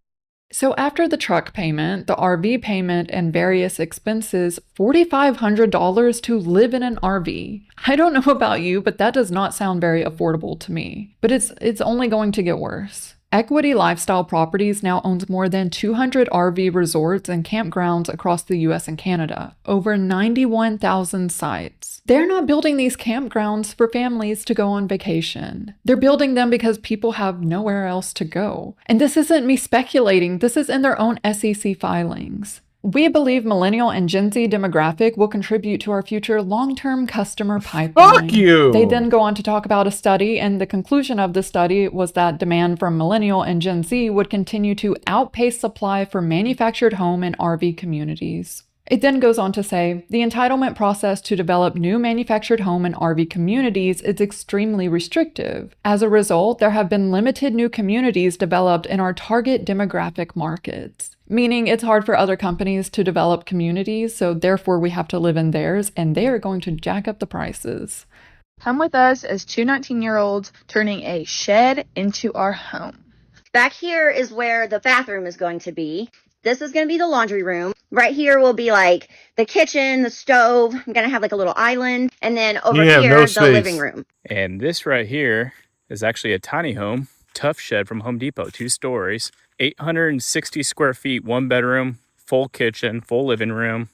So after the truck payment, the RV payment, and various expenses, $4,500 to live in an RV. I don't know about you, but that does not sound very affordable to me. But it's only going to get worse. Equity Lifestyle Properties now owns more than 200 RV resorts and campgrounds across the US and Canada, over 91,000 sites. They're not building these campgrounds for families to go on vacation. They're building them because people have nowhere else to go. And this isn't me speculating, this is in their own SEC filings. We believe millennial and Gen Z demographic will contribute to our future long-term customer pipeline. Fuck you! They then go on to talk about a study, and the conclusion of the study was that demand from millennial and Gen Z would continue to outpace supply for manufactured home and RV communities. It then goes on to say, the entitlement process to develop new manufactured home and RV communities is extremely restrictive. As a result, there have been limited new communities developed in our target demographic markets. Meaning it's hard for other companies to develop communities, so therefore we have to live in theirs, and they are going to jack up the prices. Come with us as 2 19-year-olds turning a shed into our home. Back here is where the bathroom is going to be. This is going to be the laundry room. Right here will be like the kitchen, the stove. I'm going to have like a little island. And then over here, the living room. And this right here is actually a tiny home, tough shed from Home Depot, 2 stories, 860 square feet, 1 bedroom, full kitchen, full living room.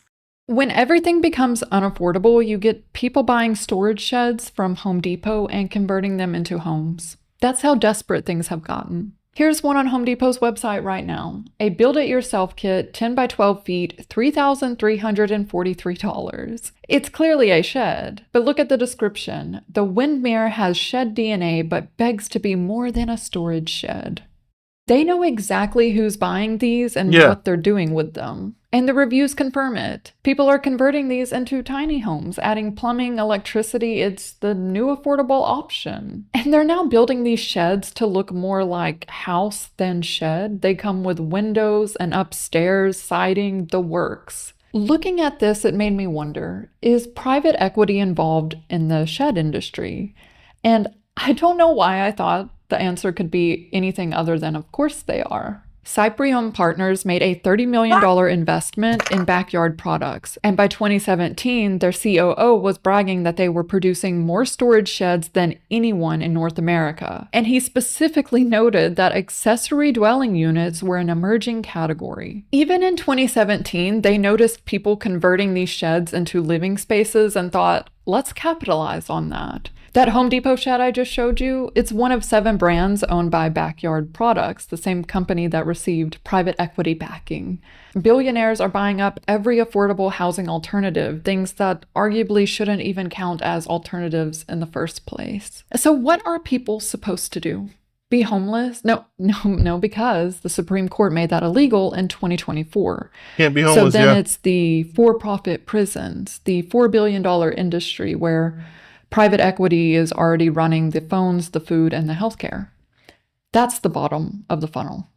When everything becomes unaffordable, you get people buying storage sheds from Home Depot and converting them into homes. That's how desperate things have gotten. Here's one on Home Depot's website right now. A build-it-yourself kit, 10 by 12 feet, $3,343. It's clearly a shed, but look at the description. The Windmere has shed DNA but begs to be more than a storage shed. They know exactly who's buying these and what they're doing with them. And the reviews confirm it. People are converting these into tiny homes, adding plumbing, electricity. It's the new affordable option. And they're now building these sheds to look more like house than shed. They come with windows and upstairs, siding, the works. Looking at this, it made me wonder, is private equity involved in the shed industry? And I don't know why I thought the answer could be anything other than, of course they are. Cyprium Partners made a $30 million investment in backyard products, and by 2017, their COO was bragging that they were producing more storage sheds than anyone in North America. And he specifically noted that accessory dwelling units were an emerging category. Even in 2017, they noticed people converting these sheds into living spaces and thought, let's capitalize on that. That Home Depot shed I just showed you, it's one of 7 brands owned by Backyard Products, the same company that received private equity backing. Billionaires are buying up every affordable housing alternative, things that arguably shouldn't even count as alternatives in the first place. So what are people supposed to do? Be homeless? No, because the Supreme Court made that illegal in 2024. Can't be homeless, So then it's the for-profit prisons, the $4 billion industry where private equity is already running the phones, the food, and the healthcare. That's the bottom of the funnel.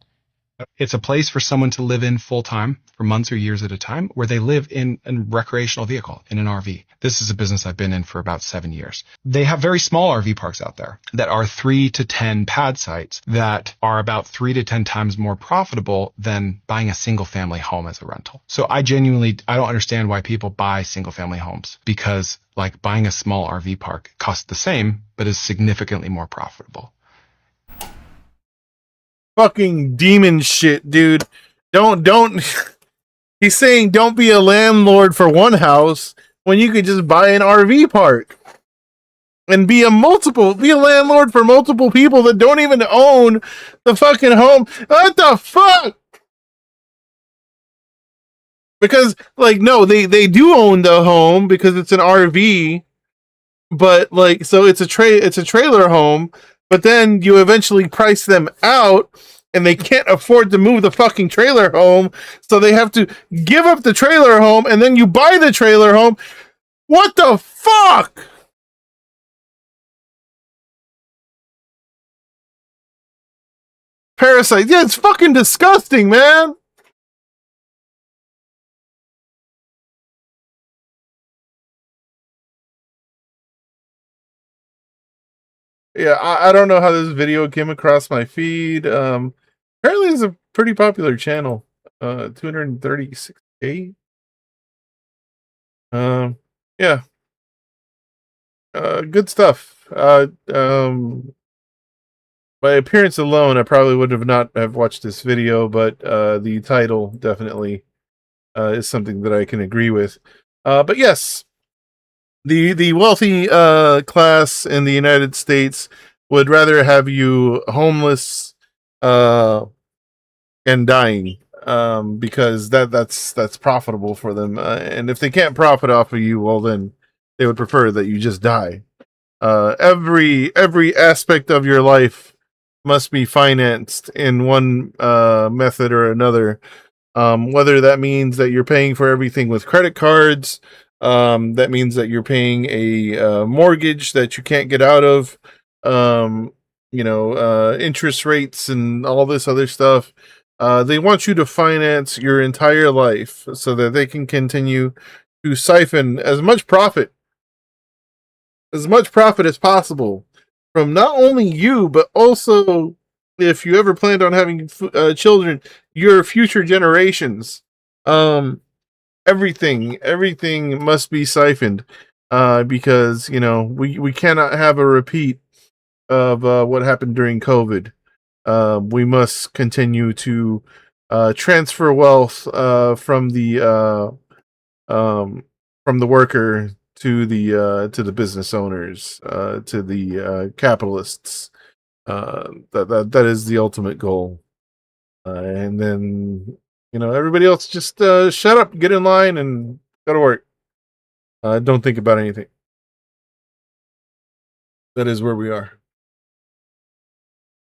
It's a place for someone to live in full time for months or years at a time, where they live in a recreational vehicle, in an RV. This is a business I've been in for about 7 years. They have very small RV parks out there that are 3 to 10 pad sites that are about 3 to 10 times more profitable than buying a single family home as a rental. So I don't understand why people buy single family homes, because like buying a small RV park costs the same, but is significantly more profitable. Fucking demon shit, dude. Don't he's saying don't be a landlord for one house when you could just buy an RV park and be a landlord for multiple people that don't even own the fucking home. What the fuck? Because no, they do own the home because it's an RV, but so it's a trailer home. But then you eventually price them out, and they can't afford to move the fucking trailer home, so they have to give up the trailer home, and then you buy the trailer home. What the fuck? Parasite. Yeah, it's fucking disgusting, man. Yeah, I don't know how this video came across my feed. Apparently it's a pretty popular channel. 236K. Yeah. Good stuff. By appearance alone, I probably would not have watched this video, but the title definitely is something that I can agree with. But yes, the wealthy class in the United States would rather have you homeless and dying, because that's profitable for them. And if they can't profit off of you, well, then they would prefer that you just die. Every aspect of your life must be financed in one method or another. Whether that means that you're paying for everything with credit cards, that means that you're paying a mortgage that you can't get out of, interest rates and all this other stuff. They want you to finance your entire life so that they can continue to siphon as much profit as possible from not only you, but also, if you ever planned on having children, your future generations. Everything must be siphoned, because we cannot have a repeat of what happened during COVID. We must continue to transfer wealth from the worker to the business owners, to the capitalists. That is the ultimate goal. And then everybody else just shut up, get in line, and go to work. Don't think about anything. That is where we are.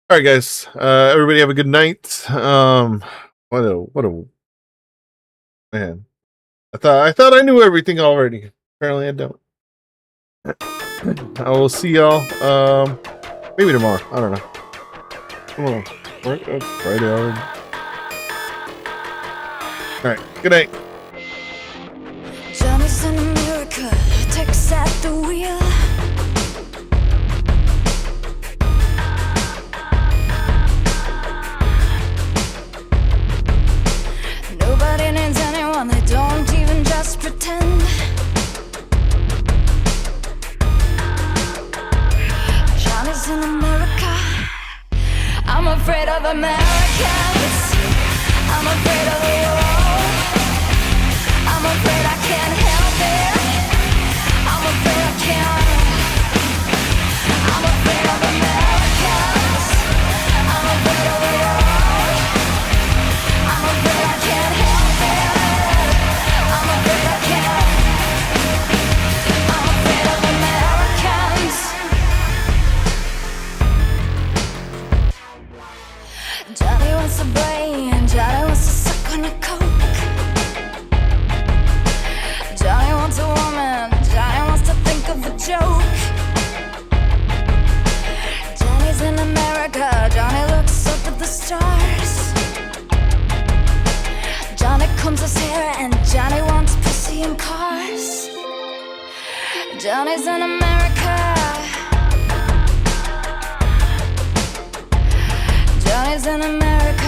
All right, guys. Everybody have a good night. What a man. I thought I knew everything already. Apparently I don't. I will see y'all maybe tomorrow. I don't know. Come on. Friday already. All right. Good night. Johnny's in America, Texas at the wheel. Nobody needs anyone, they don't even just pretend. Johnny's in America. I'm afraid of Americans. I'm afraid of the world. I'm afraid I can't help it. I'm afraid I can't. I'm afraid of Americans. I'm afraid of the world. I'm afraid I can't help it. I'm afraid I can't. I'm afraid of Americans. Johnny wants to blame. Johnny wants to suck on a coke. Johnny wants a woman. Johnny wants to think of a joke. Johnny's in America. Johnny looks up at the stars. Johnny combs his hair and Johnny wants pussy and cars. Johnny's in America. Johnny's in America.